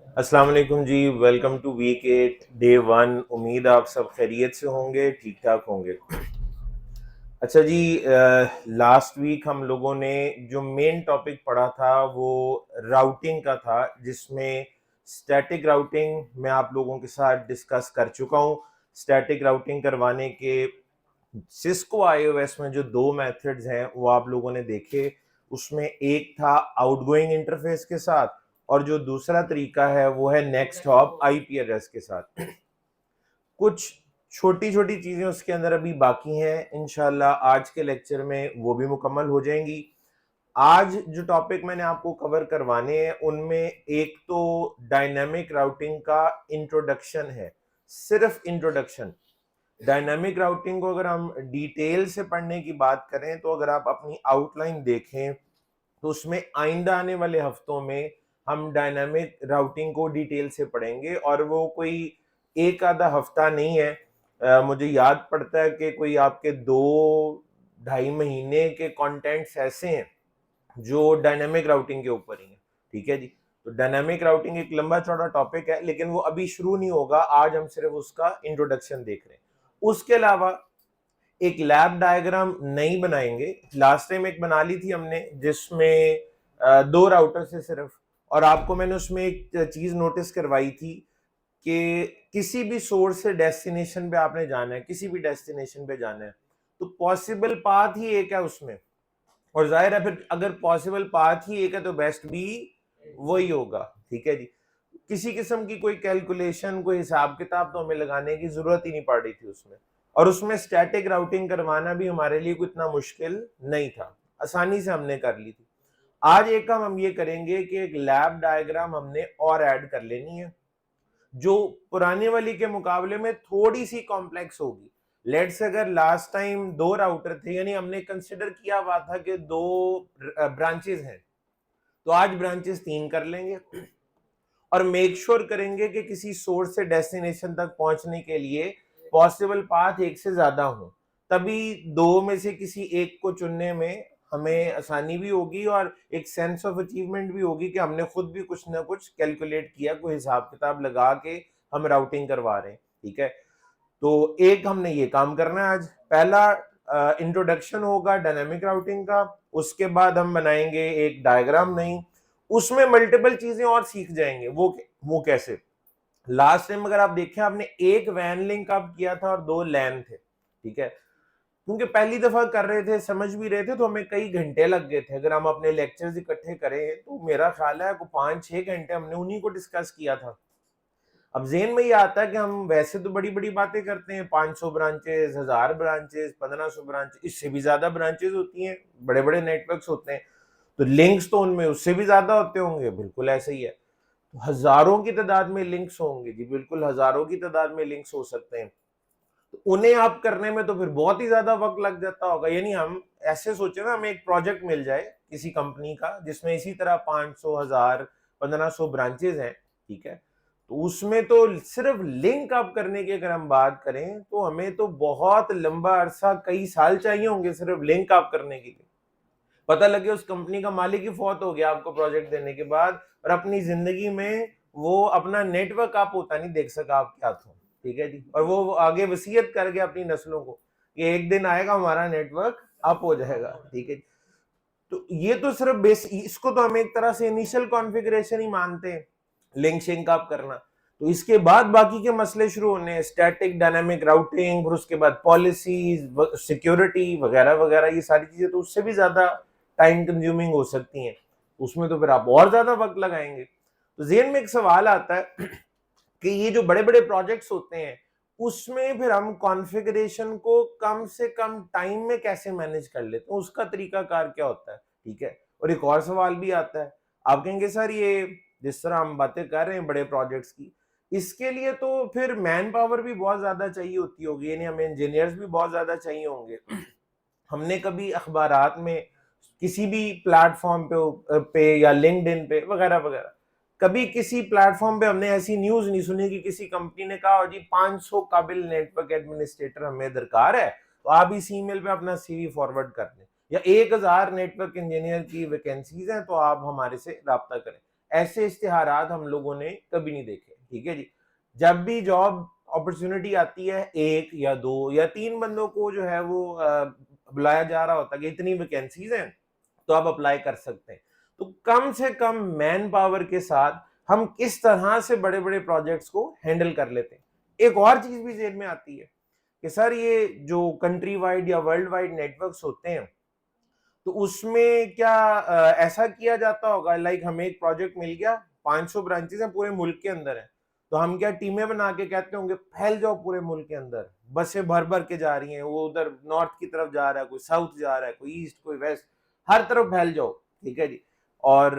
अस्सलाम वालेकुम जी। Welcome to week 8 day 1। उम्मीद आप सब खैरियत से होंगे, ठीक ठाक होंगे। अच्छा जी, लास्ट वीक हम लोगों ने जो मेन टॉपिक पढ़ा था वो राउटिंग का था, जिसमें स्टैटिक राउटिंग मैं आप लोगों के साथ डिस्कस कर चुका हूँ। स्टैटिक राउटिंग करवाने के सिस्को आईओएस में जो दो मेथड्स हैं वो आप लोगों ने देखे। उसमें एक था आउटगोइंग इंटरफेस के साथ, और जो दूसरा तरीका है वो है नेक्स्ट हॉप आईपी एड्रेस के साथ। कुछ छोटी छोटी चीजें उसके अंदर अभी बाकी हैं, इंशाल्लाह आज के लेक्चर में वो भी मुकम्मल हो जाएंगी। आज जो टॉपिक मैंने आपको कवर करवाने हैं उनमें एक तो डायनामिक राउटिंग का इंट्रोडक्शन है, सिर्फ इंट्रोडक्शन। डायनामिक राउटिंग को अगर हम डिटेल से पढ़ने की बात करें तो अगर आप अपनी आउटलाइन देखें तो उसमें आइंदा आने वाले हफ्तों में हम डायनामिक राउटिंग को डिटेल से पढ़ेंगे, और वो कोई एक आधा हफ्ता नहीं है। मुझे याद पड़ता है कि कोई आपके 2 ढाई महीने के कंटेंट्स ऐसे हैं जो डायनामिक राउटिंग के ऊपर ही है। ठीक है जी। तो डायनामिक राउटिंग एक लंबा चौड़ा टॉपिक है, लेकिन वो अभी शुरू नहीं होगा, आज हम सिर्फ उसका इंट्रोडक्शन देख रहे हैं। उसके अलावा एक लैब डायग्राम नहीं बनाएंगे। लास्ट टाइम एक बना ली थी हमने जिसमें दो राउटर से सिर्फ, और आपको मैंने उसमें एक चीज नोटिस करवाई थी कि किसी भी सोर्स से डेस्टिनेशन पे आपने जाना है, किसी भी डेस्टिनेशन पे जाना है, तो पॉसिबल पाथ ही एक है उसमें। और जाहिर है फिर अगर पॉसिबल पाथ ही एक है तो बेस्ट भी वही होगा। ठीक है जी। किसी किस्म की कोई कैलकुलेशन, कोई हिसाब किताब तो हमें लगाने की जरूरत ही नहीं पड़ रही थी उसमें। और उसमें स्टैटिक राउटिंग करवाना भी हमारे लिए कोई इतना मुश्किल नहीं था, आसानी से हमने कर ली थी। आज एक काम हम ये करेंगे कि एक लैब डायग्राम हमने और ऐड कर लेनी है, जो पुराने वाली के मुकाबले में थोड़ी सी कॉम्प्लेक्स होगी। लेट्स अगर लास्ट टाइम दो राउटर थे, यानी हमने कंसिडर किया हुआ था कि दो ब्रांचेस हैं, तो आज ब्रांचेस 3 कर लेंगे, और मेक श्योर करेंगे कि किसी सोर्स से डेस्टिनेशन तक पहुंचने के लिए पॉसिबल पाथ एक से ज्यादा हो। तभी दो में से किसी एक को चुनने में हमें आसानी भी होगी और एक सेंस ऑफ अचीवमेंट भी होगी कि हमने खुद भी कुछ ना कुछ कैलकुलेट किया, कोई हिसाब किताब लगा के हम राउटिंग करवा रहे हैं। ठीक है। तो एक हमने ये काम करना है आज। पहला इंट्रोडक्शन होगा डायनामिक राउटिंग का, उसके बाद हम बनाएंगे एक डायग्राम, नहीं उसमें मल्टीपल चीजें और सीख जाएंगे। वो कैसे? लास्ट टाइम अगर आप देखें, आपने एक वैन लिंक अप किया था और दो लैन थे। ठीक है। क्योंकि पहली दफा कर रहे थे, समझ भी रहे थे, तो हमें कई घंटे लग गए थे। अगर हम अपने लेक्चर्स इकट्ठे करें तो मेरा ख्याल है 5-6 घंटे हमने उन्हीं को डिस्कस किया था। अब जेन में ये आता है कि हम वैसे तो बड़ी बड़ी बातें करते हैं, 500 ब्रांचेस, 1000 ब्रांचेस, 1500 ब्रांचेस, इससे भी ज्यादा ब्रांचेस होती हैं, बड़े बड़े नेटवर्क्स होते हैं, तो लिंक्स तो उनमें उससे भी ज्यादा होते होंगे। बिल्कुल ऐसे ही है। तो हजारों की तादाद में लिंक्स होंगे जी, बिल्कुल हजारों की तादाद में लिंक्स हो सकते हैं। तो उन्हें आप करने में तो फिर बहुत ही ज्यादा वक्त लग जाता होगा। यानी हम ऐसे सोचे ना, हमें एक प्रोजेक्ट मिल जाए किसी कंपनी का जिसमें इसी तरह 500, 1000, 1500 ब्रांचेस हैं। ठीक है। तो उसमें तो सिर्फ लिंक अप करने की अगर हम बात करें तो हमें तो बहुत लंबा अरसा, कई साल चाहिए होंगे सिर्फ लिंक अप करने के लिए। पता लगे उस कंपनी का मालिक ही फौत हो गया आपको प्रोजेक्ट देने के बाद, और अपनी जिंदगी में वो अपना नेटवर्क आप होता नहीं देख सका आपके हाथों। ठीक है जी। और वो आगे वसीयत कर गया अपनी नस्लों को कि एक दिन आएगा हमारा नेटवर्क अप हो जाएगा। ठीक है। तो ये तो सिर्फ बेस, इसको तो हम एक तरह से इनिशियल कॉन्फ़िगरेशन ही मानते हैं, लिंक शिंक अप करना। तो इसके बाद बाकी के मसले शुरू होने हैं, स्टैटिक डायनामिक राउटिंग, फिर उसके बाद पॉलिसीज, सिक्योरिटी वगैरह वगैरह। ये सारी चीजें तो उससे भी ज्यादा टाइम कंज्यूमिंग हो सकती हैं, उसमें तो फिर आप और ज्यादा वक्त लगाएंगे। तो जेन में एक सवाल आता है कि ये जो बड़े बड़े प्रोजेक्ट्स होते हैं उसमें फिर हम कॉन्फ़िगरेशन को कम से कम टाइम में कैसे मैनेज कर लेते हैं, उसका तरीकाकार क्या होता है। ठीक है। और एक और सवाल भी आता है, आप कहेंगे सर ये जिस तरह हम बातें कर रहे हैं बड़े प्रोजेक्ट्स की, इसके लिए तो फिर मैन पावर भी बहुत ज्यादा चाहिए होती होगी, यानी हमें इंजीनियर्स भी बहुत ज्यादा चाहिए होंगे। हमने कभी अखबारात में, किसी भी प्लेटफॉर्म पे या लिंक्डइन पे वगैरह वगैरह, कभी किसी प्लेटफॉर्म पे हमने ऐसी न्यूज नहीं सुनी कि किसी कंपनी ने कहा जी 500 काबिल नेटवर्क एडमिनिस्ट्रेटर हमें दरकार है, तो आप इस ईमेल पे अपना सीवी फॉरवर्ड कर दें, या 1000 नेटवर्क इंजीनियर की वैकेंसीज हैं तो आप हमारे से राब्ता करें। ऐसे इश्तिहारात हम लोगों ने कभी नहीं देखे। ठीक है जी, जब भी जॉब अपॉर्चुनिटी आती है, 1 या 2 या 3 बंदों को जो है वो बुलाया जा रहा होता है कि इतनी वैकेंसीज हैं तो आप अप्लाई कर सकते हैं। तो कम से कम मैन पावर के साथ हम किस तरह से बड़े बड़े प्रोजेक्ट्स को हैंडल कर लेते हैं। एक और चीज भी जेहन में आती है कि सर ये जो कंट्री वाइड या वर्ल्ड वाइड नेटवर्क्स होते हैं, तो उसमें क्या ऐसा किया जाता होगा, लाइक हमें एक प्रोजेक्ट मिल गया, 500 ब्रांचेस हैं पूरे मुल्क के अंदर है, तो हम क्या टीमें बना के कहते होंगे फैल जाओ पूरे मुल्क के अंदर, बसें भर भर के जा रही हैं, वो उधर नॉर्थ की तरफ जा रहा है, कोई साउथ जा रहा है, कोई ईस्ट, कोई वेस्ट, हर तरफ फैल जाओ। ठीक है जी। और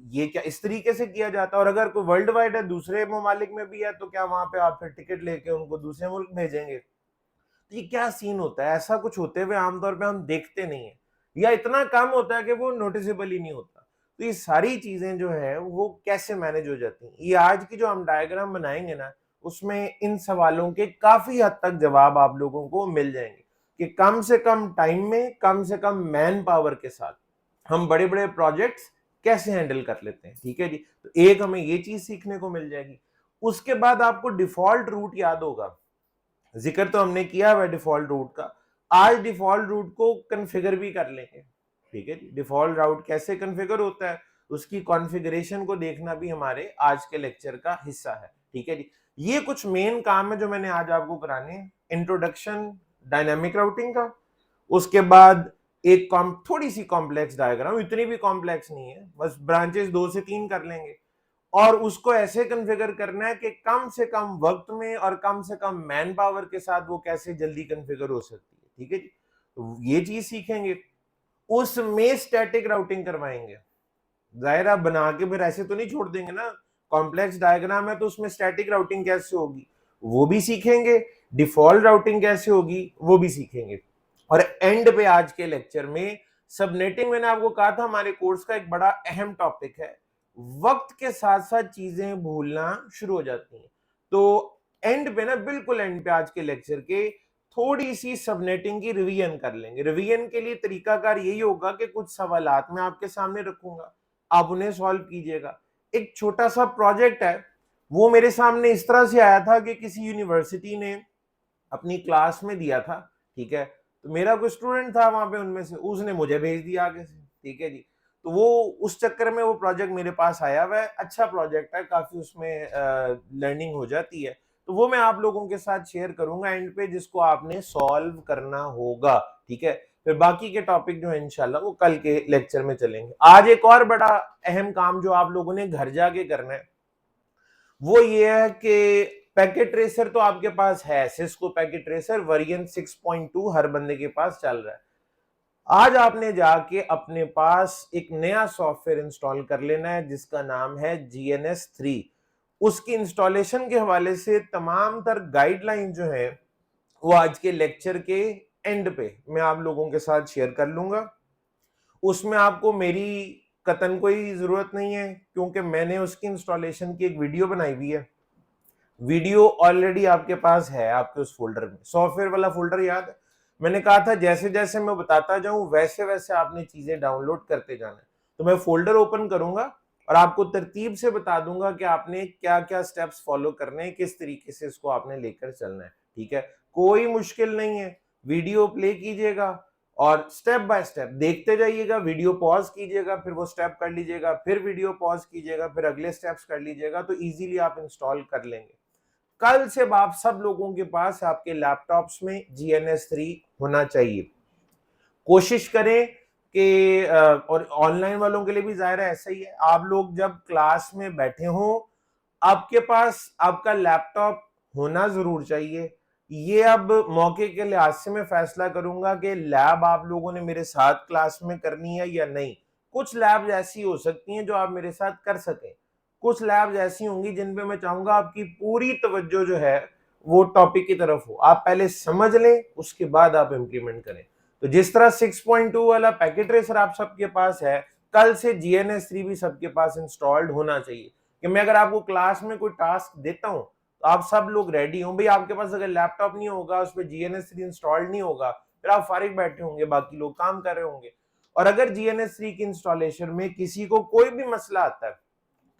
ये क्या इस तरीके से किया जाता है? और अगर कोई वर्ल्ड वाइड है, दूसरे ममालिक में भी है, तो क्या वहां पे आप फिर टिकट लेके उनको दूसरे मुल्क भेजेंगे? तो ये क्या सीन होता है? ऐसा कुछ होते हुए आमतौर पे हम देखते नहीं है, या इतना कम होता है कि वो नोटिसेबल ही नहीं होता। तो ये सारी चीजें जो है वो कैसे मैनेज हो जाती हैं? ये आज की जो हम डायग्राम बनाएंगे ना, उसमें इन सवालों के काफी हद तक जवाब आप लोगों को मिल जाएंगे कि कम से कम टाइम में, कम से कम मैन पावर के साथ हम बड़े बड़े प्रोजेक्ट्स कैसे हैंडल कर लेते हैं। ठीक है जी, तो एक हमें ये चीज सीखने को मिल जाएगी। उसके बाद आपको डिफॉल्ट रूट याद होगा, जिक्र तो हमने किया हुआ डिफॉल्ट रूट का, आज डिफॉल्ट रूट को कॉन्फ़िगर भी कर लेंगे। ठीक है जी, डिफॉल्ट रूट कैसे कॉन्फ़िगर होता है, उसकी कॉन्फ़िगरेशन को देखना भी हमारे आज के लेक्चर का हिस्सा है। ठीक है जी, ये कुछ मेन काम है जो मैंने आज आपको कराने हैं। इंट्रोडक्शन डायनामिक राउटिंग का, उसके बाद एक थोड़ी सी कॉम्प्लेक्स डायग्राम, इतनी भी कॉम्प्लेक्स नहीं है, बस ब्रांचेस 2 से 3 कर लेंगे, और उसको ऐसे कॉन्फ़िगर करना है कि कम से कम वक्त में और कम से कम मैन पावर के साथ वो कैसे जल्दी कॉन्फ़िगर हो सकती है। ठीक है जी, तो ये चीज सीखेंगे। उसमें स्टैटिक राउटिंग करवाएंगे। जाहिर आप बना के फिर ऐसे तो नहीं छोड़ देंगे ना, कॉम्प्लेक्स डायग्राम है तो उसमें स्टैटिक राउटिंग कैसे होगी वो भी सीखेंगे, डिफॉल्ट राउटिंग कैसे होगी वो भी सीखेंगे। और एंड पे आज के लेक्चर में सबनेटिंग, मैंने आपको कहा था हमारे कोर्स का एक बड़ा अहम टॉपिक है, वक्त के साथ साथ चीजें भूलना शुरू हो जाती हैं। तो एंड पे ना, बिल्कुल एंड पे आज के लेक्चर के थोड़ी सी सबनेटिंग की रिवीजन कर लेंगे। रिवीजन के लिए तरीकाकार यही होगा कि कुछ सवालात मैं आपके सामने रखूंगा, आप उन्हें सॉल्व कीजिएगा। एक छोटा सा प्रोजेक्ट है, वो मेरे सामने इस तरह से आया था कि किसी यूनिवर्सिटी ने अपनी क्लास में दिया था। ठीक है, तो मेरा कोई स्टूडेंट था वहां पे उनमें से, उसने मुझे भेज दिया आगे से। ठीक है जी, तो वो उस चक्कर में वो प्रोजेक्ट मेरे पास आया हुआ है, अच्छा प्रोजेक्ट है, काफी उसमें लर्निंग हो जाती है, तो वो मैं आप लोगों के साथ शेयर करूंगा एंड पे, जिसको आपने सॉल्व करना होगा। ठीक है, फिर बाकी के टॉपिक जो है इंशाल्लाह वो कल के लेक्चर में चलेंगे। आज एक और बड़ा अहम काम जो आप लोगों ने घर जाके करना है वो ये है कि पैकेट ट्रेसर तो आपके पास है, सिस्को पैकेट ट्रेसर वर्जन 6.2 हर बंदे के पास चल रहा है। आज आपने जाके अपने पास एक नया सॉफ्टवेयर इंस्टॉल कर लेना है जिसका नाम है GNS3। उसकी इंस्टॉलेशन के हवाले से तमाम तर गाइडलाइन जो है वो आज के लेक्चर के एंड पे मैं आप लोगों के साथ शेयर कर लूंगा। उसमें आपको मेरी कतन कोई जरूरत नहीं है, क्योंकि मैंने उसकी इंस्टॉलेशन की एक वीडियो बनाई हुई है। वीडियो ऑलरेडी आपके पास है आपके उस फोल्डर में, सॉफ्टवेयर वाला फोल्डर याद है? मैंने कहा था जैसे जैसे मैं बताता जाऊं वैसे वैसे आपने चीजें डाउनलोड करते जाना है। तो मैं फोल्डर ओपन करूंगा और आपको तरतीब से बता दूंगा कि आपने क्या क्या स्टेप्स फॉलो करने हैं, किस तरीके से इसको आपने लेकर चलना है। ठीक है, कोई मुश्किल नहीं है, वीडियो प्ले कीजिएगा और स्टेप बाय स्टेप देखते जाइएगा, वीडियो पॉज कीजिएगा, फिर वो स्टेप कर लीजिएगा, फिर वीडियो पॉज कीजिएगा, फिर अगले स्टेप्स कर लीजिएगा, तो इजीली आप इंस्टॉल कर लेंगे। कल से आप सब लोगों के पास आपके लैपटॉप्स में GNS3 होना चाहिए। कोशिश करें कि और ऑनलाइन वालों के लिए भी जाहिर है ऐसा ही है, आप लोग जब क्लास में बैठे हो आपके पास आपका लैपटॉप होना जरूर चाहिए। ये अब मौके के लिहाज से मैं फैसला करूंगा कि लैब आप लोगों ने मेरे साथ क्लास में करनी है या नहीं। कुछ लैब ऐसी हो सकती हैं जो आप मेरे साथ कर सकें, कुछ लैब्स ऐसी होंगी जिन पे मैं चाहूंगा आपकी पूरी तवज्जो जो है वो टॉपिक की तरफ हो, आप पहले समझ लें उसके बाद आप इंप्लीमेंट करें। तो जिस तरह 6.2 वाला पैकेट रेसर आप सबके पास है, कल से GNS3 भी सबके पास इंस्टॉल्ड होना चाहिए कि मैं अगर आपको क्लास में कोई टास्क देता हूं तो आप सब लोग रेडी हो। भाई आपके पास अगर लैपटॉप नहीं होगा, उस पर GNS3 इंस्टॉल्ड नहीं होगा, फिर आप फारिग बैठे होंगे, बाकी लोग काम कर रहे होंगे। और अगर GNS3 की इंस्टॉलेशन में किसी को कोई भी मसला आता है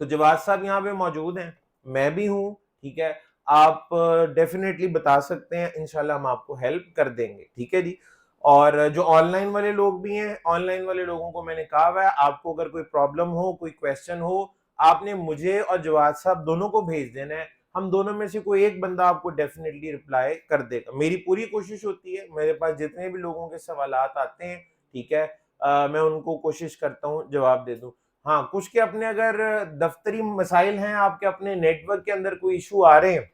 तो जवाद साहब यहाँ पे मौजूद हैं, मैं भी हूँ, ठीक है। आप डेफिनेटली बता सकते हैं, इंशाल्लाह हम आपको हेल्प कर देंगे, ठीक है जी। और जो ऑनलाइन वाले लोग भी हैं, ऑनलाइन वाले लोगों को मैंने कहा हुआ है, आपको अगर कोई प्रॉब्लम हो, कोई क्वेश्चन हो, आपने मुझे और जवाद साहब दोनों को भेज देना है। हम दोनों में से कोई एक बंदा आपको डेफिनेटली रिप्लाई कर देगा। मेरी पूरी कोशिश होती है, मेरे पास जितने भी लोगों के सवालात आते हैं, ठीक है, मैं उनको कोशिश करता हूँ जवाब दे दूं। हाँ, कुछ के अपने अगर दफ्तरी मसाइल हैं, आपके अपने नेटवर्क के अंदर कोई इशू आ रहे हैं,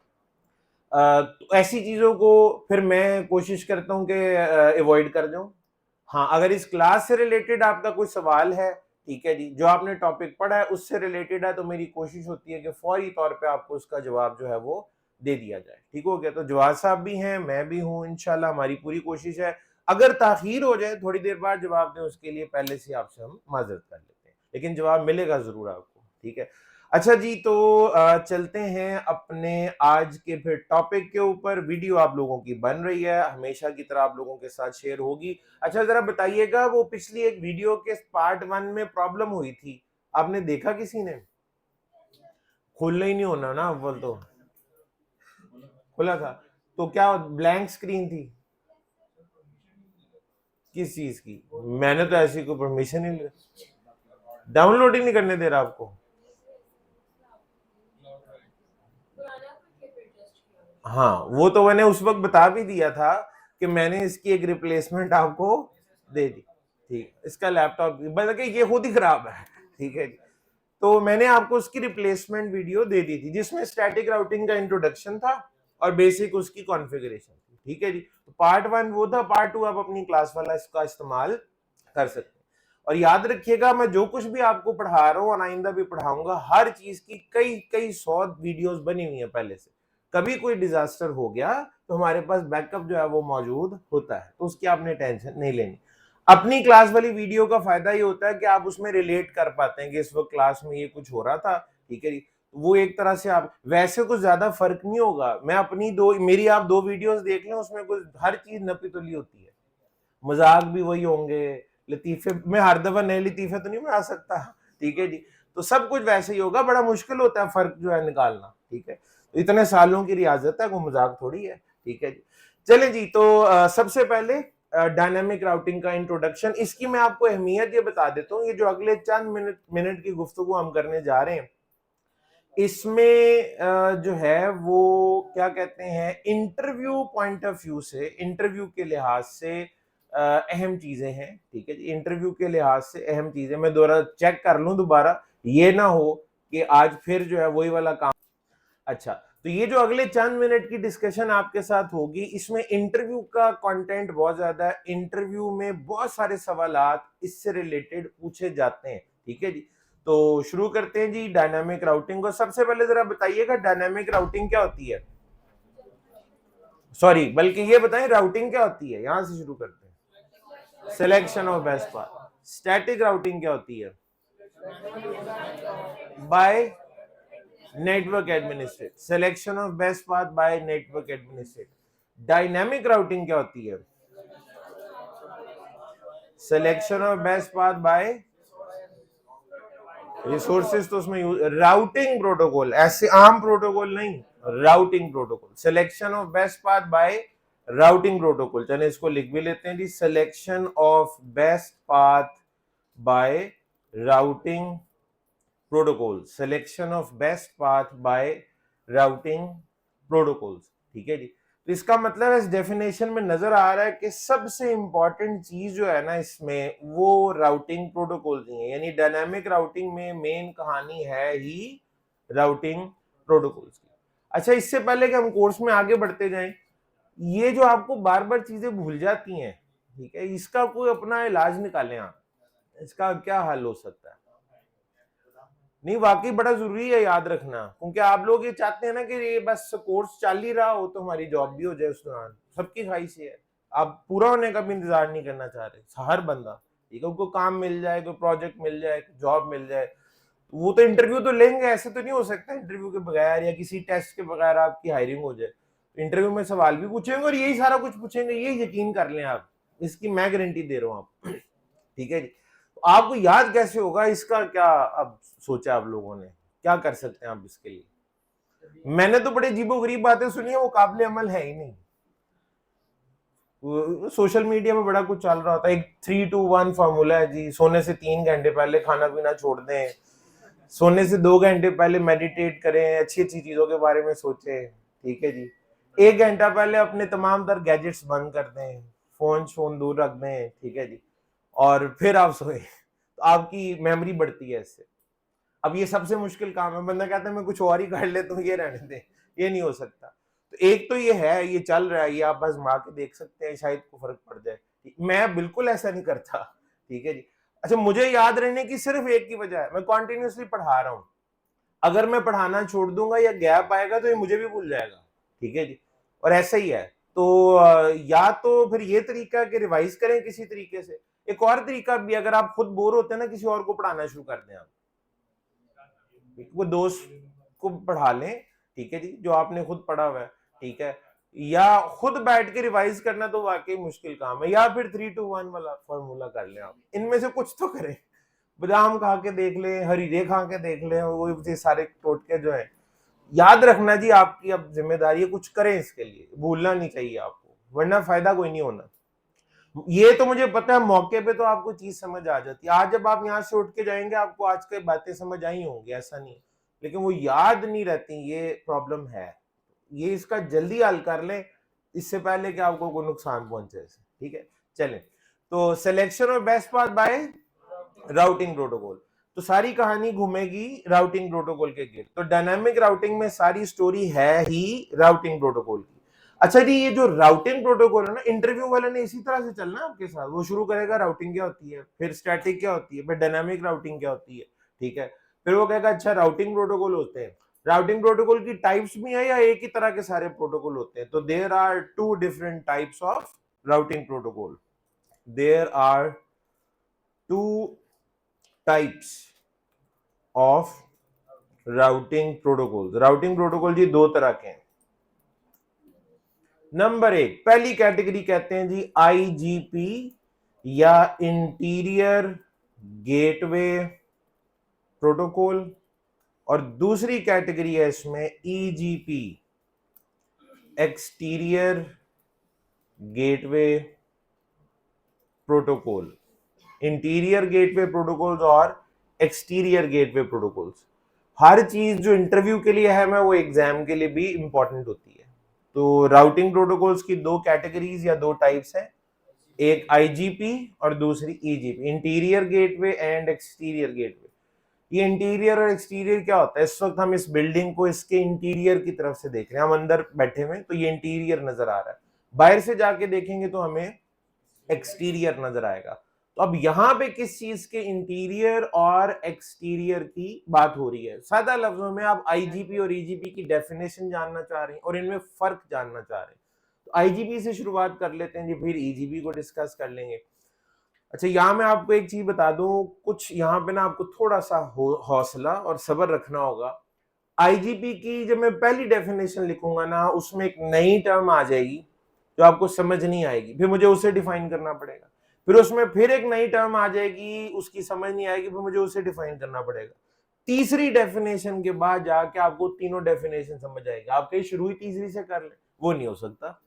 तो ऐसी चीजों को फिर मैं कोशिश करता हूँ कि अवॉइड कर दूं। हाँ, अगर इस क्लास से रिलेटेड आपका कोई सवाल है, ठीक है जी, जो आपने टॉपिक पढ़ा है उससे रिलेटेड है, तो मेरी कोशिश होती है कि फौरी तौर पे आपको उसका जवाब जो है वो दे दिया जाए। ठीक हो गया? तो जवाद साहब भी हैं, मैं भी हूँ, इंशाल्लाह हमारी पूरी कोशिश है। अगर ताखीर हो जाए, थोड़ी देर बाद जवाब दें, उसके लिए पहले से आपसे हम माजरत कर लेते हैं, लेकिन जवाब मिलेगा जरूर आपको, ठीक है। अच्छा जी, तो चलते हैं अपने आज के फिर टॉपिक के ऊपर। वीडियो आप लोगों की बन रही है, हमेशा की तरह आप लोगों के साथ शेयर होगी। अच्छा, जरा बताइएगा, वो पिछली एक वीडियो के पार्ट 1 में प्रॉब्लम हुई थी, आपने देखा किसी ने? खुलना ही नहीं होना ना, अव्वल तो खुला था, तो क्या ब्लैंक स्क्रीन थी? किस चीज की? मैंने तो ऐसी कोई परमिशन ही नहीं, डाउनलोड ही नहीं करने दे रहा आपको। हाँ, वो तो मैंने उस वक्त बता भी दिया था कि मैंने इसकी एक रिप्लेसमेंट आपको दे दी, ठीक। इसका लैपटॉप बल्कि ये खुद ही खराब है, ठीक है। तो मैंने आपको उसकी रिप्लेसमेंट वीडियो दे दी थी, जिसमें स्टैटिक राउटिंग का इंट्रोडक्शन था और बेसिक उसकी कॉन्फ़िगरेशन थी, ठीक है जी। तो पार्ट 1 वो था, पार्ट 2 आप अपनी क्लास वाला इसका इस्तेमाल कर सकते हैं। और याद रखिएगा, मैं जो कुछ भी आपको पढ़ा रहा हूँ और आइंदा भी पढ़ाऊंगा, हर चीज की कई कई 100 वीडियोस बनी हुई है पहले से। कभी कोई डिजास्टर हो गया तो हमारे पास बैकअप जो है वो मौजूद होता है, तो उसकी आपने टेंशन नहीं लेनी। अपनी क्लास वाली वीडियो का फायदा ये होता है कि आप उसमें रिलेट कर पाते हैं कि इस वक्त क्लास में ये कुछ हो रहा था, ठीक है जी। वो एक तरह से आप वैसे कुछ ज्यादा फर्क नहीं होगा। मैं अपनी मेरी आप 2 वीडियोस देख लें, उसमें कुछ हर चीज नपी तुली होती है, मजाक भी वही होंगे, लतीफे में हर दफा नए लतीफे तो नहीं बना सकता, ठीक है जी। तो सब कुछ वैसे ही होगा, बड़ा मुश्किल होता है फर्क जो है निकालना, ठीक है। तो इतने सालों की रियाजत है, वो मजाक थोड़ी है, ठीक है जी। चले जी, तो सबसे पहले डायनामिक राउटिंग का इंट्रोडक्शन, इसकी मैं आपको अहमियत ये बता देता हूँ। ये जो अगले चंद मिनट की गुफ्तगू हम करने जा रहे हैं, इसमें जो है वो क्या कहते हैं, इंटरव्यू पॉइंट ऑफ व्यू से, इंटरव्यू के लिहाज से अहम चीजें हैं, ठीक है जी। इंटरव्यू के लिहाज से अहम चीजें मैं दोबारा चेक कर लूं दोबारा, ये ना हो कि आज फिर जो है वही वाला काम। अच्छा, तो ये जो अगले चंद मिनट की डिस्कशन आपके साथ होगी, इसमें इंटरव्यू का कंटेंट बहुत ज्यादा है। इंटरव्यू में बहुत सारे सवालात इससे रिलेटेड पूछे जाते हैं, ठीक है जी। तो शुरू करते हैं जी डायनामिक राउटिंग को। सबसे पहले जरा बताइएगा, डायनामिक राउटिंग क्या होती है? सॉरी, बल्कि ये बताएं राउटिंग क्या होती है, यहां से शुरू करते हैं। Selection of best path. Static routing क्या होती है? By network administrate, selection of best path by network administrate. Dynamic routing क्या होती है? Selection of best path by resources, तो उसमें राउटिंग प्रोटोकॉल, ऐसे आम प्रोटोकॉल नहीं, routing protocol. Selection of best path by routing protocol. चलिए इसको लिख भी लेते हैं जी, selection of best path by routing protocol, selection of best path by routing protocols, ठीक है जी। तो इसका मतलब इस डेफिनेशन में नजर आ रहा है कि सबसे इंपॉर्टेंट चीज जो है ना इसमें, वो राउटिंग प्रोटोकॉल ही है। यानी डायनामिक राउटिंग में मेन कहानी है ही राउटिंग प्रोटोकॉल्स की। अच्छा, इससे पहले कि हम कोर्स में आगे बढ़ते जाएं, ये जो आपको बार बार चीजें भूल जाती हैं, ठीक है, इसका कोई अपना इलाज निकालें आप, इसका क्या हल हो सकता है? नहीं, वाकई बड़ा जरूरी है याद रखना, क्योंकि आप लोग ये चाहते हैं ना कि ये बस कोर्स चल ही रहा हो तो हमारी जॉब भी हो जाए उस दौरान, सबकी ख्वाहिश है। आप पूरा होने का भी इंतजार नहीं करना चाह रहे हर बंदा, ठीक है, उनको काम मिल जाए, कोई प्रोजेक्ट मिल जाए, जॉब मिल जाए, वो तो इंटरव्यू तो लेंगे, ऐसे तो नहीं हो सकता इंटरव्यू के बगैर या किसी टेस्ट के बगैर आपकी हायरिंग हो जाए। इंटरव्यू में सवाल भी पूछेंगे और यही सारा कुछ पूछेंगे, ये यकीन कर लें आप, इसकी मैं गारंटी दे रहा हूँ आप, ठीक है जी। आपको याद कैसे होगा, इसका क्या अब सोचा आप लोगों ने, क्या कर सकते हैं आप इसके लिए? मैंने तो बड़े अजीबोगरीब बातें सुनी है, वो काबिल अमल है ही नहीं। सोशल मीडिया में बड़ा कुछ चल रहा होता है, एक 3-2-1 फार्मूला है जी, सोने से 3 घंटे पहले खाना पीना छोड़ दें, सोने से 2 घंटे पहले मेडिटेट करें, अच्छी अच्छी चीजों के बारे में सोचें, ठीक है जी। 1 घंटा पहले अपने तमाम तर गैजेट्स बंद कर दें, फोन दूर रख दें, ठीक है जी, और फिर आप सोए, तो आपकी मेमोरी बढ़ती है इससे। अब ये सबसे मुश्किल काम है, बंदा कहता है मैं कुछ और ही कर लेता हूँ, ये रहने दे, ये नहीं हो सकता। तो एक तो ये है, ये चल रहा है, ये आप आजमा के देख सकते हैं, शायद को फर्क पड़ जाए। मैं बिल्कुल ऐसा नहीं करता, ठीक है जी। अच्छा, मुझे याद रहने की सिर्फ एक ही वजह है, मैं कॉन्टिन्यूसली पढ़ा रहा हूँ। अगर मैं पढ़ाना छोड़ दूंगा या गैप आएगा तो ये मुझे भी भूल जाएगा, ठीक है जी। और ऐसा ही है, तो या तो फिर ये तरीका है कि रिवाइज करें किसी तरीके से। एक और तरीका भी, अगर आप खुद बोर होते हैं ना, किसी और को पढ़ाना शुरू कर दें आप, वो दोस्त को पढ़ा लें, ठीक है जी, जो आपने खुद पढ़ा हुआ है, ठीक है। या खुद बैठ के रिवाइज करना तो वाकई मुश्किल काम है, या फिर 3-2-1 वाला फॉर्मूला कर लें आप, इनमें से कुछ तो करें। बादाम खा के देख लें, हरीरे खा के देख लें, वो सारे टोटके जो है। याद रखना जी, आपकी अब जिम्मेदारी है, कुछ करें इसके लिए, भूलना नहीं चाहिए आपको, वरना फायदा कोई नहीं होना। ये तो मुझे पता है, मौके पे तो आपको चीज समझ आ जाती है। आज जब आप यहाँ से उठ के जाएंगे, आपको आज की बातें समझ आई होंगी, ऐसा नहीं, लेकिन वो याद नहीं रहती, ये प्रॉब्लम है। ये इसका जल्दी हल कर लें, इससे पहले कि आपको कोई नुकसान पहुंचे, ठीक है। चलें, तो सिलेक्शन और best path by routing protocol, तो सारी कहानी घूमेगी राउटिंग प्रोटोकॉल के गिर्द। तो डायनामिक राउटिंग में सारी स्टोरी है ही राउटिंग प्रोटोकॉल की। अच्छा जी, ये जो राउटिंग प्रोटोकॉल है ना, इंटरव्यू वाले ने इसी तरह से चलना आपके साथ। वो शुरू करेगा राउटिंग क्या होती है, फिर स्टैटिक क्या होती है, फिर डायनामिक राउटिंग क्या होती है, ठीक है। फिर वो कहेगा अच्छा राउटिंग प्रोटोकॉल होते हैं। राउटिंग प्रोटोकॉल की टाइप्स भी है या एक ही तरह के सारे प्रोटोकॉल होते हैं? तो there are 2 different types of routing protocol. There are 2 types of routing protocol. Routing protocol जी 2 तरह के हैं। नंबर 1, पहली कैटेगरी कहते हैं जी आईजीपी या इंटीरियर गेटवे प्रोटोकॉल, और दूसरी कैटेगरी है इसमें EGP, exterior gateway protocol. Interior gateway protocols और एक्सटीरियर गेटवे प्रोटोकॉल्स। हर चीज जो इंटरव्यू के लिए है, मैं वो एग्जाम के लिए भी इंपॉर्टेंट होती है। तो राउटिंग प्रोटोकॉल्स की 2 कैटेगरीज या 2 टाइप्स है, एक आईजीपी और दूसरी EGP, interior gateway and exterior gateway. ये इंटीरियर और एक्सटीरियर क्या होता है? इस वक्त हम इस बिल्डिंग को इसके इंटीरियर की तरफ से देख रहे हैं, हम अंदर बैठे हुए, तो ये इंटीरियर नजर आ रहा है। बाहर से जाके देखेंगे तो हमें एक्सटीरियर नजर आएगा। तो अब यहां पे किस चीज के इंटीरियर और एक्सटीरियर की बात हो रही है? सादा लफ्जों में आप आईजीपी और ईजीपी की डेफिनेशन जानना चाह रहे हैं और इनमें फर्क जानना चाह रहे हैं, तो आईजीपी से शुरुआत कर लेते हैं जी, फिर ईजीपी को डिस्कस कर लेंगे। अच्छा, यहां मैं आपको एक चीज बता दूं, कुछ यहां पे ना आपको थोड़ा सा हौसला और सब्र रखना होगा। आईजीपी की जब मैं पहली डेफिनेशन लिखूंगा ना, उसमें एक नई टर्म आ जाएगी जो आपको समझ नहीं आएगी, फिर मुझे उसे डिफाइन करना पड़ेगा। फिर उसमें फिर एक नई टर्म आ जाएगी, उसकी समझ नहीं आएगी, फिर मुझे उसे डिफाइन करना पड़ेगा। तीसरी डेफिनेशन के बाद जाके आपको तीनों डेफिनेशन समझ आएगी। आप कहीं शुरू ही तीसरी से कर ले, वो नहीं हो सकता,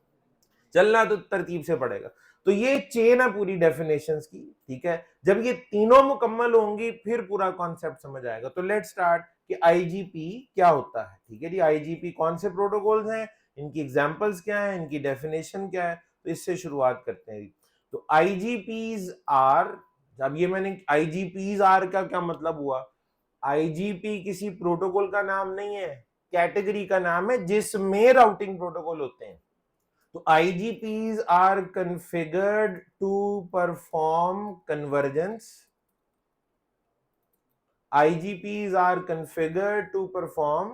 चलना तो तरतीब से पड़ेगा। तो ये चेन है पूरी डेफिनेशंस की, ठीक है। जब ये तीनों मुकम्मल होंगी फिर पूरा कॉन्सेप्ट समझ आएगा। तो लेट्स स्टार्ट कि आईजीपी क्या होता है, ठीक है जी। आईजीपी कौन से प्रोटोकॉल्स हैं, इनकी एग्जांपल्स क्या है, इनकी डेफिनेशन क्या है, तो इससे शुरुआत करते हैं। तो आईजीपीज आर, जब ये मैंने आईजीपीज आर का क्या मतलब हुआ, आईजीपी किसी प्रोटोकॉल का नाम नहीं है, कैटेगरी का नाम है जिसमें राउटिंग प्रोटोकॉल होते हैं। तो IGPs are configured to perform convergence. IGPs are configured to perform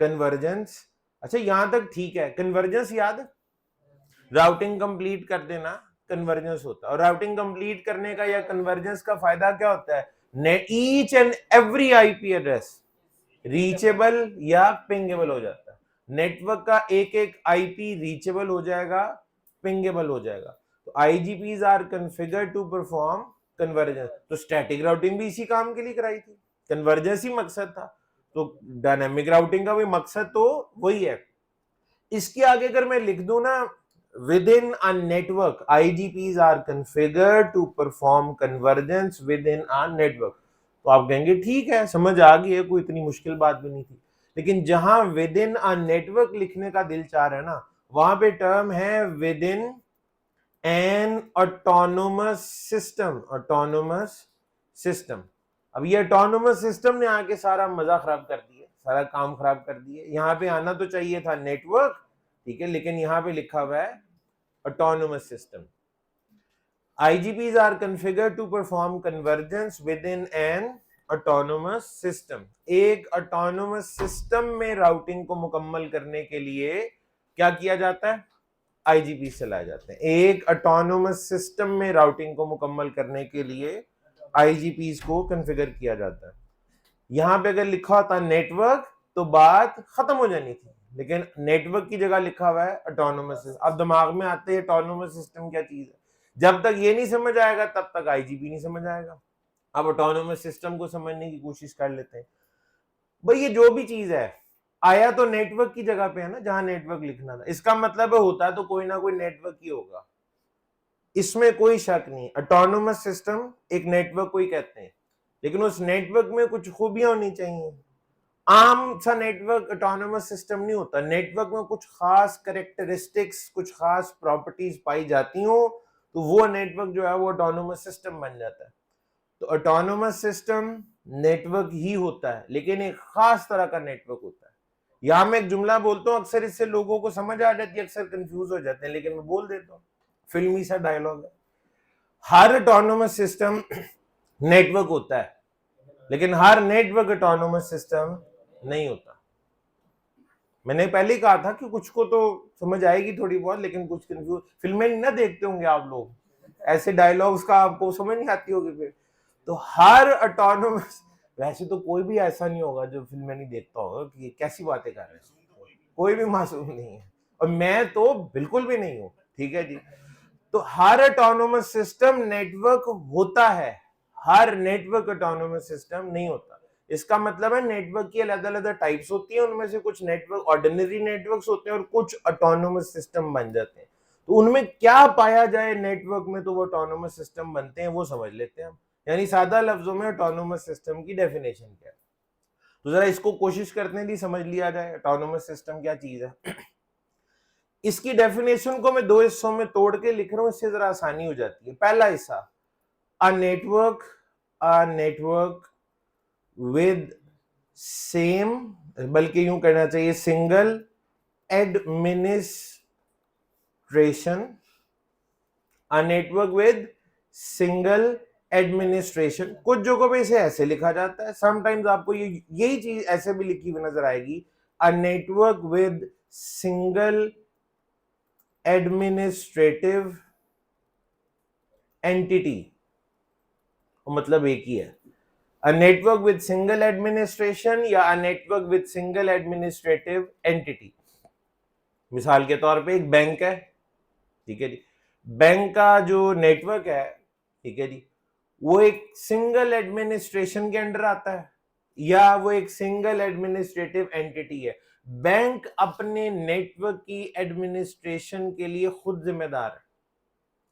convergence. अच्छा, यहां तक ठीक है। कन्वर्जेंस याद, राउटिंग कंप्लीट कर देना कन्वर्जेंस होता है। और राउटिंग कंप्लीट करने का या कन्वर्जेंस का फायदा क्या होता है? Each and every IP address reachable या पिंगेबल हो जाता है। नेटवर्क का एक एक आईपी रीचेबल हो जाएगा, पिंगेबल हो जाएगा। तो IGPs are configured to perform convergence. तो स्टैटिक राउटिंग भी इसी काम के लिए कराई थी, कन्वर्जेंस ही मकसद था। तो डायनेमिक राउटिंग का भी मकसद तो वही है। इसके आगे अगर मैं लिख दूं ना, within a network IGPs are configured to perform convergence within a network, तो आप कहेंगे ठीक है, समझ आ गई है, कोई इतनी मुश्किल बात भी नहीं थी। लेकिन जहां विद इन अ नेटवर्क लिखने का दिल चाह रहा है ना, वहां पे टर्म है with in an autonomous system. Autonomous system, अब ये ऑटोनोमस सिस्टम ने आके सारा मजा खराब कर दिया, सारा काम खराब कर दिया। यहाँ पे आना तो चाहिए था नेटवर्क, ठीक है, लेकिन यहाँ पे लिखा हुआ है autonomous system. IGPs are configured to perform convergence within an autonomous system। एक autonomous system में राउटिंग को मुकम्मल करने के लिए क्या किया जाता है? IGPs चलाए जाते हैं। एक autonomous system में राउटिंग को मुकम्मल करने के लिए IGPs को कॉन्फ़िगर किया जाता है। यहां पे अगर लिखा होता नेटवर्क तो बात खत्म हो जानी थी, लेकिन नेटवर्क की जगह लिखा हुआ है ऑटोनोमस सिस्टम। अब दिमाग में आते हैं ऑटोनोमस सिस्टम क्या चीज है। जब तक ये नहीं समझ आएगा तब तक IGP नहीं समझ आएगा। अब ऑटोनोमस सिस्टम को समझने की कोशिश कर लेते हैं। भाई ये जो भी चीज है आया तो नेटवर्क की जगह पे है ना, जहां नेटवर्क लिखना था। इसका मतलब है होता है तो कोई ना कोई नेटवर्क ही होगा, इसमें कोई शक नहीं। ऑटोनोमस सिस्टम एक नेटवर्क को ही कहते हैं, लेकिन उस नेटवर्क में कुछ खूबियां होनी चाहिए। आम सा नेटवर्क ऑटोनोमस सिस्टम नहीं होता। नेटवर्क में कुछ खास कैरेक्टरिस्टिक्स, कुछ खास प्रॉपर्टीज पाई जाती हो तो वो नेटवर्क जो है वो ऑटोनोमस सिस्टम बन जाता है। तो ऑटोनोमस सिस्टम नेटवर्क ही होता है, लेकिन एक खास तरह का नेटवर्क होता है। यहां मैं एक जुमला बोलता हूं, अक्सर इससे लोगों को समझ आ जाती है, अक्सर कंफ्यूज हो जाते हैं, लेकिन मैं बोल देता हूं, फिल्मी सा डायलॉग है। हर ऑटोनोमस सिस्टम नेटवर्क होता है, लेकिन हर नेटवर्क ऑटोनोमस सिस्टम नहीं होता। मैंने पहले ही कहा था कि कुछ को तो समझ आएगी थोड़ी बहुत, लेकिन कुछ कंफ्यूज। फिल्में ना देखते होंगे आप लोग, ऐसे डायलॉग्स का आपको समझ नहीं आती होगी फिर। तो हर ऑटोनोमस, वैसे तो कोई भी ऐसा नहीं होगा जो फिल्में नहीं देखता होगा कि कैसी बातें कर रहे हैं, कोई भी मासूम नहीं है, और मैं तो बिल्कुल भी नहीं हूं, ठीक है जी। तो हर ऑटोनोमस सिस्टम नेटवर्क होता है, हर नेटवर्क ऑटोनोमस सिस्टम नहीं होता। इसका मतलब है नेटवर्क की अलग अलग टाइप्स होती है, उनमें से कुछ नेटवर्क ऑर्डिनरी नेटवर्क्स होते हैं और कुछ ऑटोनोमस सिस्टम बन जाते हैं। तो उनमें क्या पाया जाए नेटवर्क में तो वो ऑटोनोमस सिस्टम बनते हैं, वो समझ लेते हैं हम। यानी सादा लफ्जों में ऑटोनोमस सिस्टम की डेफिनेशन क्या है, तो जरा इसको कोशिश करते हैं कि समझ लिया जाए ऑटोनोमस सिस्टम क्या चीज है। इसकी डेफिनेशन को मैं दो हिस्सों में तोड़ के लिख रहा हूं, इससे जरा आसानी हो जाती है। पहला हिस्सा, अ नेटवर्क विद सेम, बल्कि यूं कहना चाहिए single administration, a network with single administration. कुछ जगहों पे इसे ऐसे लिखा जाता है, समटाइम्स आपको यही चीज ऐसे भी लिखी हुई नजर आएगी, a network with single administrative entity, मतलब एक ही है। A network with single administration या a network with single administrative entity. मिसाल के तौर पे एक बैंक है, ठीक है जी, बैंक का जो नेटवर्क है, ठीक है जी, वो एक सिंगल एडमिनिस्ट्रेशन के अंडर आता है या वो एक सिंगल एडमिनिस्ट्रेटिव एंटिटी है। बैंक अपने नेटवर्क की एडमिनिस्ट्रेशन के लिए खुद जिम्मेदार है,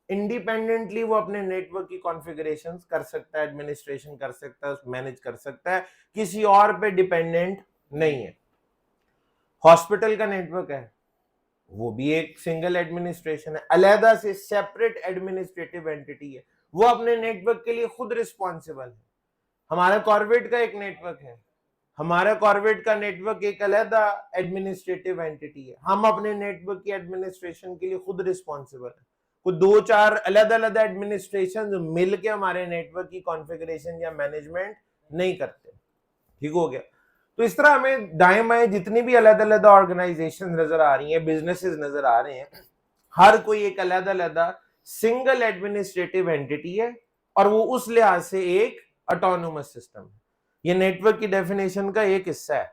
इंडिपेंडेंटली वो अपने नेटवर्क की कॉन्फ़िगरेशन कर सकता है, एडमिनिस्ट्रेशन कर सकता है, मैनेज कर सकता है, किसी और पे डिपेंडेंट नहीं है। हॉस्पिटल का नेटवर्क है, वो भी एक सिंगल एडमिनिस्ट्रेशन है, अलहदा से सेपरेट एडमिनिस्ट्रेटिव एंटिटी है, वो अपने नेटवर्क के लिए खुद रिस्पॉन्सिबल है। हमारा कॉर्पोरेट का एक नेटवर्क है, हमारा कॉर्पोरेट का नेटवर्क एक अलहदा एडमिनिस्ट्रेटिव एंटिटी है, हम अपने नेटवर्क की एडमिनिस्ट्रेशन के लिए खुद रिस्पॉन्सिबल है। कुछ दो चार अलग अलग एडमिनिस्ट्रेशन मिलके हमारे नेटवर्क की कॉन्फ़िगरेशन या मैनेजमेंट नहीं करते, ठीक हो गया। तो इस तरह हमें दाएं बाएं जितनी भी अलग अलग ऑर्गेनाइजेशन नजर आ रही हैं, बिजनेसेस नजर आ रहे हैं, हर कोई एक अलग अलग सिंगल एडमिनिस्ट्रेटिव एंटिटी है और वो उस लिहाज से एक ऑटोनोमस सिस्टम है। ये नेटवर्क की डेफिनेशन का एक हिस्सा है।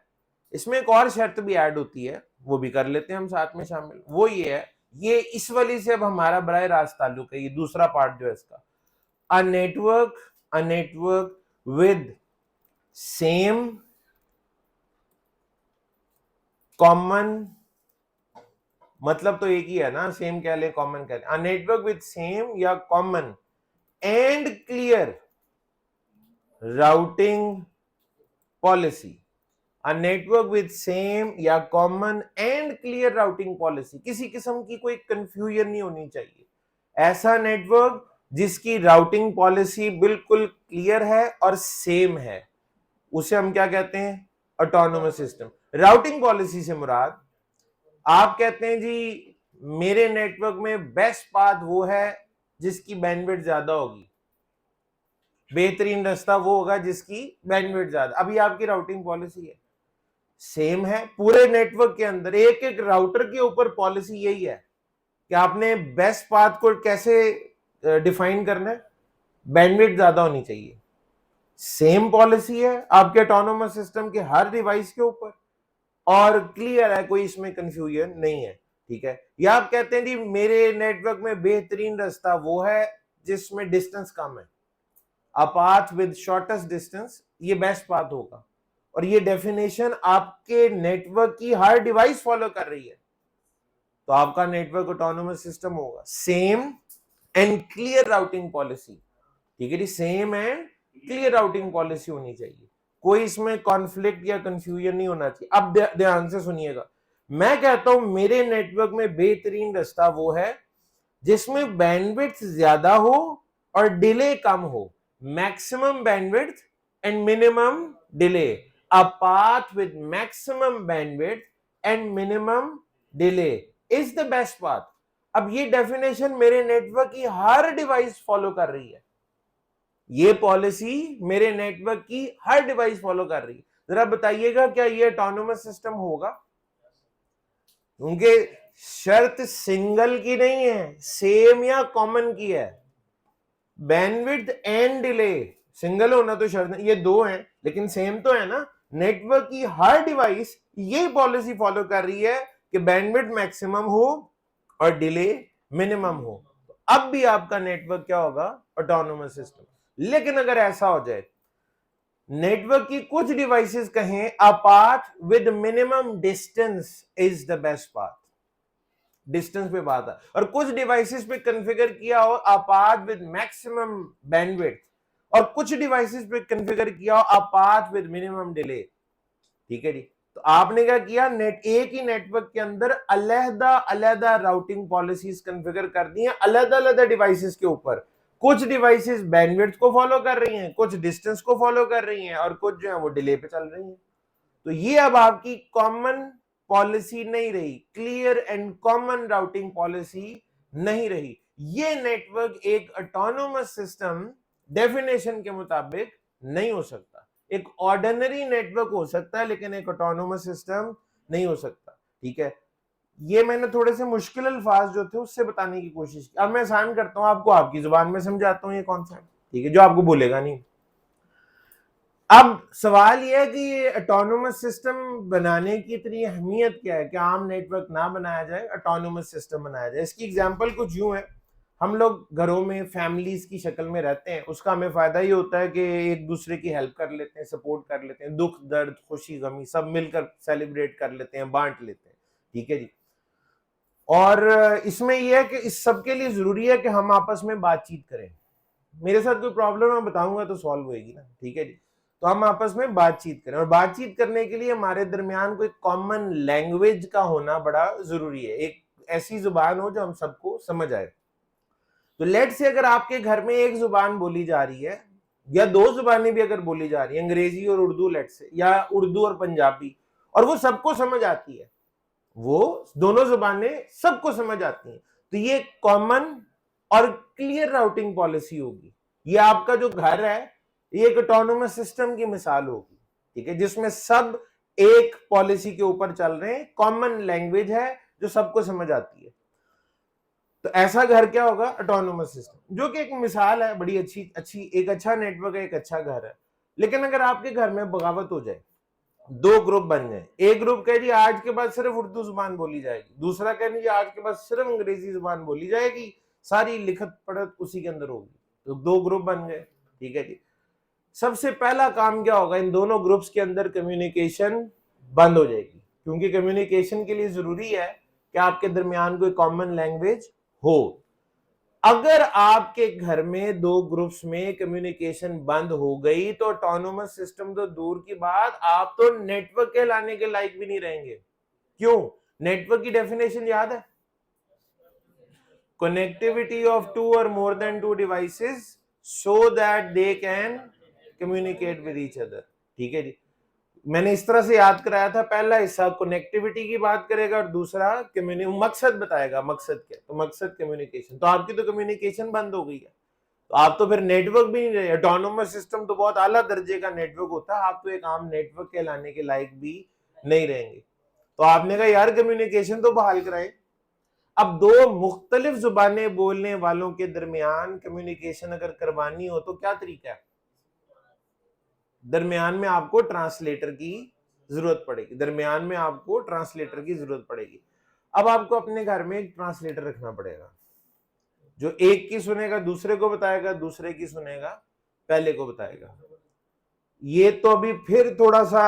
इसमें एक और शर्त भी ऐड होती है, वो भी कर लेते हैं हम साथ में शामिल। वो ये है, ये इस वाली से अब हमारा बराह रास्त ताल्लुक है, ये दूसरा पार्ट जो है इसका, अ नेटवर्क विद सेम कॉमन मतलब तो एक ही है ना, सेम कह लें कॉमन कह लें, अ नेटवर्क विद सेम या common and clear routing policy, a network with same या common and clear routing policy, किसी किस्म की कोई कंफ्यूजन नहीं होनी चाहिए। ऐसा नेटवर्क जिसकी राउटिंग पॉलिसी बिल्कुल क्लियर है और सेम है, उसे हम क्या कहते हैं? Autonomous system. राउटिंग पॉलिसी से मुराद, आप कहते हैं जी मेरे नेटवर्क में बेस्ट पाथ वो है जिसकी बैंडविड्थ ज्यादा होगी, बेहतरीन रास्ता वो होगा जिसकी बैंडविड्थ ज्यादा। अभी आपकी राउटिंग पॉलिसी है, सेम है पूरे नेटवर्क के अंदर, एक एक राउटर के ऊपर पॉलिसी यही है कि आपने बेस्ट पाथ को कैसे डिफाइन करना है, बैंडविड्थ ज्यादा होनी चाहिए। सेम पॉलिसी है आपके ऑटोनोमस सिस्टम के हर डिवाइस के ऊपर और क्लियर है, कोई इसमें कंफ्यूजन नहीं है, ठीक है। या आप कहते हैं जी मेरे नेटवर्क में बेहतरीन रास्ता वो है जिसमें डिस्टेंस कम है, a path with shortest distance, ये बेस्ट पाथ होगा, और ये डेफिनेशन आपके नेटवर्क की हर डिवाइस फॉलो कर रही है, तो आपका नेटवर्क ऑटोनोमस सिस्टम होगा। Same and clear routing policy, ठीक है जी, same and clear routing policy होनी चाहिए, कोई इसमें कॉन्फ्लिक्ट या कंफ्यूजन नहीं होना चाहिए। अब ध्यान से सुनिएगा, मैं कहता हूं मेरे नेटवर्क में बेहतरीन रास्ता वो है जिसमें बैंडविड्थ ज्यादा हो और डिले कम हो, maximum bandwidth and minimum delay, a path with maximum bandwidth and minimum delay is the best path. अब ये डेफिनेशन मेरे नेटवर्क की हर डिवाइस फॉलो कर रही है, ये पॉलिसी मेरे नेटवर्क की हर डिवाइस फॉलो कर रही है। जरा बताइएगा क्या ये ऑटोनोमस सिस्टम होगा? क्योंकि शर्त सिंगल की नहीं है, सेम या कॉमन की है। बैंडविड्थ एंड डिले, सिंगल होना तो शर्त नहीं, ये दो हैं लेकिन सेम तो है ना। नेटवर्क की हर डिवाइस ये पॉलिसी फॉलो कर रही है कि बैंडविड्थ मैक्सिमम हो और डिले मिनिमम हो, तो अब भी आपका नेटवर्क क्या होगा? Autonomous system. लेकिन अगर ऐसा हो जाए नेटवर्क की कुछ डिवाइसेस कहें a path with minimum distance is the best path, distance पे बात है, और कुछ डिवाइसेस पे कॉन्फ़िगर किया हो a path with maximum bandwidth और कुछ डिवाइसेस पे कॉन्फ़िगर किया हो a path with minimum delay, ठीक है जी। तो आपने क्या किया, एक ही नेटवर्क के अंदर अलग अलग राउटिंग पॉलिसीज कॉन्फ़िगर कर दी हैं अलग अलग डिवाइसेस के ऊपर। कुछ डिवाइसेस बैंडविड्थ को फॉलो कर रही हैं, कुछ डिस्टेंस को फॉलो कर रही हैं, और कुछ जो है वो डिले पे चल रही हैं। तो ये अब आपकी कॉमन पॉलिसी नहीं रही, clear and common routing policy नहीं रही। ये नेटवर्क एक ऑटोनोमस सिस्टम डेफिनेशन के मुताबिक नहीं हो सकता। एक ऑर्डिनरी नेटवर्क हो सकता है लेकिन एक ऑटोनोमस सिस्टम नहीं हो सकता, ठीक है। ये मैंने थोड़े से मुश्किल अल्फाज जो थे उससे बताने की कोशिश की। अब मैं आसान करता हूं, आपको आपकी जुबान में समझाता हूं ये कॉन्सेप्ट, ठीक है, जो आपको बोलेगा नहीं। अब सवाल यह है कि ये ऑटोनोमस सिस्टम बनाने की इतनी अहमियत क्या है कि आम नेटवर्क ना बनाया जाए, ऑटोनोमस सिस्टम बनाया जाए। इसकी एग्जांपल कुछ यूं है, हम लोग घरों में फैमिलीज की शक्ल में रहते हैं, उसका हमें फायदा ये होता है कि एक दूसरे की हेल्प कर लेते हैं, सपोर्ट कर लेते हैं, दुख दर्द खुशी गमी सब मिलकर सेलिब्रेट कर लेते हैं, बांट लेते हैं, ठीक है जी। और इसमें यह है कि इस सब के लिए जरूरी है कि हम आपस में बातचीत करें। मेरे साथ कोई प्रॉब्लम मैं बताऊंगा तो सॉल्व होएगी ना, ठीक है जी। तो हम आपस में बातचीत करें, और बातचीत करने के लिए हमारे दरमियान कोई कॉमन लैंग्वेज का होना बड़ा जरूरी है, एक ऐसी जुबान हो जो हम सबको समझ आए। तो लेट से अगर आपके घर में एक जुबान बोली जा रही है या दो जुबानें भी अगर बोली जा रही है, अंग्रेजी और उर्दू लेट से, या उर्दू और पंजाबी, और वो सबको समझ आती है, वो दोनों जुबानें सबको समझ आती हैं, तो ये कॉमन और क्लियर राउटिंग पॉलिसी होगी। ये आपका जो घर है ये एक ऑटोनोमस सिस्टम की मिसाल होगी, ठीक है, जिसमें सब एक पॉलिसी के ऊपर चल रहे हैं, कॉमन लैंग्वेज है जो सबको समझ आती है। तो ऐसा घर क्या होगा? ऑटोनोमस सिस्टम, जो कि एक मिसाल है बड़ी अच्छी एक अच्छा नेटवर्क है, एक अच्छा घर है। लेकिन अगर आपके घर में बगावत हो जाए, दो ग्रुप बन जाए, एक ग्रुप कहे जी आज के बाद सिर्फ उर्दू जुबान बोली जाएगी, दूसरा कहे जी आज के बाद सिर्फ अंग्रेजी जुबान बोली जाएगी, सारी लिखत पढ़त उसी के अंदर होगी, तो दो ग्रुप बन गए, ठीक है जी। सबसे पहला काम क्या होगा? इन दोनों ग्रुप्स के अंदर कम्युनिकेशन बंद हो जाएगी, क्योंकि कम्युनिकेशन के लिए जरूरी है कि आपके दरमियान कोई कॉमन लैंग्वेज हो। अगर आपके घर में दो ग्रुप्स में कम्युनिकेशन बंद हो गई तो ऑटोनोमस सिस्टम तो दूर की बात, आप तो नेटवर्क के लाने के लायक भी नहीं रहेंगे। क्यों? नेटवर्क की डेफिनेशन याद है? कनेक्टिविटी ऑफ टू और more than two devices so that they can communicate with each other. ठीक है जी, मैंने इस तरह से याद कराया था, पहला हिस्सा कनेक्टिविटी की बात करेगा और दूसरा मकसद बताएगा, मकसद क्या, तो मकसद कम्युनिकेशन। तो आपकी तो कम्युनिकेशन बंद हो गई है, तो आप तो फिर नेटवर्क भी नहीं रहे। ऑटोनोमस सिस्टम तो बहुत आला दर्जे का नेटवर्क होता है, आप तो एक आम नेटवर्क कहलाने के लायक भी नहीं रहेंगे। तो आपने कहा यार कम्युनिकेशन तो बहाल कराए। अब दो मुख्तलिफ जुबानें बोलने वालों के दरमियान कम्युनिकेशन अगर करवानी हो तो क्या तरीका है? दरमियान में आपको ट्रांसलेटर की जरूरत पड़ेगी, दरमियान में आपको ट्रांसलेटर की जरूरत पड़ेगी। अब आपको अपने घर में एक ट्रांसलेटर रखना पड़ेगा, जो एक की सुनेगा दूसरे को बताएगा, दूसरे की सुनेगा पहले को बताएगा। ये तो अभी फिर थोड़ा सा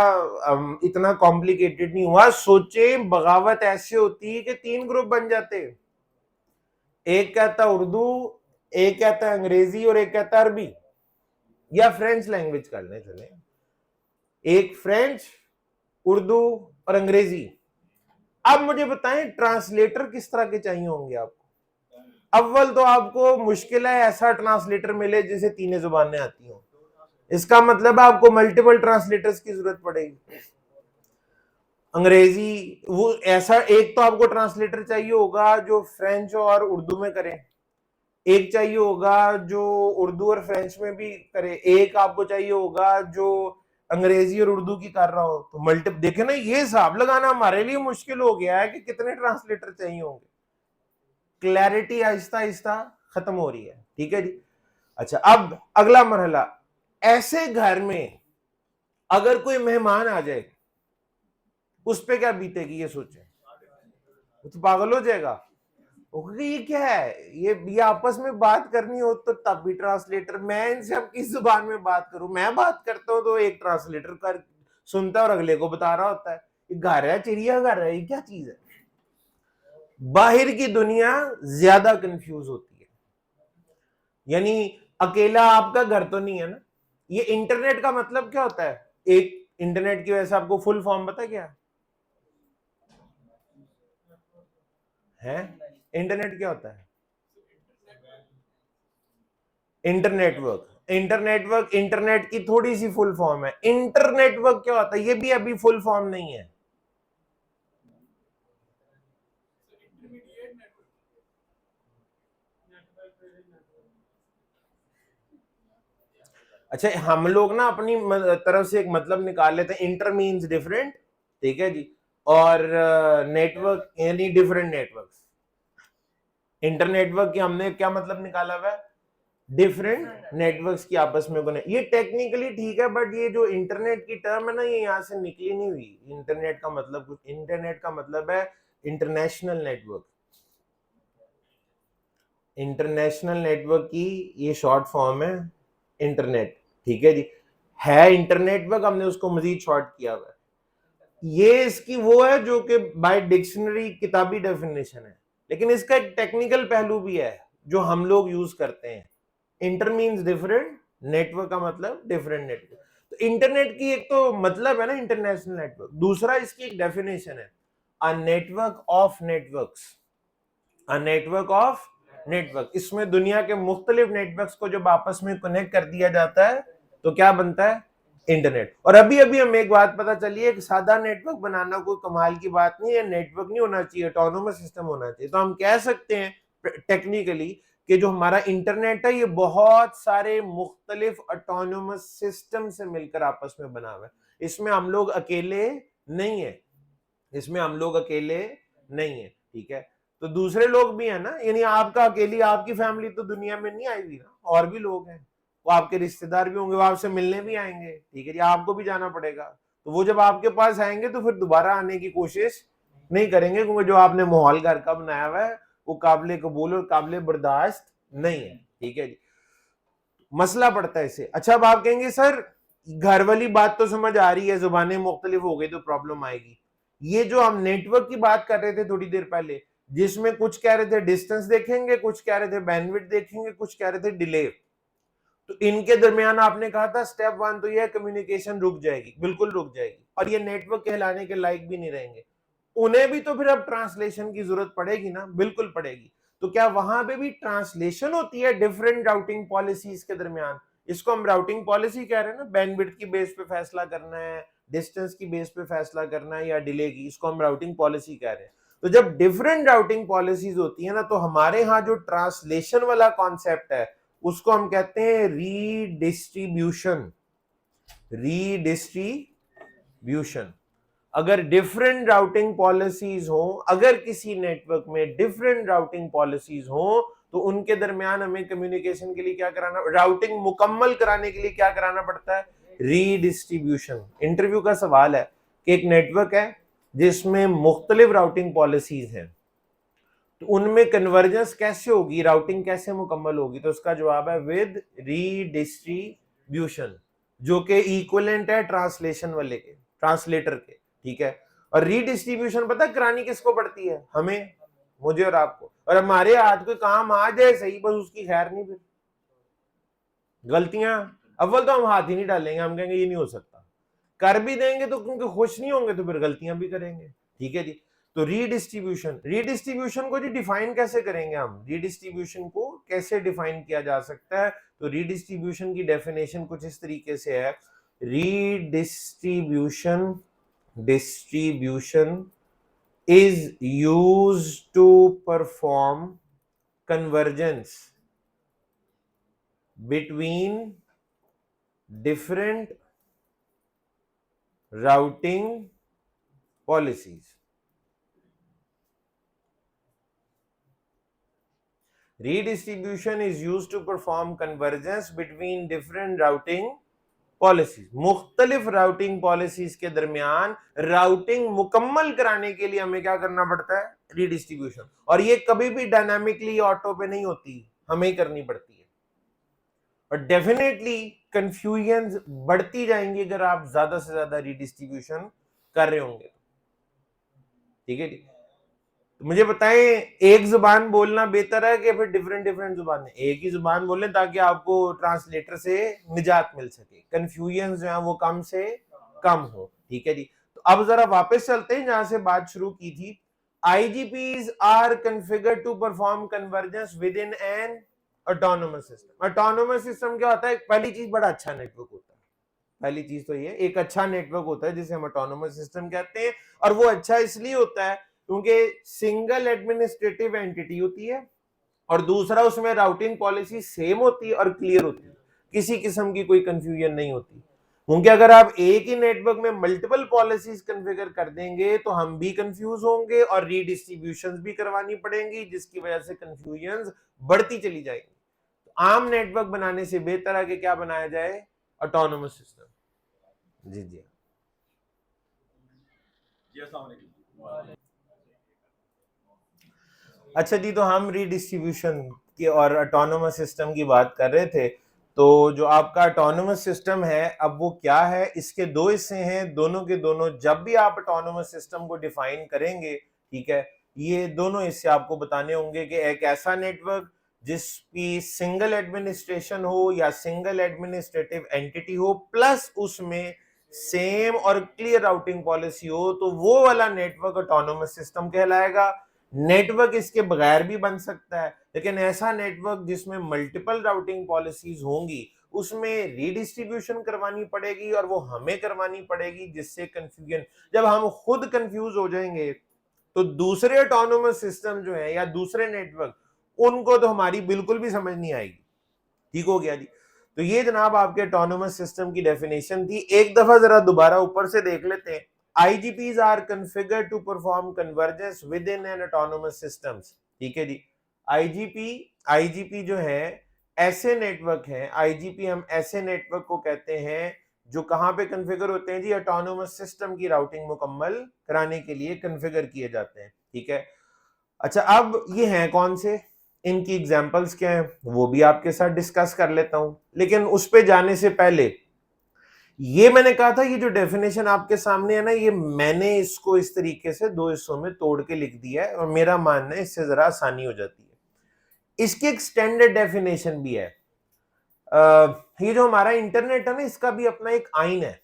इतना कॉम्प्लिकेटेड नहीं हुआ। सोचे बगावत ऐसे होती है कि 3 ग्रुप बन जाते, एक कहता उर्दू, एक कहता अंग्रेजी और एक कहता अरबी या फ्रेंच लैंग्वेज कर लें, चले, एक फ्रेंच, उर्दू और अंग्रेजी। अब मुझे बताएं ट्रांसलेटर किस तरह के चाहिए होंगे आपको? अव्वल तो आपको मुश्किल है ऐसा ट्रांसलेटर मिले जिसे 3 जुबानें आती हो, इसका मतलब आपको मल्टीपल ट्रांसलेटर्स की जरूरत पड़ेगी। अंग्रेजी वो ऐसा एक तो आपको ट्रांसलेटर चाहिए होगा जो फ्रेंच और उर्दू में करे, एक चाहिए होगा जो उर्दू और फ्रेंच में भी करे, एक आपको चाहिए होगा जो अंग्रेजी और उर्दू की कर रहा हो। तो मल्टी देखे ना, ये हिसाब लगाना हमारे लिए मुश्किल हो गया है कि कितने ट्रांसलेटर चाहिए होंगे। क्लैरिटी आहिस्ता आहिस्ता खत्म हो रही है। ठीक है जी। अच्छा, अब अगला मरहला, ऐसे घर में अगर कोई मेहमान आ जाए उस पे क्या बीतेगी, ये सोचे, तो पागल हो जाएगा। ये क्या है, ये आपस में बात करनी हो तो तब भी ट्रांसलेटर, मैं इनसे अब किस जुबान में बात करूं? मैं बात करता हूं तो एक ट्रांसलेटर कर सुनता है और अगले को बता रहा होता है। ये घर है, चिड़िया घर है, ये क्या चीज है? बाहर की दुनिया ज्यादा कंफ्यूज होती है। यानी अकेला आपका घर तो नहीं है ना। ये इंटरनेट का मतलब क्या होता है? एक इंटरनेट की वजह से आपको फुल फॉर्म पता क्या है? इंटरनेट क्या होता है? इंटरनेटवर्क। इंटरनेटवर्क इंटरनेट की थोड़ी सी फुल फॉर्म है। इंटरनेटवर्क क्या होता है? ये भी अभी फुल फॉर्म नहीं है। अच्छा, हम लोग ना अपनी तरफ से एक मतलब निकाल लेते हैं, इंटर मीन्स डिफरेंट, ठीक है जी, और नेटवर्क यानी डिफरेंट नेटवर्क। इंटरनेटवर्क की हमने क्या मतलब निकाला हुआ है? डिफरेंट नेटवर्क्स की आपस में बने। ये टेक्निकली ठीक है, बट ये जो इंटरनेट की टर्म है ना, ये यहां से निकली नहीं हुई। इंटरनेट का मतलब कुछ, इंटरनेट का मतलब है इंटरनेशनल नेटवर्क। इंटरनेशनल नेटवर्क की ये शॉर्ट फॉर्म है इंटरनेट। ठीक है जी, है इंटरनेटवर्क, हमने उसको मजीद शॉर्ट किया हुआ है। ये इसकी वो है जो कि बाय डिक्शनरी किताबी डेफिनेशन है, लेकिन इसका एक टेक्निकल पहलू भी है जो हम लोग यूज करते हैं। इंटर मीन्स डिफरेंट, नेटवर्क का मतलब डिफरेंट नेटवर्क। तो इंटरनेट की एक तो मतलब है ना इंटरनेशनल नेटवर्क, दूसरा इसकी एक डेफिनेशन है a network of networks. A network of network, इसमें दुनिया के मुख्तलिफ नेटवर्क्स को जब आपस में कनेक्ट कर दिया जाता है तो क्या बनता है? इंटरनेट। और अभी अभी हमें एक बात पता चली है कि सादा नेटवर्क बनाना कोई कमाल की बात नहीं है, नेटवर्क नहीं होना चाहिए, ऑटोनोमस सिस्टम होना चाहिए। तो हम कह सकते हैं टेक्निकली कि जो हमारा इंटरनेट है ये बहुत सारे मुख्तलिफ ऑटोनोमस सिस्टम से मिलकर आपस में बना हुआ है। इसमें हम लोग अकेले नहीं है, इसमें हम लोग अकेले नहीं है। ठीक है, तो दूसरे लोग भी है ना, यानी आपका अकेली आपकी फैमिली तो दुनिया में नहीं आई हुई ना, और भी लोग हैं, वो आपके रिश्तेदार भी होंगे, वो आपसे मिलने भी आएंगे। ठीक है जी, आपको भी जाना पड़ेगा। तो वो जब आपके पास आएंगे तो फिर दोबारा आने की कोशिश नहीं करेंगे, क्योंकि जो आपने माहौल घर का बनाया हुआ है वो काबिल कबूल और काबिल बर्दाश्त नहीं है। ठीक है जी, मसला पड़ता है इससे। अच्छा, अब आप कहेंगे सर घर वाली बात तो समझ आ रही है, जुबानें मुख्तलिफ हो गई तो प्रॉब्लम आएगी, ये जो हम नेटवर्क की बात कर रहे थे थोड़ी देर पहले, जिसमें कुछ कह रहे थे डिस्टेंस देखेंगे, कुछ कह रहे थे बैंडविड्थ देखेंगे, कुछ कह रहे थे डिले, तो इनके दरमियान आपने कहा था स्टेप 1 तो ये कम्युनिकेशन रुक जाएगी, बिल्कुल रुक जाएगी, और ये नेटवर्क कहलाने के लायक भी नहीं रहेंगे। उन्हें भी तो फिर अब ट्रांसलेशन की जरूरत पड़ेगी ना, बिल्कुल पड़ेगी। तो क्या वहां पे भी ट्रांसलेशन होती है डिफरेंट राउटिंग पॉलिसीज के दरमियान? इसको हम राउटिंग पॉलिसी कह रहे हैं ना, बैंडविड्थ की बेस पे फैसला करना है, डिस्टेंस की बेस पे फैसला करना है, या डिले की, इसको हम राउटिंग पॉलिसी कह रहे हैं। तो जब डिफरेंट राउटिंग पॉलिसीज होती है ना, तो हमारे यहाँ जो ट्रांसलेशन वाला कॉन्सेप्ट है उसको हम कहते हैं रीडिस्ट्रीब्यूशन। रीडिस्ट्रीब्यूशन। अगर डिफरेंट राउटिंग पॉलिसीज हो, अगर किसी नेटवर्क में डिफरेंट राउटिंग पॉलिसीज हो, तो उनके दरमियान हमें कम्युनिकेशन के लिए क्या कराना, राउटिंग मुकम्मल कराने के लिए क्या कराना पड़ता है, रीडिस्ट्रीब्यूशन। इंटरव्यू का सवाल है कि एक नेटवर्क है जिसमें मुख्तलिफ राउटिंग पॉलिसीज हैं, तो उनमें कन्वर्जेंस कैसे होगी, राउटिंग कैसे मुकम्मल होगी? तो उसका जवाब है विद रीडिस्ट्रीब्यूशन, जो कि इक्विवेलेंट है ट्रांसलेशन वाले के, ट्रांसलेटर के, ठीक है। और रीडिस्ट्रीब्यूशन पता करानी किसको पड़ती है? हमें, मुझे और आपको। और हमारे हाथ कोई काम आ जाए सही, बस उसकी खैर नहीं, फिर गलतियां अव्वल तो हम हाथ ही नहीं डालेंगे, हम कहेंगे ये नहीं हो सकता, कर भी देंगे तो क्योंकि खुश नहीं होंगे तो फिर गलतियां भी करेंगे, ठीक है जी। तो रीडिस्ट्रीब्यूशन को जी डिफाइन कैसे करेंगे हम? रीडिस्ट्रीब्यूशन को कैसे डिफाइन किया जा सकता है? तो रीडिस्ट्रीब्यूशन की डेफिनेशन कुछ इस तरीके से है, distribution is used to perform convergence between different routing policies. Redistribution is used to perform convergence between different routing policies, मुख्तलिफ राउटिंग पॉलिसीज के दरमियान राउटिंग मुकम्मल कराने के लिए हमें क्या करना पड़ता है, रीडिस्ट्रीब्यूशन। और ये कभी भी डायनामिकली ऑटो पे नहीं होती, हमें ही करनी पड़ती है। और डेफिनेटली कंफ्यूजन बढ़ती जाएंगी अगर आप ज्यादा से ज्यादा रीडिस्ट्रीब्यूशन कर रहे होंगे, ठीक है जी। तो मुझे बताएं, एक जुबान बोलना बेहतर है कि फिर डिफरेंट डिफरेंट जुबानें? एक ही जुबान बोलें ताकि आपको ट्रांसलेटर से निजात मिल सके, कंफ्यूजन जो है वो कम से कम हो, ठीक है जी। तो अब जरा वापस चलते हैं जहां से बात शुरू की थी। IGPs are configured to perform convergence within an autonomous system. Autonomous system क्या होता है? पहली चीज, बड़ा अच्छा नेटवर्क होता है। पहली चीज तो ये, एक अच्छा नेटवर्क होता है जिसे हम ऑटोनोमस सिस्टम कहते हैं। और वो अच्छा इसलिए होता है क्योंकि सिंगल एडमिनिस्ट्रेटिव एंटिटी होती है, और दूसरा उसमें राउटिंग पॉलिसी सेम होती है और क्लियर होती है, किसी किस्म की कोई कंफ्यूजन नहीं होती। क्योंकि अगर आप एक ही नेटवर्क में मल्टीपल पॉलिसीज कॉन्फ़िगर कर देंगे तो हम भी कंफ्यूज होंगे और रीडिस्ट्रीब्यूशंस भी करवानी पड़ेंगी, जिसकी वजह से कंफ्यूजन बढ़ती चली जाएगी। तो आम नेटवर्क बनाने से बेहतर है कि क्या बनाया जाए, ऑटोनोमस सिस्टम। जी जी अच्छा जी, तो हम रीडिस्ट्रीब्यूशन की और ऑटोनोमस सिस्टम की बात कर रहे थे। तो जो आपका ऑटोनोमस सिस्टम है, अब वो क्या है? इसके दो हिस्से हैं, दोनों के दोनों जब भी आप ऑटोनोमस सिस्टम को डिफाइन करेंगे, ठीक है, ये दोनों हिस्से आपको बताने होंगे कि एक ऐसा नेटवर्क जिसकी सिंगल एडमिनिस्ट्रेशन हो या सिंगल एडमिनिस्ट्रेटिव एंटिटी हो, प्लस उसमें सेम और क्लियर राउटिंग पॉलिसी हो, तो वो वाला नेटवर्क ऑटोनोमस सिस्टम कहलाएगा। नेटवर्क इसके बगैर भी बन सकता है, लेकिन ऐसा नेटवर्क जिसमें मल्टीपल राउटिंग पॉलिसीज होंगी, उसमें रीडिस्ट्रीब्यूशन करवानी पड़ेगी, और वो हमें करवानी पड़ेगी, जिससे कंफ्यूजन, जब हम खुद कंफ्यूज हो जाएंगे तो दूसरे ऑटोनोमस सिस्टम जो है या दूसरे नेटवर्क, उनको तो हमारी बिल्कुल भी समझ नहीं आएगी। ठीक हो गया जी। तो ये जनाब आपके ऑटोनोमस सिस्टम की डेफिनेशन थी। एक दफा जरा दोबारा ऊपर से देख लेते हैं। IGPs are configured to perform convergence within an autonomous systems। ठीक है जी। IGP जो है ऐसे नेटवर्क हैं, IGP हम ऐसे नेटवर्क को कहते हैं जो कहां पे कन्फिगर होते हैं जी, ऑटोनोमस सिस्टम की राउटिंग मुकम्मल कराने के लिए कन्फिगर किए जाते हैं, ठीक है। अच्छा, अब ये हैं कौन से, इनकी एग्जांपल्स क्या हैं, वो भी आपके साथ डिस्कस कर लेता हूं। लेकिन उस पे जाने से पहले ये मैंने कहा था, ये जो डेफिनेशन आपके सामने है ना, ये मैंने इसको इस तरीके से दो हिस्सों में तोड़ के लिख दिया है, और मेरा मानना है इससे जरा आसानी हो जाती है। इसकी एक स्टैंडर्ड डेफिनेशन भी है। ये जो हमारा इंटरनेट है ना, इसका भी अपना एक आइन है,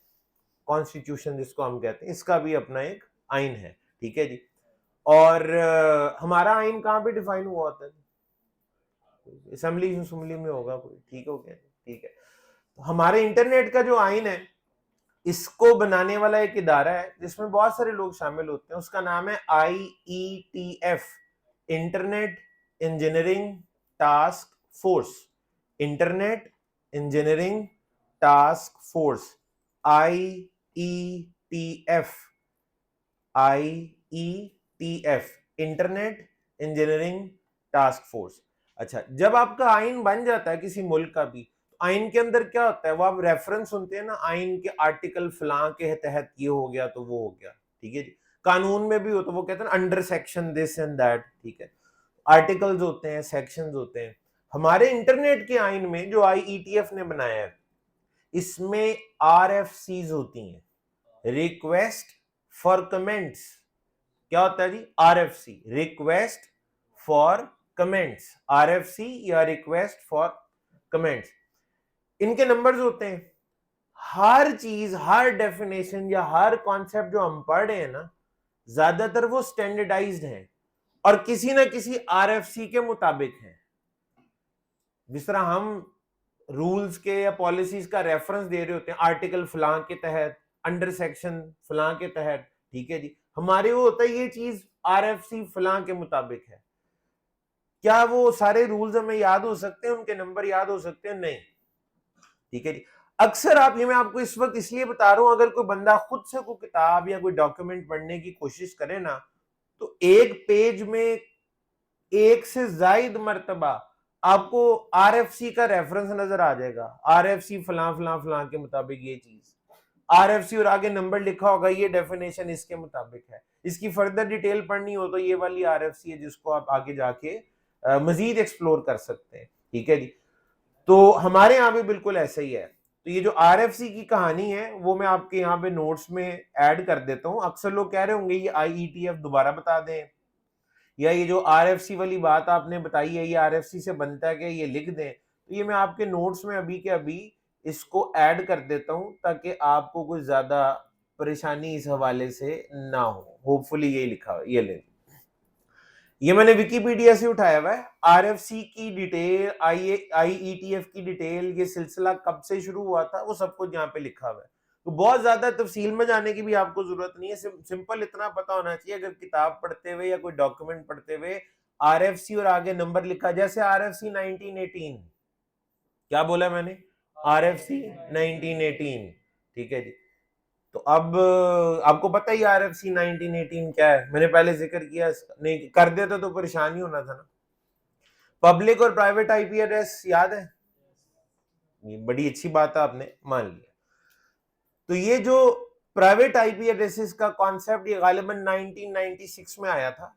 कॉन्स्टिट्यूशन जिसको हम कहते हैं, इसका भी अपना एक आइन है, ठीक है जी। और हमारा आइन कहाँ पे डिफाइन हुआ होता है? असेंबली में होगा कोई, ठीक हो गया, ठीक है। तो हमारे इंटरनेट का जो आइन है, इसको बनाने वाला एक इदारा है जिसमें बहुत सारे लोग शामिल होते हैं, उसका नाम है IETF, internet engineering task force. Internet engineering task force, IETF, IETF, internet engineering task force. अच्छा, जब आपका आइन बन जाता है किसी मुल्क का भी, आइन के अंदर क्या होता है, वो आप रेफरेंस सुनते हैं ना, आइन के आर्टिकल फलां के तहत ये हो गया तो वो हो गया, ठीक है जी। कानून में भी हो तो वो कहते हैं under section this and that, ठीक है। आर्टिकल्स होते हैं, सेक्शंस होते हैं। हमारे इंटरनेट के आइन में जो IETF ने बनाया है, इसमें RFCs होती हैं, रिक्वेस्ट फॉर कमेंट्स। क्या होता है जी? RFC, request for comments, RFC या रिक्वेस्ट फॉर कमेंट्स। इनके नंबर्स होते हैं। हर चीज, हर डेफिनेशन या हर कॉन्सेप्ट जो हम पढ़ रहे हैं ना, ज्यादातर वो स्टैंडर्डाइज्ड है और किसी ना किसी RFC के मुताबिक है। जिस तरह हम रूल्स के या पॉलिसीज का रेफरेंस दे रहे होते हैं, आर्टिकल फलां के तहत, अंडर सेक्शन फलां के तहत, ठीक है जी, हमारे वो होता है ये चीज RFC फलां के मुताबिक है। क्या वो सारे रूल्स हमें याद हो सकते हैं, उनके नंबर याद हो सकते हैं? नहीं, ठीक है जी। अक्सर आप, ये मैं आपको इस वक्त इसलिए बता रहा हूं, अगर कोई बंदा खुद से कोई किताब या कोई डॉक्यूमेंट पढ़ने की कोशिश करे ना, तो एक पेज में एक से जायद मर्तबा आपको RFC का रेफरेंस नजर आ जाएगा, RFC फलां फलां फलां के मुताबिक ये चीज, RFC और आगे नंबर लिखा होगा, ये डेफिनेशन इसके मुताबिक है। इसकी फर्दर डिटेल पढ़नी हो तो ये वाली RFC है, जिसको आप आगे जाके मजीद एक्सप्लोर कर सकते हैं, ठीक है जी। तो हमारे यहाँ भी बिल्कुल ऐसा ही है। तो ये जो RFC की कहानी है वो मैं आपके यहाँ पे नोट्स में ऐड कर देता हूँ। अक्सर लोग कह रहे होंगे ये IETF दोबारा बता दें, या ये जो RFC वाली बात आपने बताई है ये RFC से बनता है कि ये लिख दें। तो ये मैं आपके नोट्स में अभी के अभी इसको ऐड कर देता हूँ, ताकि आपको कुछ ज्यादा परेशानी इस हवाले से ना हो। होपफुली ये लिखा, ये ले, ये मैंने विकीपीडिया से उठाया हुआ है। RFC की डिटेल, IETF की डिटेल, ये सिलसिला कब से शुरू हुआ था, वो सब कुछ यहाँ पे लिखा हुआ है। तो बहुत ज्यादा तफसील में जाने की भी आपको जरूरत नहीं है, सिंपल इतना पता होना चाहिए, अगर किताब पढ़ते हुए या कोई डॉक्यूमेंट पढ़ते हुए RFC और आगे नंबर लिखा, जैसे RFC 1918, क्या बोला मैंने? RFC 1918, ठीक है जी। तो अब आपको पता ही RFC 1918 क्या है, मैंने पहले जिक्र किया इसका, नहीं कर देता तो परेशानी होना था ना। पब्लिक और प्राइवेट IP एड्रेस याद है? ये बड़ी अच्छी बात है, आपने मान लिया। तो ये जो प्राइवेट IP एड्रेसेस का कॉन्सेप्ट, ये गालिबन 1996 में आया था,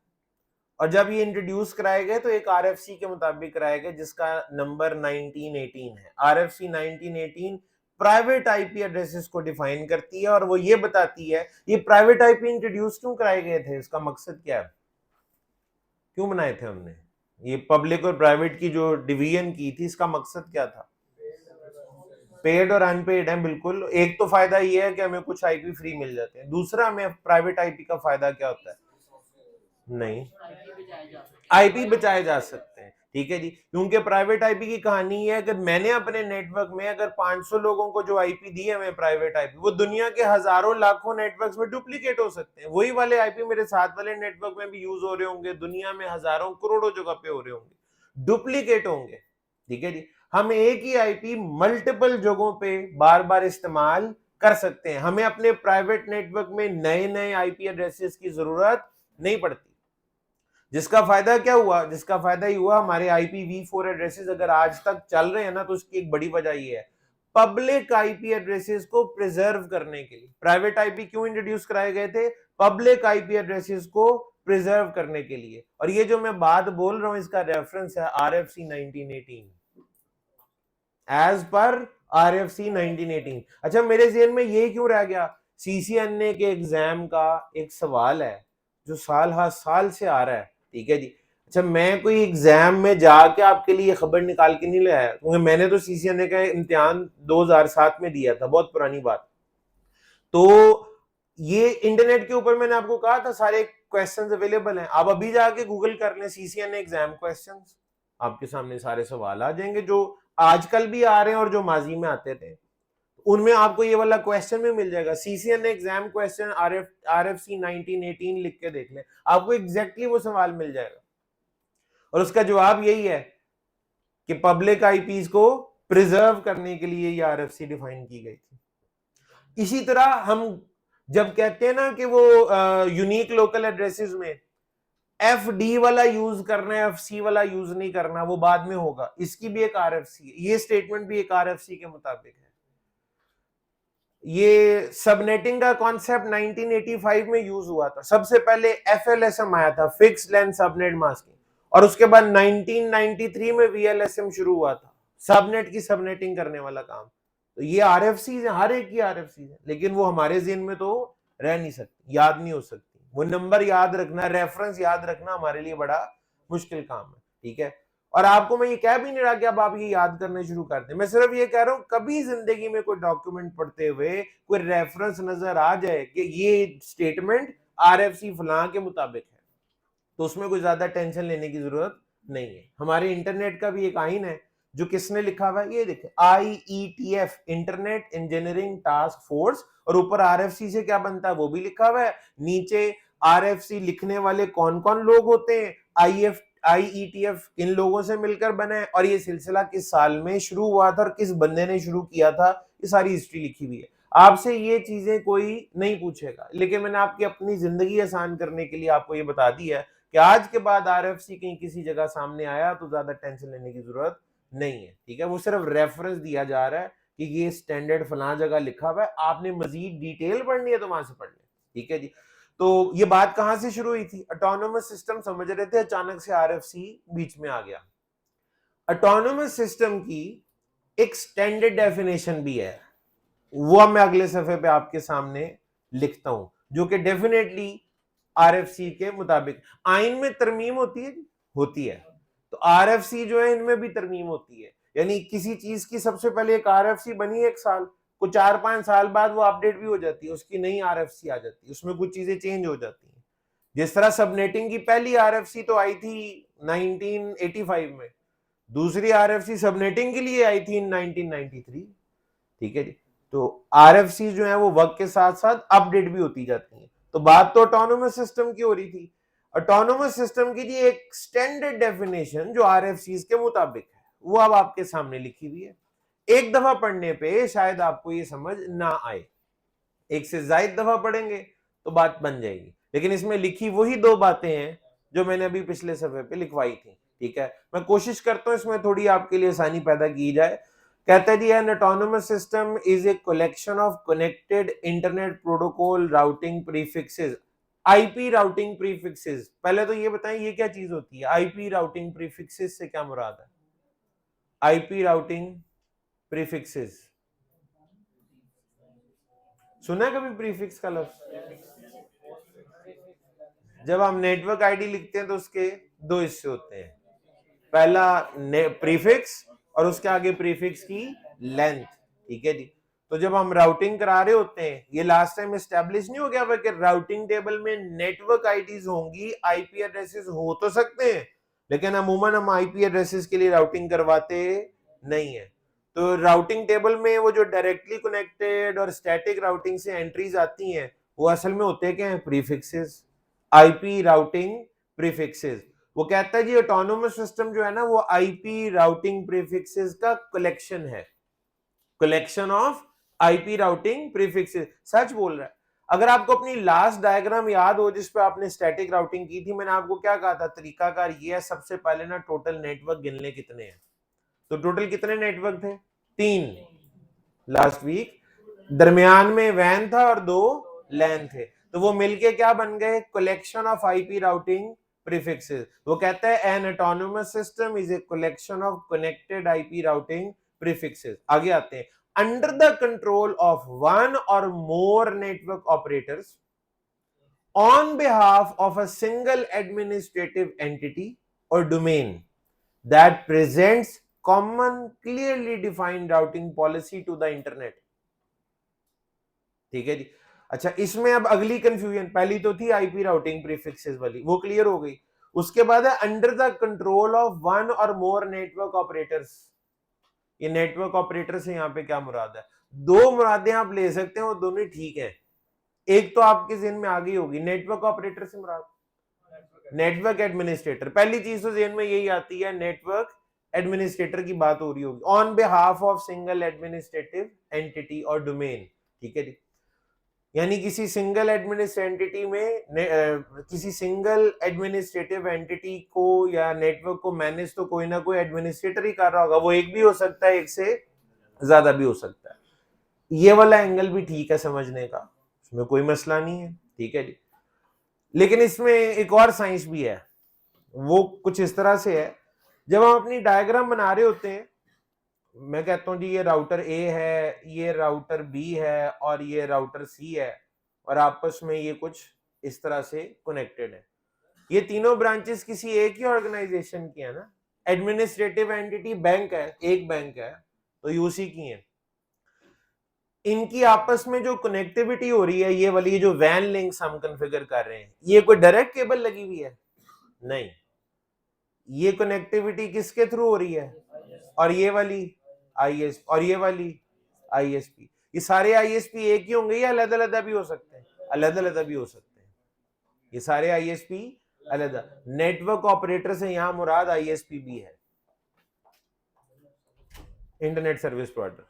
और जब ये इंट्रोड्यूस कराए गए तो एक RFC के मुताबिक कराए गए, जिसका नंबर 1918 है। RFC 1918 प्राइवेट IP एड्रेसेस को डिफाइन करती है, और वो ये बताती है ये प्राइवेट IP इंट्रोड्यूस क्यों कराए गए थे, इसका मकसद क्या है, क्यों बनाए थे हमने ये पब्लिक और प्राइवेट की जो डिवीजन की थी, इसका मकसद क्या था? पेड और अनपेड है, बिल्कुल। एक तो फायदा ये है कि हमें कुछ IP फ्री मिल जाते हैं, दूसरा हमें प्राइवेट IP का फायदा क्या होता है? नहीं, IP बचाए जा सकते हैं, ठीक है जी। क्योंकि प्राइवेट IP की कहानी है, अगर मैंने अपने नेटवर्क में अगर 500 लोगों को जो IP दी है, मैं प्राइवेट IP, वो दुनिया के हजारों लाखों नेटवर्क्स में डुप्लीकेट हो सकते हैं। वही वाले IP मेरे साथ वाले नेटवर्क में भी यूज हो रहे होंगे, दुनिया में हजारों करोड़ों जगह पे हो रहे होंगे, डुप्लीकेट होंगे, ठीक है जी। हम एक ही IP मल्टीपल जगहों पे बार बार इस्तेमाल कर सकते हैं, हमें अपने प्राइवेट नेटवर्क में नए नए IP एड्रेसेस की जरूरत नहीं पड़ती। जिसका फायदा क्या हुआ? जिसका फायदा ही हुआ, हमारे IPv4 एड्रेसेस अगर आज तक चल रहे हैं ना, तो उसकी एक बड़ी वजह ये है, पब्लिक IP एड्रेसेस को प्रिजर्व करने के लिए। प्राइवेट IP क्यों इंट्रोड्यूस कराए गए थे? पब्लिक IP एड्रेसेस को प्रिजर्व करने के लिए। और ये जो मैं बात बोल रहा हूं, इसका रेफरेंस है RFC 1918, एज पर RFC 1918। अच्छा, मेरे ज़हन में ये क्यों रह गया, CCNA के एग्जाम का एक सवाल है जो साल हर साल से आ रहा है, ठीक है जी। अच्छा, मैं कोई एग्जाम में जाके आपके लिए खबर निकाल के नहीं लाया, क्योंकि मैंने तो CCNA का इम्तिहान 2007 में दिया था, बहुत पुरानी बात। तो ये इंटरनेट के ऊपर मैंने आपको कहा था सारे क्वेश्चंस अवेलेबल हैं, आप अभी जाके गूगल कर लें CCNA एग्जाम क्वेश्चंस, आपके सामने सारे सवाल आ जाएंगे जो आजकल भी आ रहे हैं और जो माजी में आते थे, उनमें आपको ये वाला क्वेश्चन भी मिल जाएगा। CCNA एग्जाम क्वेश्चन RFC 1918 लिख के देख लें, आपको एग्जैक्टली वो सवाल मिल जाएगा और उसका जवाब यही है कि पब्लिक आईपीज को प्रिजर्व करने के लिए ये RFC डिफाइन की गई थी। इसी तरह हम जब कहते हैं ना कि वो यूनिक लोकल एड्रेसेस में FD वाला यूज करना है, FC वाला यूज नहीं करना, वो बाद में होगा, इसकी भी एक RFC है, ये स्टेटमेंट भी एक RFC के मुताबिक है। ये सबनेटिंग का कॉन्सेप्ट 1985 में यूज हुआ था, सबसे पहले FLSM आया था, फिक्स लेंथ सबनेट मास्किंग, और उसके बाद 1993 में VLSM शुरू हुआ था, सबनेट की सबनेटिंग करने वाला काम। तो ये RFC है, हर एक की RFC है, लेकिन वो हमारे ज़हन में तो रह नहीं सकती, याद नहीं हो सकती। वो नंबर याद रखना, रेफरेंस याद रखना हमारे लिए बड़ा मुश्किल काम है, ठीक है। और आपको मैं ये कह भी नहीं रहा कि अब आप ये याद करने शुरू कर दें, मैं सिर्फ ये कह रहा हूं कभी जिंदगी में कोई डॉक्यूमेंट पढ़ते हुए कोई रेफरेंस नजर आ जाए कि ये स्टेटमेंट RFC फलां के मुताबिक है, तो उसमें कोई ज्यादा टेंशन लेने की जरूरत नहीं है। हमारे इंटरनेट का भी एक आइन है जो किसने लिखा हुआ है, ये देखें, IETF, internet engineering task force, और ऊपर RFC से क्या बनता है वो भी लिखा हुआ है, नीचे RFC लिखने वाले कौन कौन लोग होते हैं, IETF किन लोगों से मिलकर बना है, और ये सिलसिला किस साल में शुरू हुआ था और किस बंदे ने शुरू किया था, ये सारी हिस्ट्री लिखी हुई है। आपसे ये चीजें कोई नहीं पूछेगा, लेकिन मैंने आपकी अपनी जिंदगी आसान करने के लिए आपको ये बता दिया है कि आज के बाद RFC कहीं किसी जगह सामने आया तो ज्यादा टेंशन लेने की जरूरत नहीं है, ठीक है। वो सिर्फ रेफरेंस दिया जा रहा है कि ये स्टैंडर्ड फलां जगह लिखा हुआ है, आपने मजीद डिटेल पढ़नी है तो वहां से पढ़ लें, ठीक है जी। तो ये बात कहां से शुरू हुई थी, ऑटोनोमस सिस्टम समझ रहे थे, अचानक से RFC बीच में आ गया। ऑटोनोमस सिस्टम की एक स्टैंडर्ड डेफिनेशन भी है, वो मैं अगले सफे पे आपके सामने लिखता हूं, जो कि डेफिनेटली RFC के मुताबिक, आइन में तरमीम होती है, तो RFC जो है इनमें भी तरमीम होती है, यानी किसी चीज की सबसे पहले एक RFC बनी एक साल को 4-5 साल बाद वो अपडेट भी हो जाती है, उसकी नई RFC आ जाती है, उसमें कुछ चीजें चेंज हो जाती हैं। जिस तरह सबनेटिंग की पहली RFC तो आई थी 1985 में, दूसरी RFC सबनेटिंग के लिए आई थी 1993, ठीक है जी। तो RFC जो है वो वक्त के साथ साथ अपडेट भी होती जाती है। तो बात तो ऑटोनोमस सिस्टम की हो रही थी, ऑटोनोमस सिस्टम की जी एक स्टैंडर्ड डेफिनेशन जो RFCs के मुताबिक है, वो अब आपके सामने लिखी हुई है। एक दफा पढ़ने पे शायद आपको ये समझ ना आए, एक से ज्यादा दफा पढ़ेंगे तो बात बन जाएगी, लेकिन इसमें लिखी वही दो बातें हैं जो मैंने अभी पिछले सफे पे लिखवाई थी, ठीक है। मैं कोशिश करता हूं इसमें थोड़ी आपके लिए आसानी पैदा की जाए। कहता है जी, an autonomous system is a collection of connected internet protocol routing prefixes. IP routing prefixes, पहले तो ये बताएं ये क्या चीज होती है, IP राउटिंग प्रीफिक्सेस से क्या मुराद है, IP राउटिंग प्रीफिक्सेस सुना है कभी प्रीफिक्स का लफ्ज? जब हम नेटवर्क आईडी लिखते हैं तो उसके दो हिस्से होते हैं, पहला प्रीफिक्स और उसके आगे प्रीफिक्स की लेंथ, ठीक है जी। तो जब हम राउटिंग करा रहे होते हैं, ये लास्ट टाइम एस्टेब्लिश नहीं हो गया कि राउटिंग टेबल में नेटवर्क आईडीज होंगी, IP एड्रेसेस हो तो सकते हैं, लेकिन अमूमन हम IP एड्रेसेस के लिए राउटिंग करवाते नहीं है। तो राउटिंग टेबल में वो जो डायरेक्टली कनेक्टेड और स्टैटिक राउटिंग से एंट्रीज आती हैं, वो असल में होते क्या हैं, प्रीफिक्सेस, IP राउटिंग प्रीफिक्सेस। वो कहता है जी ऑटोनोमस सिस्टम जो है ना वो IP राउटिंग प्रीफिक्सेस का कलेक्शन है, collection of IP routing prefixes. सच बोल रहा है। अगर आपको अपनी लास्ट डायग्राम याद हो जिस पे आपने स्टैटिक राउटिंग की थी, मैंने आपको क्या कहा था, तरीकाकार ये है, सबसे पहले ना टोटल नेटवर्क गिन ले कितने हैं। तो टोटल कितने नेटवर्क थे, 3 लास्ट वीक, दरमियान में वैन था और 2 लैन थे, तो वो मिलके क्या बन गए, collection of IP routing prefixes. वो कहता है N autonomous system is a collection of connected IP routing prefixes. आगे आते हैं, under the control of one or more network operators on behalf of a single administrative entity or domain that presents common clearly defined routing policy to the internet. ठीक है जी. अच्छा, इसमें अब अगली confusion, पहली तो थी आईपी राउटिंग प्रीफिक्सेस वाली, वो क्लियर हो गई. उसके बाद है under the control of one और मोर नेटवर्क ऑपरेटर्स. ये नेटवर्क ऑपरेटर से यहां पे क्या मुराद है? दो मुरादें आप ले सकते हैं, वो दोनों ठीक है. एक तो आपके ज़हन में आ गई होगी, नेटवर्क ऑपरेटर से मुराद नेटवर्क एडमिनिस्ट्रेटर. पहली चीज तो ज़हन में यही आती है, नेटवर्क एडमिनिस्ट्रेटर की बात हो रही होगी, on behalf of single administrative entity और डोमेन. ठीक है जी. यानी किसी सिंगल एडमिनिस्ट्रेटिव में किसी सिंगल एडमिनिस्ट्रेटिव एंटिटी को या नेटवर्क को मैनेज तो कोई ना कोई एडमिनिस्ट्रेटर ही कर रहा होगा. वो एक भी हो सकता है, एक से ज्यादा भी हो सकता है. ये वाला एंगल भी ठीक है समझने का, इसमें कोई मसला नहीं है. ठीक है जी. लेकिन इसमें एक और साइंस भी है, वो कुछ इस तरह से है. जब हम अपनी डायग्राम बना रहे होते हैं, मैं कहता हूं जी ये राउटर ए है, ये राउटर बी है और ये राउटर सी है, और आपस में ये कुछ इस तरह से कनेक्टेड है. ये तीनों ब्रांचेस किसी एक ही ऑर्गेनाइजेशन की है ना. एडमिनिस्ट्रेटिव एंटिटी बैंक है, एक बैंक है, तो ये उसी की है. इनकी आपस में जो कनेक्टिविटी हो रही है, ये वाली जो वैन लिंक्स हम कॉन्फ़िगर कर रहे हैं, ये कोई डायरेक्ट केबल लगी हुई है? नहीं. ये कनेक्टिविटी किसके थ्रू हो रही है? और ये वाली आईएस और ये वाली आईएसपी. ये सारे आईएसपी एक ही होंगे या अलग अलग भी हो सकते हैं? अलग अलग भी हो सकते हैं. ये सारे आईएसपी अलग. नेटवर्क ऑपरेटर से यहां मुराद आईएसपी भी है, इंटरनेट सर्विस प्रोवाइडर.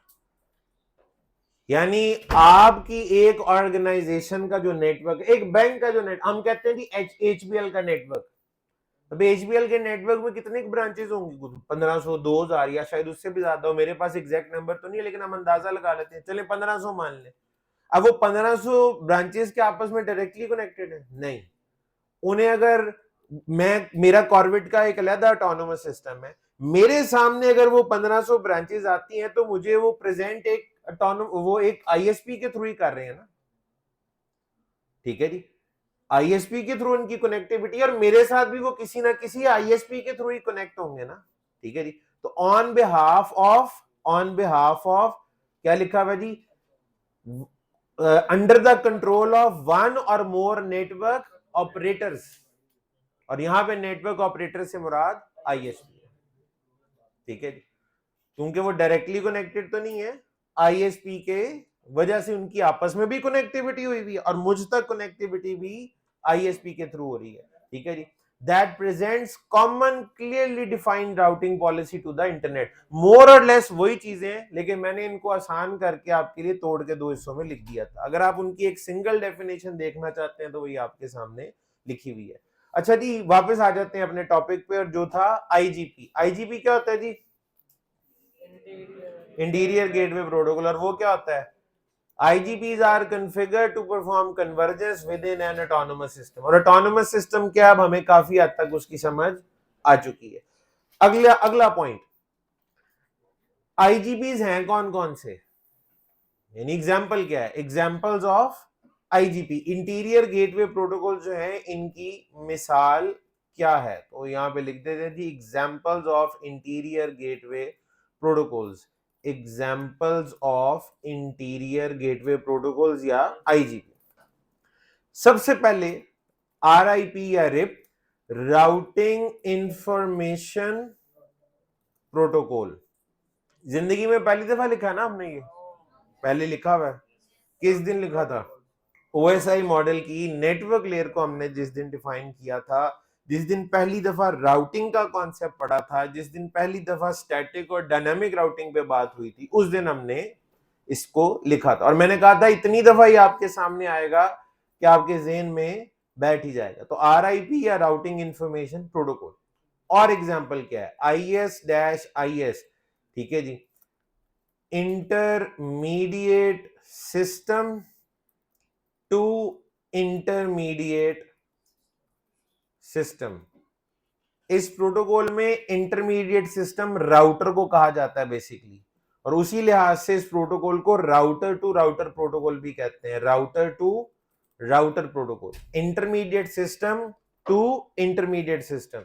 यानी आपकी एक ऑर्गेनाइजेशन का जो नेटवर्क, एक बैंक का जो नेट, हम कहते हैं जी एचबीएल का नेटवर्क. अब एचबीएल के नेटवर्क में कितने ब्रांचेस होंगी? 1500, 2000 या शायद उससे भी ज्यादा हो. मेरे पास एग्जैक्ट नंबर तो नहीं है, लेकिन हम अंदाजा लगा लेते हैं, चले 1500 मान लें. अब वो 1500 ब्रांचेस के आपस में डायरेक्टली कनेक्टेड है? नहीं. उन्हें अगर मेरा कॉर्बेट का एक अलग ऑटोनोमस सिस्टम है, मेरे सामने अगर वो 1500 ब्रांचेस आती हैं, तो मुझे वो प्रेजेंट एक वो एक आईएसपी के थ्रू ही कर रहे हैं ना. ठीक है जी. आईएसपी के थ्रू उनकी कनेक्टिविटी, और मेरे साथ भी वो किसी ना किसी आईएसपी के थ्रू ही कनेक्ट होंगे ना. ठीक है जी. तो ऑन बिहाफ ऑफ क्या लिखा हुआ जी? Under the control of one और मोर नेटवर्क ऑपरेटर्स, और यहां पे नेटवर्क ऑपरेटर से मुराद आईएसपी. ठीक है जी. क्योंकि वो डायरेक्टली कनेक्टेड तो नहीं है, आईएसपी के वजह से उनकी आपस में भी कनेक्टिविटी हुई हुई है, और मुझ तक कनेक्टिविटी भी आईएसपी के थ्रू हो रही है. ठीक है जी. That presents common clearly defined routing policy to the internet. More or less वही चीजें, लेकिन मैंने इनको आसान करके आपके लिए तोड़ के दो हिस्सों में लिख दिया था. अगर आप उनकी एक सिंगल डेफिनेशन देखना चाहते हैं तो वही आपके सामने लिखी हुई है. अच्छा जी, वापस आ जाते हैं अपने टॉपिक पे, और जो था आईजीपी. आईजीपी क्या होता है जी? Interior gateway protocol. और वो क्या होता है? IGPs are configured to perform convergence within an autonomous system. और autonomous system क्या, अब हमें काफी हद तक उसकी समझ आ चुकी है. अगला पॉइंट, IGPs हैं कौन कौन से, यानी एग्जाम्पल क्या है? Examples of IGP, interior gateway protocol जो है, इनकी मिसाल क्या है? तो यहां पे लिख देते हैं जी, examples of interior gateway protocols. Examples of interior gateway protocols या आईजीपी. सबसे पहले आरआईपी या रिप, राउटिंग इंफॉर्मेशन प्रोटोकॉल. जिंदगी में पहली दफा लिखा ना हमने, ये पहले लिखा हुआ है. किस दिन लिखा था? ओएसआई मॉडल की नेटवर्क लेयर को हमने जिस दिन डिफाइन किया था, जिस दिन पहली दफा राउटिंग का कॉन्सेप्ट पढ़ा था, जिस दिन पहली दफा स्टैटिक और डायनामिक राउटिंग पे बात हुई थी, उस दिन हमने इसको लिखा था. और मैंने कहा था इतनी दफा ही आपके सामने आएगा कि आपके ज़हन में बैठ ही जाएगा. तो आरआईपी या राउटिंग इंफॉर्मेशन प्रोटोकॉल. और एग्जांपल क्या है? IS-IS. ठीक है जी. Intermediate system to intermediate system. इस प्रोटोकॉल में इंटरमीडिएट सिस्टम राउटर को कहा जाता है बेसिकली, और उसी लिहाज से इस प्रोटोकॉल को राउटर टू राउटर प्रोटोकॉल भी कहते हैं, router to router protocol, intermediate system to intermediate system,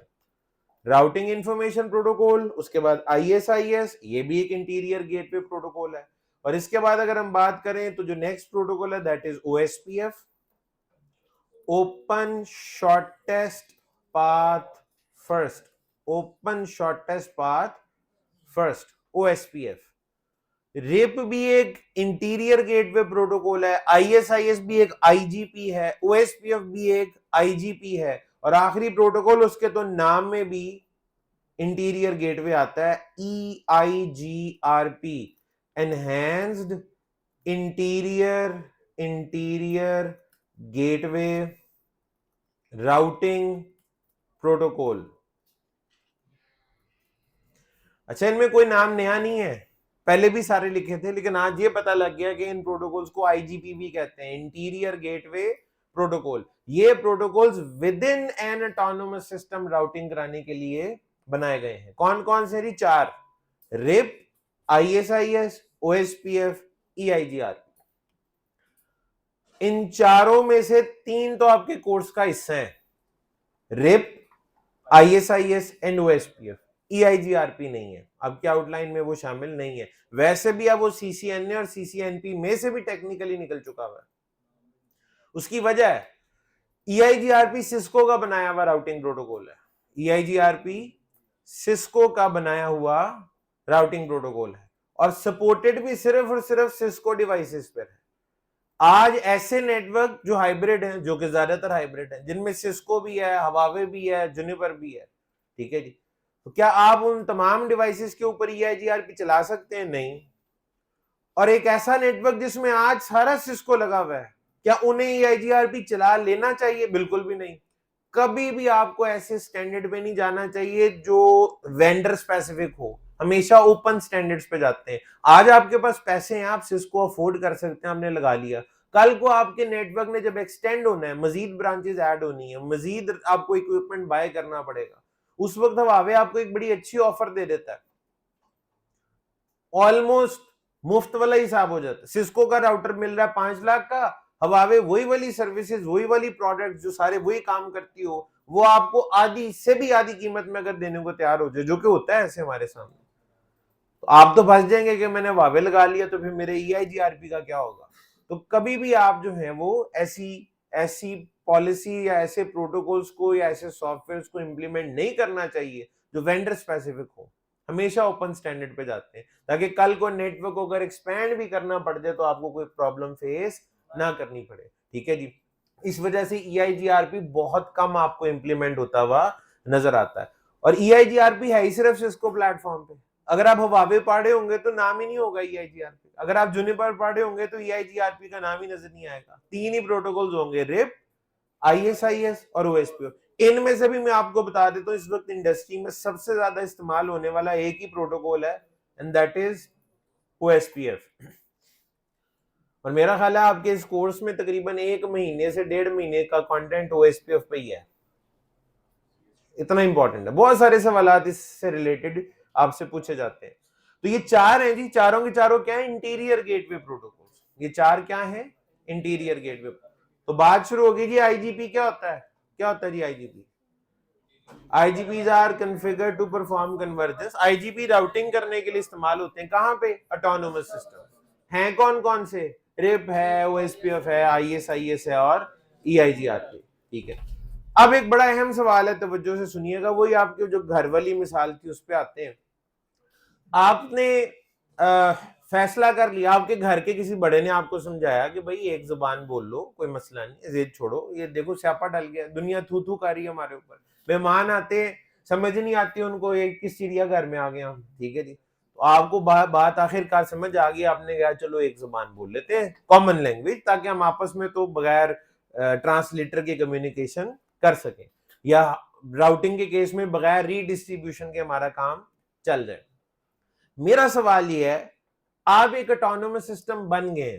routing information protocol, उसके बाद ISIS, ये भी एक इंटीरियर गेटवे प्रोटोकॉल है। और इसके बाद अगर हम बात करें तो जो नेक्स्ट प्रोटोकॉल है that is OSPF, open shortest path first, open shortest path first, OSPF। RIP भी एक इंटीरियर गेटवे प्रोटोकॉल है, ISIS भी एक IGP है, OSPF भी एक IGP है, और आखिरी प्रोटोकॉल उसके तो नाम में भी इंटीरियर गेटवे आता है, EIGRP, enhanced interior gateway routing protocol. अच्छा, इनमें कोई नाम नया नहीं है, पहले भी सारे लिखे थे, लेकिन आज ये पता लग गया कि इन प्रोटोकॉल्स को IGP भी कहते हैं, इंटीरियर गेटवे प्रोटोकॉल। ये protocols with in an autonomous system routing कराने के लिए बनाए गए हैं। कौन कौन से? चार, रिप, ISIS, OSPF, EIGRP। इन चारों में से तीन तो आपके कोर्स का हिस्सा है, RIP, ISIS and OSPF। EIGRP नहीं है, आपके आउटलाइन में वो शामिल नहीं है। वैसे भी अब वो CCNA और CCNP में से भी टेक्निकली निकल चुका हुआ है। उसकी वजह है EIGRP सिस्को का बनाया हुआ राउटिंग प्रोटोकॉल है, EIGRP सिस्को का बनाया हुआ राउटिंग प्रोटोकॉल है, और सपोर्टेड भी सिर्फ और सिर्फ सिस्को डिवाइसेस पर है। आज ऐसे नेटवर्क जो हाइब्रिड हैं, जो कि ज्यादातर हाइब्रिड हैं, जिनमें सिस्को भी है, हवावे भी है, जुनिपर भी है, ठीक है जी, तो क्या आप उन तमाम डिवाइसेस के ऊपर EIGRP चला सकते हैं? नहीं। और एक ऐसा नेटवर्क जिसमें आज सारा सिस्को लगा हुआ है, क्या उन्हें EIGRP चला लेना चाहिए? बिल्कुल भी नहीं। कभी भी आपको ऐसे स्टैंडर्ड पे नहीं जाना चाहिए जो वेंडर स्पेसिफिक हो, हमेशा ओपन स्टैंडर्ड्स पे जाते हैं। आज आपके पास पैसे हैं, आप सिस्को अफोर्ड कर सकते हैं, आपने लगा लिया, कल को आपके नेटवर्क ने जब एक्सटेंड होना है, मजीद ब्रांचेस ऐड होनी है, मजीद आपको इक्विपमेंट बाय करना पड़ेगा, उस वक्त हवावे आपको एक बड़ी अच्छी ऑफर दे देता है, ऑलमोस्ट मुफ्त वाला हिसाब हो जाता है। सिस्को का राउटर मिल रहा है 5 लाख का, हवावे वही वाली सर्विसेज, वही वाली प्रोडक्ट, जो सारे वही काम करती हो, वो आपको आधी से भी आधी कीमत में अगर देने को तैयार हो जाए, जो कि होता है ऐसे हमारे सामने, तो आप तो फंस जाएंगे कि मैंने हवावे लगा लिया तो फिर मेरे EIGRP का क्या होगा। तो कभी भी आप जो है वो ऐसी पॉलिसी या ऐसे प्रोटोकॉल्स को या ऐसे सॉफ्टवेयर्स को इंप्लीमेंट नहीं करना चाहिए जो वेंडर स्पेसिफिक हो, हमेशा ओपन स्टैंडर्ड पे जाते हैं, ताकि कल को नेटवर्क को अगर एक्सपैंड भी करना पड़ जाए तो आपको कोई प्रॉब्लम फेस ना करनी पड़े, ठीक है जी। इस वजह से EIGRP बहुत कम आपको इंप्लीमेंट होता हुआ नजर आता है, और EIGRP है ही सिर्फ सिस्को प्लेटफॉर्म पे। अगर आप हवावे पढ़े होंगे तो नाम ही नहीं होगा EIGRP, अगर आप जुनिपर पढ़े होंगे तो EIGRP का नाम ही नजर नहीं आएगा। तीन ही प्रोटोकॉल्स होंगे, रिप, ISIS और OSPF। इनमें से भी मैं आपको बता देता हूं, इस वक्त इंडस्ट्री में सबसे ज्यादा इस्तेमाल होने वाला एक ही प्रोटोकॉल है, एंड दैट इज OSPF। और मेरा ख्याल है आपके इस कोर्स में तकरीबन 1 महीने से 1.5 महीने का कंटेंट OSPF पे ही है, इतना इंपॉर्टेंट है। बहुत सारे सवाल इससे रिलेटेड आपसे पूछे जाते हैं। तो ये चार हैं जी, चारों के चारों क्या है? Interior gateway protocols. ये चार क्या है? Interior gateway. तो बात शुरू होगी जी, IGP क्या होता है? क्या होता है जी IGP? IGPs are configure to perform convergence. IGP राउटिंग करने के लिए इस्तेमाल होते हैं, कहां पे? Autonomous system. हैं कौन कौन से? रिप है, OSPF है, ISIS है और EIGRP, ठीक है। अब एक बड़ा अहम सवाल है, तवज्जो से सुनिएगा, वही आपकी जो घर वाली मिसाल थी उस पे आते हैं। आपने फैसला कर लिया, आपके घर के किसी बड़े ने आपको समझाया कि भाई एक जुबान बोल लो, कोई मसला नहीं, जिद छोड़ो, ये देखो स्यापा डल गया, दुनिया थू थू कर रही है हमारे ऊपर, मेहमान आते समझ नहीं आती उनको, एक किस चिड़िया घर में आ गए हम, ठीक है जी। तो आपको बात आखिरकार समझ आ गई, आपने कहा चलो एक जुबान बोल लेते हैं, कॉमन लैंग्वेज, ताकि हम आपस में तो बगैर ट्रांसलेटर के कम्युनिकेशन कर सकें, या राउटिंग के केस में बगैर रीडिस्ट्रीब्यूशन के हमारा काम चल जाए। मेरा सवाल ये है, आप एक ऑटोनोमस सिस्टम बन गए,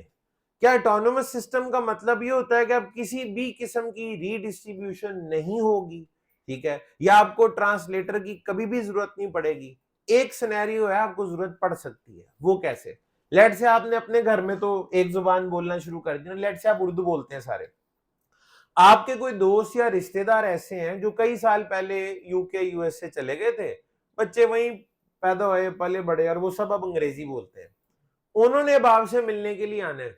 क्या ऑटोनोमस सिस्टम का मतलब ये होता है कि अब किसी भी किस्म की रीडिस्ट्रीब्यूशन नहीं होगी, ठीक है, या आपको ट्रांसलेटर की कभी भी जरूरत नहीं पड़ेगी? एक सिनेरियो है आपको जरूरत पड़ सकती है, वो कैसे? लेट से आपने अपने घर में तो एक जुबान बोलना शुरू कर दी, लेट से आप उर्दू बोलते हैं सारे, आपके कोई दोस्त या रिश्तेदार ऐसे हैं जो कई साल पहले यूके यूएस से चले गए थे, बच्चे वहीं पैदा हुए पले बड़े और वो सब अब अंग्रेजी बोलते हैं, उन्होंने अब आपसे मिलने के लिए आना है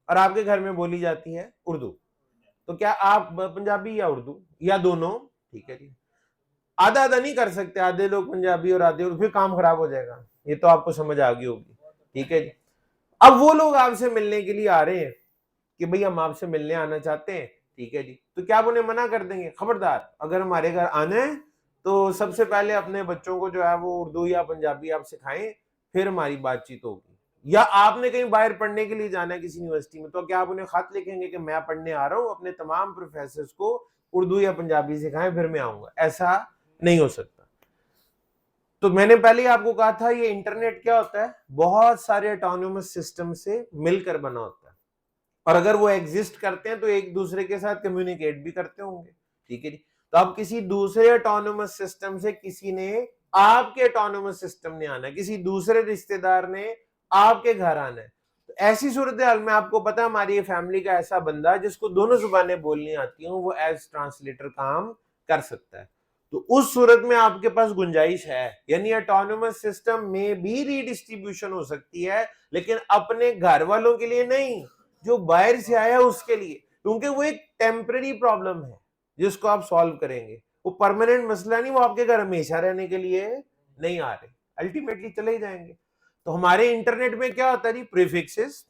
और आपके घर में बोली जाती है उर्दू, तो क्या आप पंजाबी या उर्दू या दोनों? ठीक है जी, आधा आधा नहीं कर सकते, आधे लोग पंजाबी और आधे उर्दू, फिर काम खराब हो जाएगा, ये तो आपको समझ आ गई होगी। ठीक है जी, अब वो लोग आपसे मिलने के लिए आ रहे हैं कि भाई हम आपसे मिलने आना चाहते हैं, ठीक है जी, तो क्या आप उन्हें मना कर देंगे? खबरदार, अगर हमारे घर आना है तो सबसे पहले अपने बच्चों को जो है वो उर्दू या पंजाबी आप सिखाएं, फिर हमारी बातचीत होगी। या आपने कहीं बाहर पढ़ने के लिए जाना है किसी यूनिवर्सिटी में, तो क्या आप उन्हें खत लिखेंगे कि मैं पढ़ने आ रहा हूं, अपने तमाम प्रोफेसर्स को उर्दू या पंजाबी सिखाएं फिर मैं आऊंगा? ऐसा नहीं हो सकता। तो मैंने पहले ही आपको कहा था, ये इंटरनेट क्या होता है, बहुत सारे ऑटोनोमस सिस्टम से मिलकर बना होता है, और अगर वो एग्जिस्ट करते हैं तो एक दूसरे के साथ कम्युनिकेट भी करते होंगे। ठीक है जी, तो अब किसी दूसरे ऑटोनोमस सिस्टम से किसी ने आपके ऑटोनोमस सिस्टम ने आना है, किसी दूसरे रिश्तेदार ने आपके घर आना है, तो ऐसी सूरत हाल में आपको पता है हमारी फैमिली का ऐसा बंदा जिसको दोनों जुबानें बोलनी आती हूँ, वो एज ट्रांसलेटर काम कर सकता है। तो उस सूरत में आपके पास गुंजाइश है, यानी ऑटोनोमस सिस्टम में भी रीडिस्ट्रीब्यूशन हो सकती है, लेकिन अपने घर वालों के लिए नहीं, जो बाहर से आया उसके लिए, क्योंकि वो एक टेम्पररी प्रॉब्लम है जिसको आप सॉल्व करेंगे, वो परमानेंट मसला नहीं, वो आपके घर हमेशा रहने के लिए नहीं आ रहे, अल्टीमेटली चले ही जाएंगे। तो हमारे इंटरनेट में क्या होता है जी, प्रीफिक्सेस,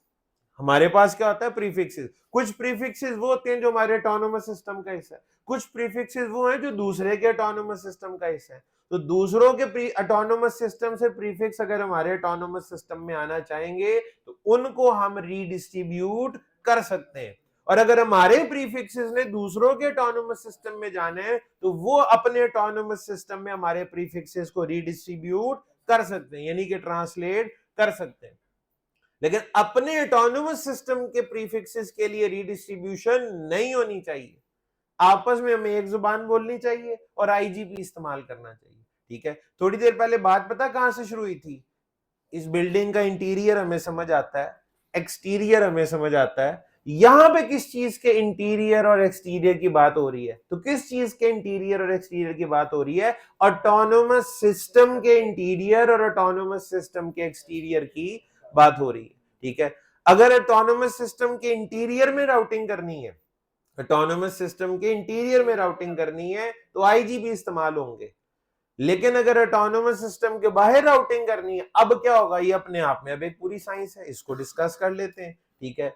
हमारे पास क्या होता है, प्रीफिक्सेस। कुछ प्रीफिक्सेस वो होते हैं जो हमारे ऑटोनोमस सिस्टम का हिस्सा है, कुछ प्रीफिक्सेस वो हैं जो दूसरे के ऑटोनोमस सिस्टम का हिस्सा है। तो दूसरों के ऑटोनोमस सिस्टम से प्रीफिक्स अगर हमारे ऑटोनोमस सिस्टम में आना चाहेंगे तो उनको हम रीडिस्ट्रीब्यूट कर सकते हैं, और अगर हमारे प्रीफिक्सेस ने दूसरों के ऑटोनोमस सिस्टम में जाना है तो वो अपने ऑटोनोमस सिस्टम में हमारे प्रीफिक्सेस को रीडिस्ट्रीब्यूट कर सकते हैं, यानी कि ट्रांसलेट कर सकते हैं। लेकिन अपने ऑटोनोमस सिस्टम के प्रीफिक्सेस के लिए रीडिस्ट्रीब्यूशन नहीं होनी चाहिए, आपस में हमें एक जुबान बोलनी चाहिए और आईजीपी इस्तेमाल करना चाहिए। ठीक है, थोड़ी देर पहले बात पता कहां से शुरू हुई थी, इस बिल्डिंग का इंटीरियर हमें समझ आता है, एक्सटीरियर हमें समझ आता है, यहां पे किस चीज के इंटीरियर और एक्सटीरियर की बात हो रही है? तो किस चीज के इंटीरियर और एक्सटीरियर की बात हो रही है? ऑटोनोमस सिस्टम के इंटीरियर और ऑटोनोमस सिस्टम के एक्सटीरियर की बात हो रही है। ठीक है, अगर ऑटोनोमस सिस्टम के इंटीरियर में राउटिंग करनी है, ऑटोनोमस सिस्टम के इंटीरियर में राउटिंग करनी है तो आईजीपी इस्तेमाल होंगे, लेकिन अगर ऑटोनोमस सिस्टम के बाहर राउटिंग करनी है, अब क्या होगा, ये अपने आप में अब एक पूरी साइंस है, इसको डिस्कस कर लेते हैं। ठीक है,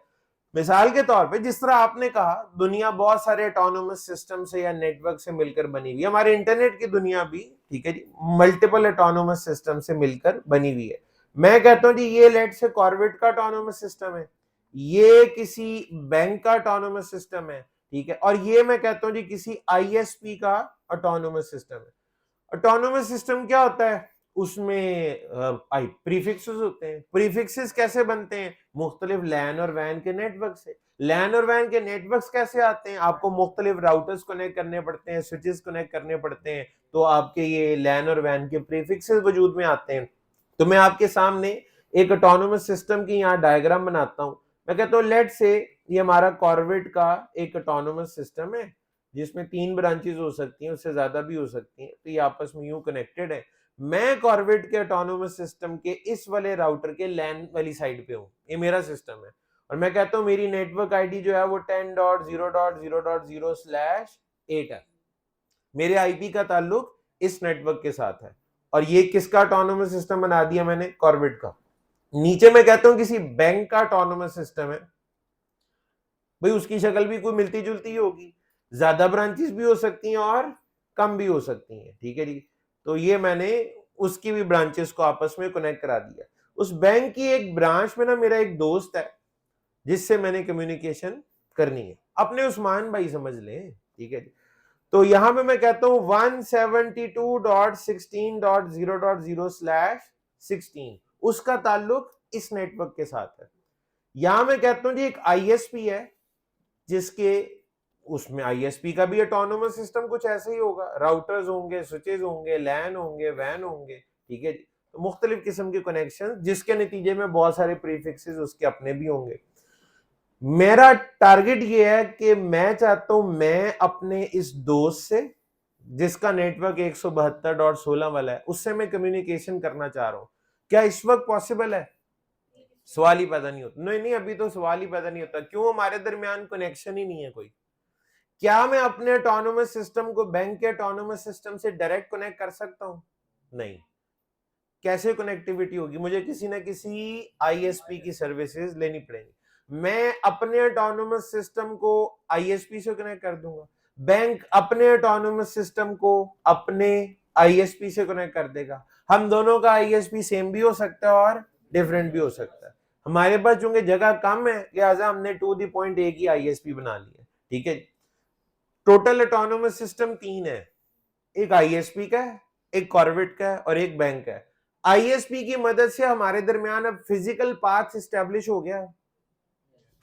मिसाल के तौर पे जिस तरह आपने कहा दुनिया बहुत सारे ऑटोनोमस सिस्टम से या नेटवर्क से मिलकर बनी हुई है, हमारे इंटरनेट की दुनिया भी, ठीक है जी, मल्टीपल ऑटोनोमस सिस्टम से मिलकर बनी हुई है। मैं कहता हूं जी, ये लेट से कॉर्बेट का ऑटोनोमस सिस्टम है, ये किसी बैंक का ऑटोनोमस सिस्टम है, ठीक है, और ये मैं कहता हूं जी किसी आईएसपी का ऑटोनोमस सिस्टम है। ऑटोनोमस सिस्टम क्या होता है, उसमें प्रीफिक्सेस होते हैं। प्रीफिक्सेस कैसे बनते हैं? मुख्तलिफ लैन और वैन के नेटवर्क से। लैन और वैन के नेटवर्क्स कैसे आते हैं? आपको मुख्तलिफ राउटर्स कनेक्ट करने पड़ते हैं, स्विचेस कनेक्ट करने पड़ते हैं, तो आपके ये लैन और वैन के प्रीफिक्सेस वजूद में आते हैं। तो मैं आपके सामने एक ऑटोनोमस सिस्टम की यहाँ डायग्राम बनाता हूँ। मैं कहता हूँ लेट से ये हमारा कॉर्वेट का एक ऑटोनोमस सिस्टम है जिसमें 3 ब्रांचेस हो सकती हैं, उससे ज्यादा भी हो सकती हैं, तो ये आपस में यूं कनेक्टेड है। मैं कॉर्वेट के ऑटोनोमस सिस्टम के इस वाले राउटर के लैन वाली साइड पे हूं, ये मेरा सिस्टम है, और मैं कहता हूं मेरी नेटवर्क आईडी जो है वो 10.0.0.0/8 है, मेरे आईपी का ताल्लुक इस नेटवर्क के साथ है, और ये किसका ऑटोनोमस सिस्टम बना दिया मैंने? कॉर्वेट का। नीचे मैं कहता हूं किसी बैंक का ऑटोनोमस सिस्टम है, भाई उसकी शक्ल भी कोई मिलती जुलती ही होगी, ज्यादा ब्रांचेस भी हो सकती हैं और कम भी हो सकती हैं। ठीक है जी, तो ये मैंने उसकी भी ब्रांचेस को आपस में कनेक्ट करा दिया। उस बैंक की एक ब्रांच में ना मेरा एक दोस्त है जिससे मैंने कम्युनिकेशन करनी है, अपने उस्मान भाई समझ लें। ठीक है जी, तो यहां पे मैं कहता हूं 172.16.0.0/16 उसका ताल्लुक इस नेटवर्क के साथ है। यहां मैं कहता हूं जी एक आईएसपी है जिसके, उसमें आईएसपी का भी ऑटोनोमस सिस्टम कुछ ऐसे ही होगा, राउटर्स होंगे, स्विचेस होंगे, लैन होंगे, वैन होंगे। ठीक है जी। तो मुख्तलिफ किस्म के कनेक्शन, जिसके नतीजे में बहुत सारे प्रीफिक्सेस उसके अपने भी होंगे। मेरा टारगेट ये है कि मैं चाहता हूं मैं अपने इस दोस्त से जिसका नेटवर्क 172.16 वाला है उससे मैं कम्युनिकेशन करना चाह रहा हूं। क्या इस वक्त पॉसिबल है? सवाल ही पैदा नहीं होता। नहीं, अभी तो सवाल ही पैदा नहीं होता। क्यों? हमारे दरमियान कनेक्शन ही नहीं है कोई। क्या मैं अपने ऑटोनोमस सिस्टम को बैंक के ऑटोनोमस सिस्टम से डायरेक्ट कनेक्ट कर सकता हूं? नहीं। कैसे कनेक्टिविटी होगी? मुझे किसी ना किसी आईएसपी की सर्विसेज लेनी पड़ेगी। मैं अपने ऑटोनोमस सिस्टम को आईएसपी से कनेक्ट कर दूंगा, बैंक अपने ऑटोनोमस सिस्टम को अपने आईएसपी से कनेक्ट कर देगा। हम दोनों का आईएसपी सेम भी हो सकता है और डिफरेंट भी हो सकता है। हमारे पास चूंकि जगह कम है लिहाजा हमने टू द पॉइंट एक ही आईएसपी बना लिया। ठीक है। टोटल ऑटोनोमस सिस्टम 3 है, एक आईएसपी का है, एक कॉर्वेट का है और एक बैंक का है। आईएसपी की मदद से हमारे दरमियान अब फिजिकल पाथ एस्टेब्लिश हो गया।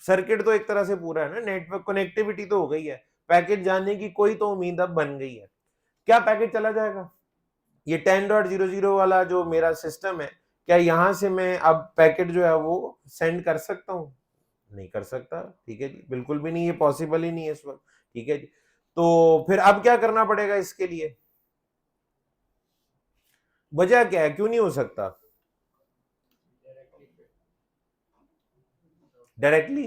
सर्किट तो एक तरह से पूरा है ना, नेटवर्क कनेक्टिविटी तो हो गई है, पैकेट जाने की कोई तो उम्मीद अब बन गई है। क्या पैकेट चला जाएगा? ये 10.00 वाला जो मेरा सिस्टम है, क्या यहां से मैं अब पैकेट जो है वो सेंड कर सकता हूं? नहीं कर सकता। ठीक है जी, बिल्कुल भी नहीं, ये पॉसिबल ही नहीं है इस वक्त। ठीक है जी। तो फिर अब क्या करना पड़ेगा इसके लिए? वजह क्या है, क्यों नहीं हो सकता डायरेक्टली?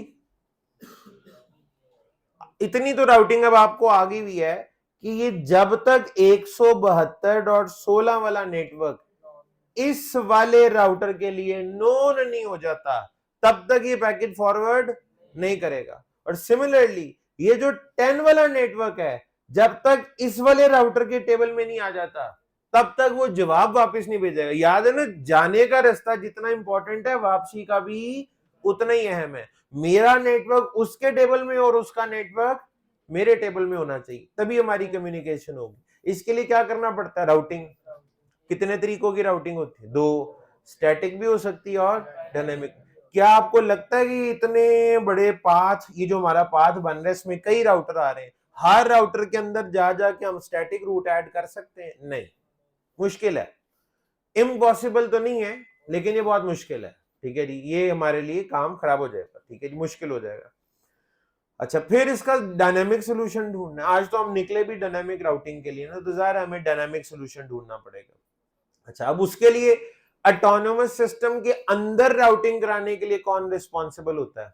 इतनी तो राउटिंग अब आपको आ गई हुई है कि ये जब तक 172.16 वाला नेटवर्क इस वाले राउटर के लिए नोन नहीं हो जाता तब तक ये पैकेट फॉरवर्ड नहीं करेगा। और सिमिलरली ये जो 10 वाला नेटवर्क है जब तक इस वाले राउटर के टेबल में नहीं आ जाता तब तक वो जवाब वापस नहीं भेजेगा। याद है ना, जाने का रास्ता जितना इंपॉर्टेंट है वापसी का भी उतना ही अहम है। मेरा नेटवर्क उसके टेबल में और उसका नेटवर्क मेरे टेबल में होना चाहिए, तभी हमारी कम्युनिकेशन होगी। इसके लिए क्या करना पड़ता है? राउटिंग। कितने तरीकों की राउटिंग होती है? 2। स्टैटिक भी हो सकती है और डायनेमिक। क्या आपको लगता है कि इतने बड़े पाथ, ये जो हमारा पाथ बन रहा है इसमें कई राउटर आ रहे हैं, हर राउटर के अंदर जा जाके हम स्टैटिक रूट ऐड कर सकते हैं? नहीं, मुश्किल है। इम्पॉसिबल तो नहीं है लेकिन ये बहुत मुश्किल है। ठीक है जी, ये हमारे लिए काम खराब हो जाएगा। ठीक है जी, मुश्किल हो जाएगा। अच्छा, फिर इसका डायनामिक सोल्यूशन ढूंढना है। आज तो हम निकले भी डायनामिक राउटिंग के लिए ना, तो ज़ाहिर हमें डायनामिक सोल्यूशन ढूंढना पड़ेगा। अच्छा, अब उसके लिए ऑटोनोमस सिस्टम के अंदर राउटिंग कराने के लिए कौन रिस्पॉन्सिबल होता है?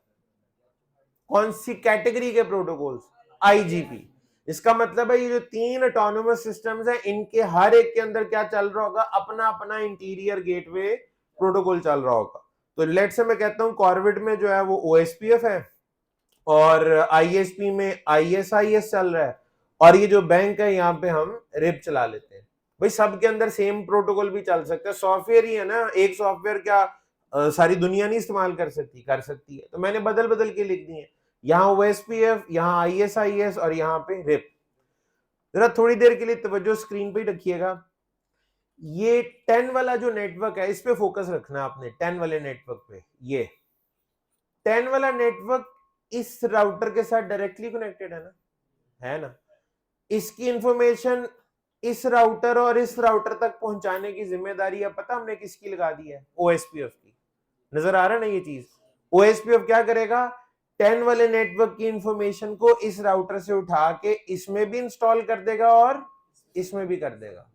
कौन सी कैटेगरी के प्रोटोकॉल्स? आईजीपी। इसका मतलब है ये जो 3 ऑटोनोमस सिस्टम्स हैं इनके हर एक के अंदर क्या चल रहा होगा? अपना अपना इंटीरियर गेटवे प्रोटोकॉल चल रहा होगा। तो लेट से मैं कहता हूं कॉर्वेट में जो है वो ओएसपीएफ है और आईएसपी में आईएसआईएस चल रहा है और ये जो बैंक है यहाँ पे हम रिप चला लेते हैं। भाई सबके अंदर सेम प्रोटोकॉल भी चल सकता है, सॉफ्टवेयर ही है ना। एक सॉफ्टवेयर क्या सारी दुनिया नहीं इस्तेमाल कर सकती? कर सकती है। तो मैंने बदल बदल के लिख दिए, यहाँ ओएसपीएफ, यहाँ आईएसआईएस और यहाँ पे रिप। जरा थोड़ी देर के लिए तवज्जो स्क्रीन पे ही रखिएगा। ये 10 वाला जो नेटवर्क है इस पे फोकस रखना है आपने। 10 वाले नेटवर्क पे, ये 10 वाला नेटवर्क इस राउटर के साथ डायरेक्टली कनेक्टेड है ना, है ना। इसकी इंफॉर्मेशन इस राउटर और इस राउटर तक पहुंचाने की जिम्मेदारी है पता हमने किसकी लगा दी है? ओएसपीएफ की। नजर आ रहा है ना ये चीज? ओएसपीएफ क्या करेगा? 10 वाले नेटवर्क की इंफॉर्मेशन को इस राउटर से उठा के इसमें भी इंस्टॉल कर देगा और इसमें भी कर देगा।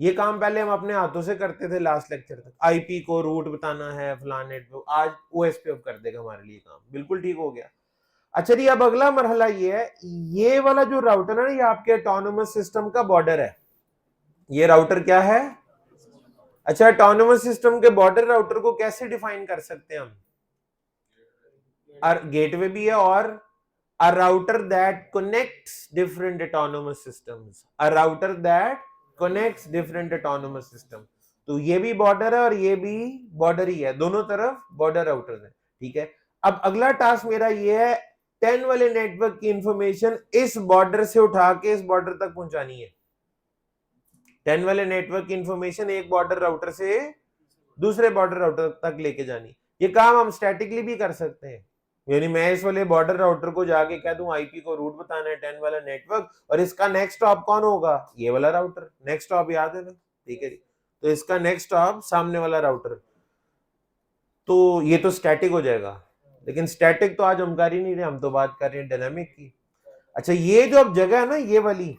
ये काम पहले हम अपने हाथों से करते थे लास्ट लेक्चर तक, आईपी को रूट बताना है फलान नेटवर्क, आज ओएसपीएफ कर देगा हमारे लिए काम। बिल्कुल ठीक हो गया। अच्छा जी, अब अगला मरहला ये है, ये वाला जो राउटर है ना ये आपके ऑटोनोमस सिस्टम का बॉर्डर है। ये राउटर क्या है? अच्छा, ऑटोनोमस सिस्टम के बॉर्डर राउटर को कैसे डिफाइन कर सकते हैं हम? गेटवे भी है और a router that connects different autonomous systems, a router that connects different autonomous system। तो ये भी बॉर्डर है और ये भी बॉर्डर ही है, दोनों तरफ बॉर्डर राउटर है। ठीक है। अब अगला टास्क मेरा ये है 10 वाले नेटवर्क की इंफॉर्मेशन इस बॉर्डर से उठा के इस बॉर्डर तक पहुंचानी है। 10 वाले नेटवर्क की इंफॉर्मेशन एक बॉर्डर राउटर से दूसरे बॉर्डर राउटर तक लेके जानी। ये काम हम स्टैटिकली भी कर सकते हैं, यानी मैं इस वाले बॉर्डर राउटर को जाके कह दूं आईपी को रूट बताना है 10 वाला नेटवर्क और इसका नेक्स्ट स्टॉप कौन होगा? ये वाला राउटर। नेक्स्ट स्टॉप याद है ना? ठीक है जी। तो इसका नेक्स्ट स्टॉप सामने वाला राउटर, तो ये तो स्टैटिक हो जाएगा, लेकिन स्टैटिक तो आज हम कर ही नहीं रहे, हम तो बात कर रहे हैं डायनामिक की। अच्छा, ये जो अब जगह है ना, ये वाली,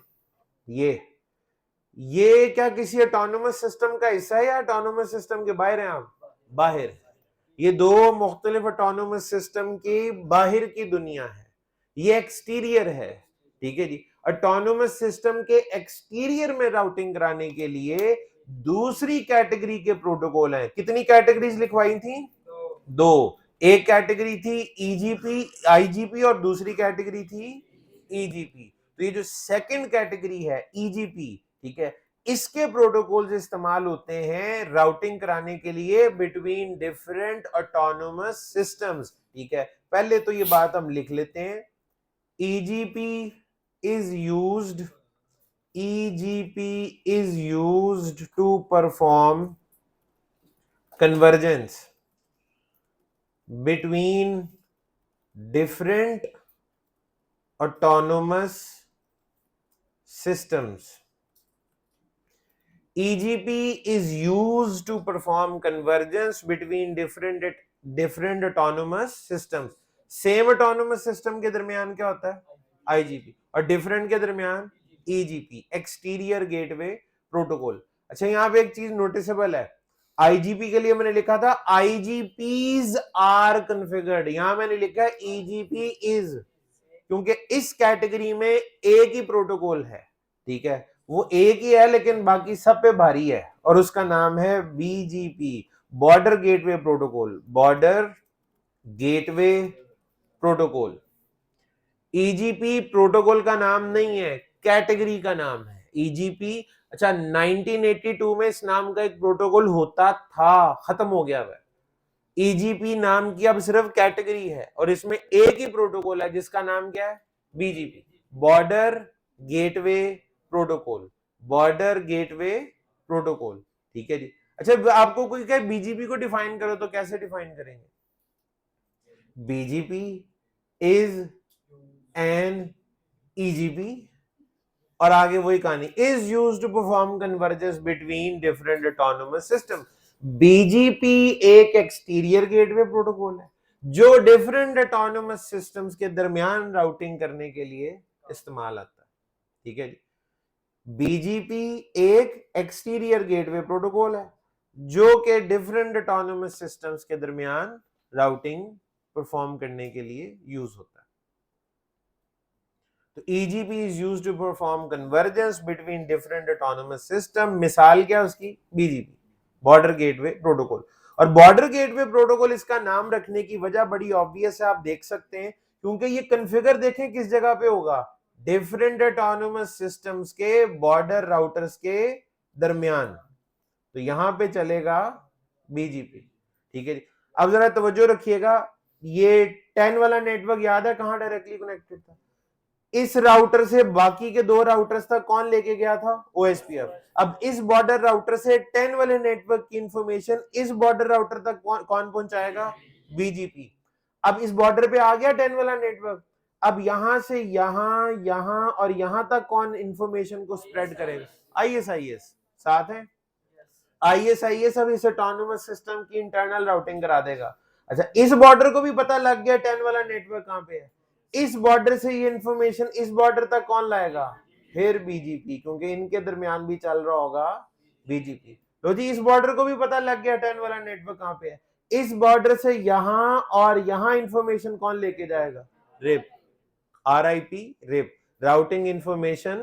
ये क्या किसी ऑटोनोमस सिस्टम का हिस्सा है या ऑटोनोमस सिस्टम के बाहर है? आप बाहर, ये दो मुख्तलिफ ऑटोनोमस सिस्टम की बाहर की दुनिया है, ये एक्सटीरियर है, ठीक है जी। ऑटोनोमस सिस्टम के एक्सटीरियर में राउटिंग कराने के लिए दूसरी कैटेगरी के प्रोटोकॉल हैं। कितनी कैटेगरीज लिखवाई थी? दो। एक कैटेगरी थी ईजीपी आईजीपी और दूसरी कैटेगरी थी ईजीपी। तो ये जो सेकंड कैटेगरी है ईजीपी, ठीक है, इसके प्रोटोकॉल्स इस्तेमाल होते हैं राउटिंग कराने के लिए बिटवीन डिफरेंट ऑटोनोमस सिस्टम्स, ठीक है। पहले तो ये बात हम लिख लेते हैं, EGP is used to perform convergence between different autonomous systems. EGP is used to perform convergence between different autonomous systems. Same autonomous system के दरमियान क्या होता है? IGP, और different के दरमियान EGP, exterior gateway protocol. अच्छा, यहाँ पे एक चीज नोटिसेबल है, IGP के लिए मैंने लिखा था IGPs are configured, यहां मैंने लिखा है EGP is, क्योंकि इस कैटेगरी में एक ही प्रोटोकॉल है, ठीक है, वो एक ही है लेकिन बाकी सब पे भारी है, और उसका नाम है BGP, border gateway protocol, border gateway protocol. EGP protocol का नाम नहीं है, कैटेगरी का नाम है EGP। अच्छा, 1982 में इस नाम का एक प्रोटोकॉल होता था, खत्म हो गया वह, EGP नाम की अब सिर्फ कैटेगरी है, और इसमें एक ही प्रोटोकॉल है जिसका नाम क्या है? BGP, border gateway protocol, border gateway protocol, ठीक है जी। अच्छा, आपको कोई कहे BGP को डिफाइन करो, तो कैसे डिफाइन करेंगे? BGP इज एन EGP, और आगे वही कहानी, is used to perform convergence between different autonomous system. BGP एक एक्सटीरियर गेटवे प्रोटोकॉल है जो डिफरेंट ऑटोनोमस सिस्टम्स के दरमियान राउटिंग करने के लिए इस्तेमाल आता है, ठीक है जी। BGP एक एक्सटीरियर गेटवे प्रोटोकॉल है जो कि डिफरेंट ऑटोनोमस सिस्टम्स के दरमियान राउटिंग परफॉर्म करने के लिए यूज होता है। तो EGP is used to perform convergence between different autonomous system। मिसाल क्या उसकी? BGP, border gateway protocol. और बॉर्डर गेटवे प्रोटोकॉल इसका नाम रखने की वजह बड़ी ऑब्वियस है, आप देख सकते हैं, क्योंकि ये कन्फिगर देखें किस जगह पे होगा? डिफरेंट ऑटोनोमस सिस्टम्स के बॉर्डर राउटर्स के दरमियान, तो यहां पे चलेगा BGP, ठीक है जी। अब जरा तवज्जो रखिएगा, ये 10 वाला नेटवर्क याद है कहां डायरेक्टली कनेक्टेड था? इस राउटर से बाकी के दो राउटर्स तक कौन लेके गया था? OSPF। अब इस बॉर्डर राउटर से 10 वाले नेटवर्क की इंफॉर्मेशन इस बॉर्डर राउटर तक कौन पहुंचाएगा? BGP। अब इस बॉर्डर पे आ गया 10 वाला नेटवर्क, अब यहां से यहां और यहां तक कौन इंफॉर्मेशन को स्प्रेड करेगा? ISIS। साथ है ISIS, अब इस ऑटोनोमस सिस्टम की इंटरनल राउटिंग करा देगा। अच्छा, इस बॉर्डर को भी पता लग गया 10 वाला नेटवर्क कहां पे है, इस बॉर्डर से ये इंफॉर्मेशन इस बॉर्डर तक कौन लाएगा? फिर BGP, क्योंकि इनके दरमियान भी चल रहा होगा BGP। तो जी, इस बॉर्डर को भी पता लग गया 10 वाला नेटवर्क कहां पे है, इस बॉर्डर से यहां और यहां इंफॉर्मेशन कौन लेके जाएगा? RIP, RIP, RIP, routing information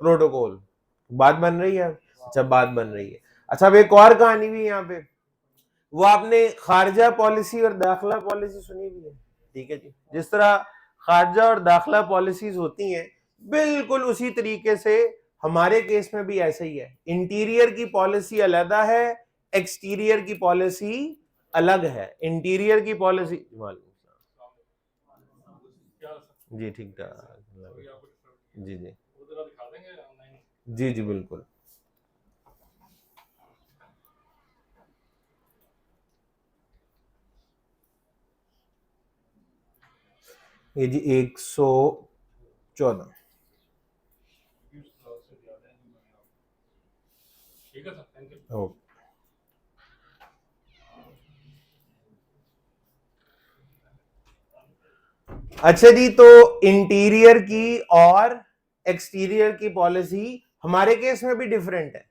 protocol. बात बन रही है? अच्छा, बात बन रही है। अच्छा, अब एक और कहानी भी यहाँ पे, वो आपने खारजा पॉलिसी और दाखिला पॉलिसी सुनी भी है, ठीक है जी। जिस तरह खारजा और दाखिला पॉलिसीज होती हैं, बिल्कुल उसी तरीके से हमारे केस में भी ऐसे ही है। इंटीरियर की पॉलिसी अलग है, एक्सटीरियर की पॉलिसी अलग है। इंटीरियर की पॉलिसी, जी ठीक ठाक, जी जी जी जी बिल्कुल। ये जी 114, ठीक है सर, थैंक यू। अच्छा जी, तो इंटीरियर की और एक्सटीरियर की पॉलिसी हमारे केस में भी डिफरेंट है।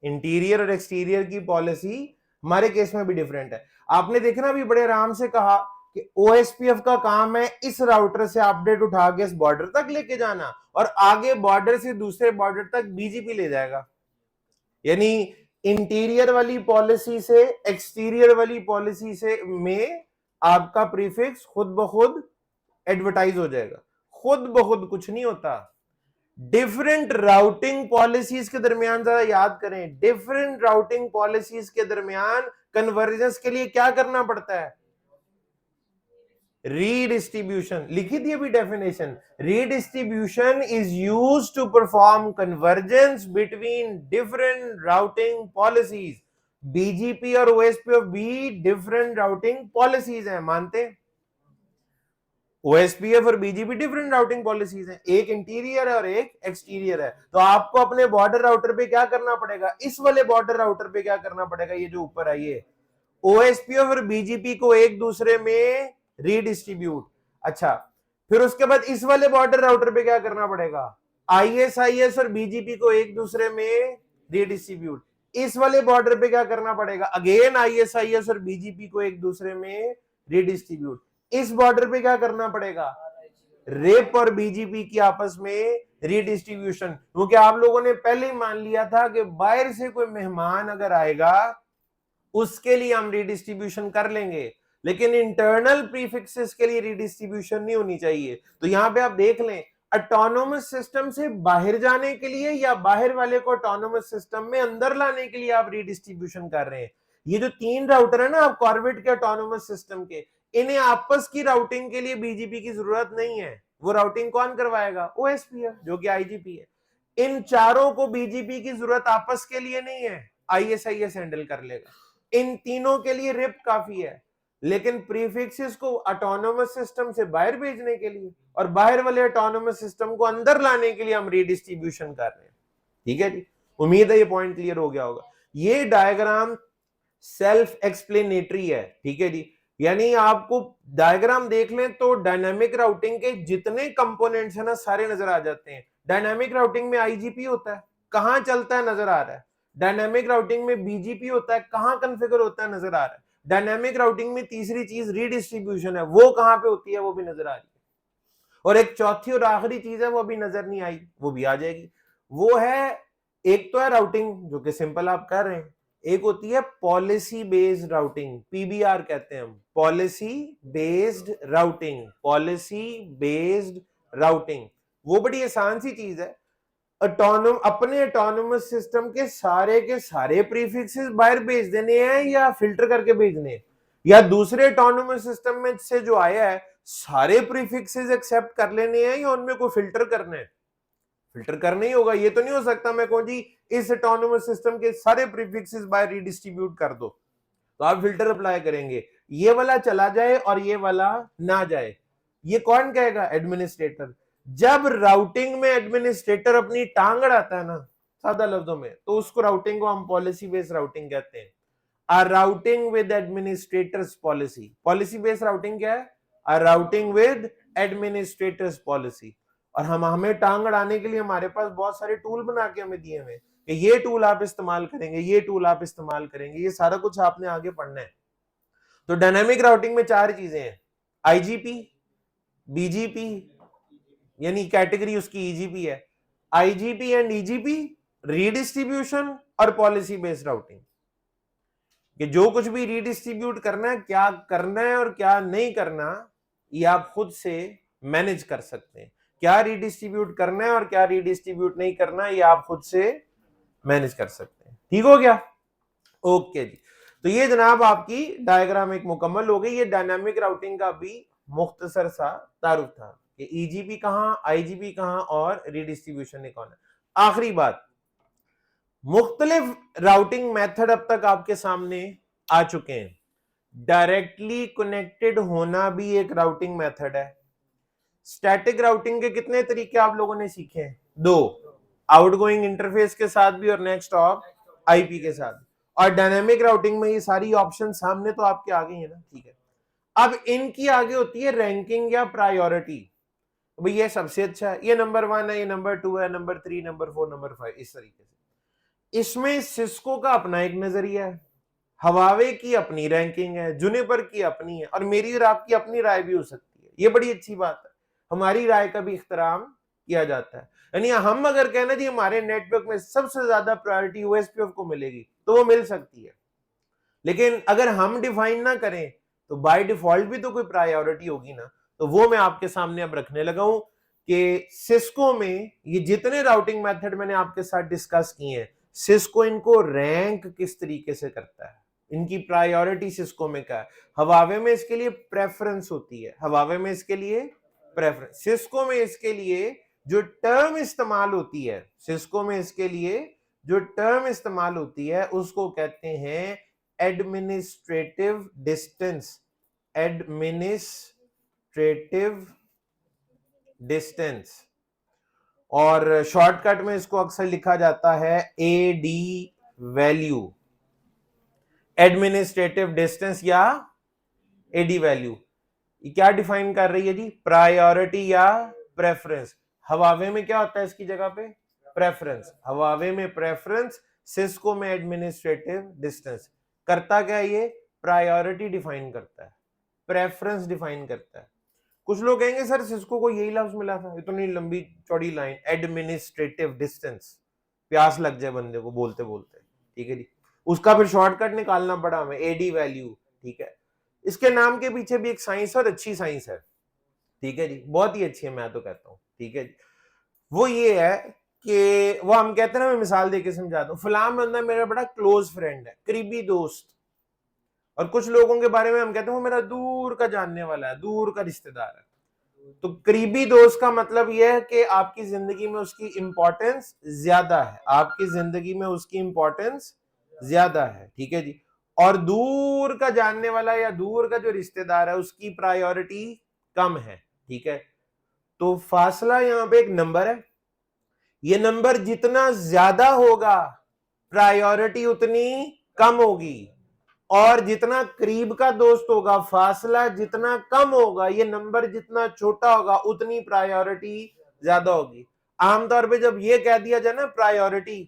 इंटीरियर और एक्सटीरियर की पॉलिसी हमारे केस में भी डिफरेंट है। आपने देखना भी बड़े आराम से कहा कि ओएसपीएफ का काम है इस राउटर से अपडेट उठा के इस बॉर्डर तक लेके जाना और आगे बॉर्डर से दूसरे बॉर्डर तक बीजीपी ले जाएगा। यानी इंटीरियर वाली पॉलिसी से एक्सटीरियर वाली पॉलिसी से में आपका प्रीफिक्स खुद ब खुद एडवर्टाइज हो जाएगा। खुद ब खुद कुछ नहीं होता। डिफरेंट राउटिंग पॉलिसीज के दरमियान जरा याद करें, डिफरेंट राउटिंग पॉलिसीज के दरमियान कन्वर्जेंस के लिए क्या करना पड़ता है? रीडिस्ट्रीब्यूशन लिखी थी अभी definition. Redistribution is used to perform convergence between different routing policies. BGP और ओएसपीएफ भी डिफरेंट राउटिंग पॉलिसीज हैं, मानते हैं? ओएसपीएफ और बीजीपी डिफरेंट राउटिंग पॉलिसीज हैं, एक इंटीरियर है और एक एक्सटीरियर है। तो आपको अपने बॉर्डर राउटर पे क्या करना पड़ेगा? इस वाले बॉर्डर राउटर पे क्या करना पड़ेगा? ये जो ऊपर है ये ओएसपीएफ और बीजीपी को एक दूसरे में रीडिस्ट्रीब्यूट। अच्छा, फिर उसके बाद इस वाले बॉर्डर राउटर पे क्या करना पड़ेगा? आईएसआईएस और बीजीपी को एक दूसरे में रीडिस्ट्रीब्यूट। इस वाले बॉर्डर पे क्या करना पड़ेगा? अगेन आईएसआईएस और बीजीपी को एक दूसरे में रीडिस्ट्रीब्यूट। इस बॉर्डर पे क्या करना पड़ेगा? रेप और बीजीपी की आपस में रीडिस्ट्रीब्यूशन। क्योंकि आप लोगों ने पहले ही मान लिया था कि बाहर से कोई मेहमान अगर आएगा उसके लिए हम रीडिस्ट्रीब्यूशन कर लेंगे, लेकिन इंटरनल प्रीफिक्सेस के लिए रीडिस्ट्रीब्यूशन नहीं होनी चाहिए। तो यहां पे आप देख लें, ऑटोनोमस सिस्टम से बाहर जाने के लिए या बाहर वाले को ऑटोनोमस सिस्टम में अंदर लाने के लिए आप रीडिस्ट्रीब्यूशन कर रहे हैं। ये जो तीन राउटर है ना आप कॉर्बेट के ऑटोनोमस सिस्टम के, इन्हें आपस की राउटिंग के लिए बीजीपी की जरूरत नहीं है। वो राउटिंग कौन करवाएगा? ओएसपीएफ, जो कि आईजीपी है। इन चारों को बीजीपी की जरूरत आपस के लिए नहीं है, आईएसआईएस हैंडल कर लेगा। इन तीनों के लिए रिप काफी है, लेकिन प्रीफिक्सेस को ऑटोनोमस सिस्टम से बाहर भेजने के लिए और बाहर वाले ऑटोनोमस सिस्टम को अंदर लाने के लिए हम रीडिस्ट्रीब्यूशन कर रहे हैं। ठीक है जी, उम्मीद है ये पॉइंट क्लियर हो गया होगा। ये डायग्राम सेल्फ एक्सप्लेनेटरी है। ठीक है जी, यानी आपको डायग्राम देख लें तो डायनामिक राउटिंग के जितने कंपोनेंट्स हैं ना सारे नजर आ जाते हैं। डायनामिक राउटिंग में आईजीपी होता है, कहां चलता है नजर आ रहा है। डायनामिक राउटिंग में बीजीपी होता है, कहां कॉन्फ़िगर होता है नजर आ रहा है। डायनामिक राउटिंग में तीसरी चीज रीडिस्ट्रीब्यूशन है, वो कहां पे होती है वो भी नजर आ रही है। और एक चौथी और आखिरी चीज है वो अभी नजर नहीं आई, वो भी आ जाएगी। वो है, एक तो है राउटिंग जो कि सिंपल आप कर रहे हैं, एक होती है पॉलिसी बेस्ड राउटिंग, पीबीआर कहते हैं हम, policy based routing. Policy based routing वो बड़ी आसान सी चीज है। अपने ऑटोनोमस सिस्टम के सारे प्रीफिक्सेस बाहर भेज देने हैं या फिल्टर करके भेजने हैं, या दूसरे ऑटोनोमस सिस्टम में से जो आया है सारे प्रीफिक्सेस एक्सेप्ट कर लेने हैं या उनमें कोई फिल्टर करने हैं? फिल्टर करना ही होगा। ये तो नहीं हो सकता मैं कहूं जी इस ऑटोनोमस सिस्टम के सारे प्रीफिक्सेस बाय रीडिस्ट्रीब्यूट कर दो, तो आप फिल्टर अप्लाई करेंगे, ये वाला चला जाए और ये वाला ना जाए। ये कौन कहेगा? एडमिनिस्ट्रेटर। जब राउटिंग में एडमिनिस्ट्रेटर अपनी टांग अड़ाता है ना, सादा लफ्जों में, तो उसको राउटिंग को हम पॉलिसी बेस्ड राउटिंग कहते हैं। A routing with administrators policy। Policy based routing क्या है? A routing with administrators policy। और हमें टांग अड़ाने के लिए हमारे पास बहुत सारे टूल बना के हमें दिए हुए कि ये टूल आप इस्तेमाल करेंगे, ये टूल आप इस्तेमाल करेंगे, ये सारा कुछ आपने आगे पढ़ना है। तो डायनामिक राउटिंग में चार चीजें हैं, आईजीपी, बीजीपी यानी कैटेगरी उसकी ईजीपी है, आईजीपी एंड ईजीपी, रीडिस्ट्रीब्यूशन और पॉलिसी बेस्ड राउटिंग। कि जो कुछ भी रीडिस्ट्रीब्यूट करना है, क्या करना है और क्या नहीं करना, ये आप खुद से मैनेज कर सकते हैं। क्या रीडिस्ट्रीब्यूट करना है और क्या रीडिस्ट्रीब्यूट नहीं करना, ये आप खुद से मैनेज कर सकते हैं। ठीक हो गया? ओके जी, तो ये जनाब आपकी डायग्राम एक मुकम्मल हो गई। ये डायनामिक राउटिंग का भी मुख्तसर सा तारुफ था कि ईजीपी कहां, आईजीपी कहां और रीडिस्ट्रीब्यूशन कौन है। आखिरी बात, मुख्तलिफ राउटिंग मेथड अब तक आपके सामने आ चुके हैं। डायरेक्टली कनेक्टेड होना भी एक राउटिंग मेथड है। स्टैटिक राउटिंग के कितने तरीके आप लोगों ने सीखे हैं? दो, आउटगोइंग इंटरफेस के साथ भी और नेक्स्ट ऑफ आईपी के साथ। और डायनेमिक राउटिंग में ये सारी ऑप्शन सामने तो आपके आ गई है ना, ठीक है। अब इनकी आगे होती है रैंकिंग या प्रायोरिटी। भाई ये सबसे अच्छा है, ये नंबर 1 है, ये नंबर 2 है, नंबर 3, नंबर 4, नंबर 5, इस तरीके से। इसमें सिस्को का अपना एक नजरिया है, हवावे की अपनी रैंकिंग है, जुनिपर की अपनी है, और मेरी और आपकी अपनी राय भी हो सकती है। ये बड़ी अच्छी बात है, हमारी राय का भी इख्तराम किया जाता है। यानी हम अगर कहना जी हमारे नेटवर्क में सबसे ज्यादा प्रायोरिटी ओएसपीएफ को मिलेगी तो वो मिल सकती है, लेकिन अगर हम डिफाइन ना करें तो बाय डिफॉल्ट भी तो कोई प्रायोरिटी होगी ना। तो वो मैं आपके सामने अब रखने लगा हूं कि सिस्को में ये जितने राउटिंग मेथड मैंने आपके साथ डिस्कस किए हैं, सिस्को इनको रैंक किस तरीके से करता है, इनकी प्रायोरिटी सिस्को में क्या है। हवावे में इसके लिए प्रेफरेंस होती है, हवावे में इसके लिए प्रेफरेंस, सिस्को में इसके लिए जो टर्म इस्तेमाल होती है, सिस्को में इसके लिए जो टर्म इस्तेमाल होती है उसको कहते हैं एडमिनिस्ट्रेटिव डिस्टेंस, एडमिनिस्ट्रेटिव डिस्टेंस, और शॉर्टकट में इसको अक्सर लिखा जाता है एडी वैल्यू, एडमिनिस्ट्रेटिव डिस्टेंस या एडी वैल्यू। ये क्या डिफाइन कर रही है जी, प्रायोरिटी या प्रेफरेंस। हवावे में क्या होता है इसकी जगह पे, प्रेफरेंस, हवावे में प्रेफरेंस, सिस्को में एडमिनिस्ट्रेटिव डिस्टेंस। करता क्या है ये, प्रायोरिटी डिफाइन करता है, प्रेफरेंस डिफाइन करता है। कुछ लोग कहेंगे सर सिस्को को यही लफ्ज मिला था, इतनी लंबी चौड़ी लाइन, एडमिनिस्ट्रेटिव डिस्टेंस, प्यास लग जाए बंदे को बोलते बोलते, ठीक है जी। उसका फिर शॉर्टकट निकालना पड़ा हमें, एडी वैल्यू, ठीक है। इसके नाम के पीछे भी एक साइंस और अच्छी साइंस है, ठीक है जी, बहुत ही अच्छी है मैं तो कहता हूं, ठीक है जी। वो ये है कि वो हम कहते हैं ना, मैं मिसाल देके समझाता हूँ, फलां बंदा मेरा बड़ा क्लोज फ्रेंड है, करीबी दोस्त, और कुछ लोगों के बारे में हम कहते हैं वो मेरा दूर का जानने वाला है, दूर का रिश्तेदार है। तो करीबी दोस्त का मतलब यह है कि आपकी जिंदगी में उसकी इंपॉर्टेंस ज्यादा है, आपकी जिंदगी में उसकी इंपॉर्टेंस ज्यादा है, ठीक है जी। और दूर का जानने वाला या दूर का जो रिश्तेदार है उसकी प्रायोरिटी कम है, ठीक है। तो फासला यहां पे एक नंबर है, ये नंबर जितना ज्यादा होगा प्रायोरिटी उतनी कम होगी, और जितना करीब का दोस्त होगा फासला जितना कम होगा, ये नंबर जितना छोटा होगा उतनी प्रायोरिटी ज्यादा होगी। आमतौर पे जब ये कह दिया जाए ना प्रायोरिटी,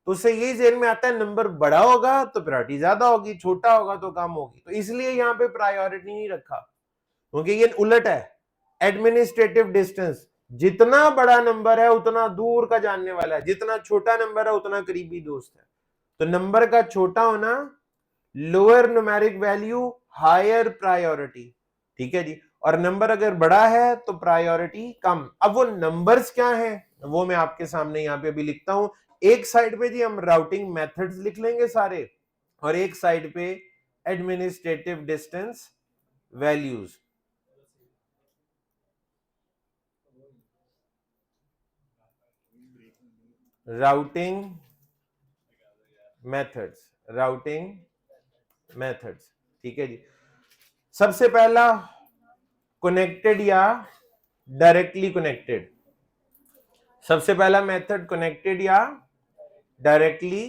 तो उससे यही ज़हन में आता है नंबर बड़ा होगा तो प्रायोरिटी ज्यादा होगी, छोटा होगा तो कम होगी। तो इसलिए यहाँ पे प्रायोरिटी नहीं रखा, क्योंकि ये उलट है। एडमिनिस्ट्रेटिव डिस्टेंस, जितना बड़ा नंबर है उतना दूर का जानने वाला है, जितना छोटा नंबर है उतना करीबी दोस्त है। तो नंबर का छोटा होना, lower numeric value, higher priority, ठीक है जी। और नंबर अगर बड़ा है तो प्रायोरिटी कम। अब वो नंबर्स क्या हैं वो मैं आपके सामने यहां पे अभी लिखता हूं। एक साइड पे जी हम राउटिंग मेथड्स लिख लेंगे सारे, और एक साइड पे administrative distance values. Routing methods, routing methods, ठीक है जी। सबसे पहला कनेक्टेड या डायरेक्टली कनेक्टेड, सबसे पहला मेथड कनेक्टेड या डायरेक्टली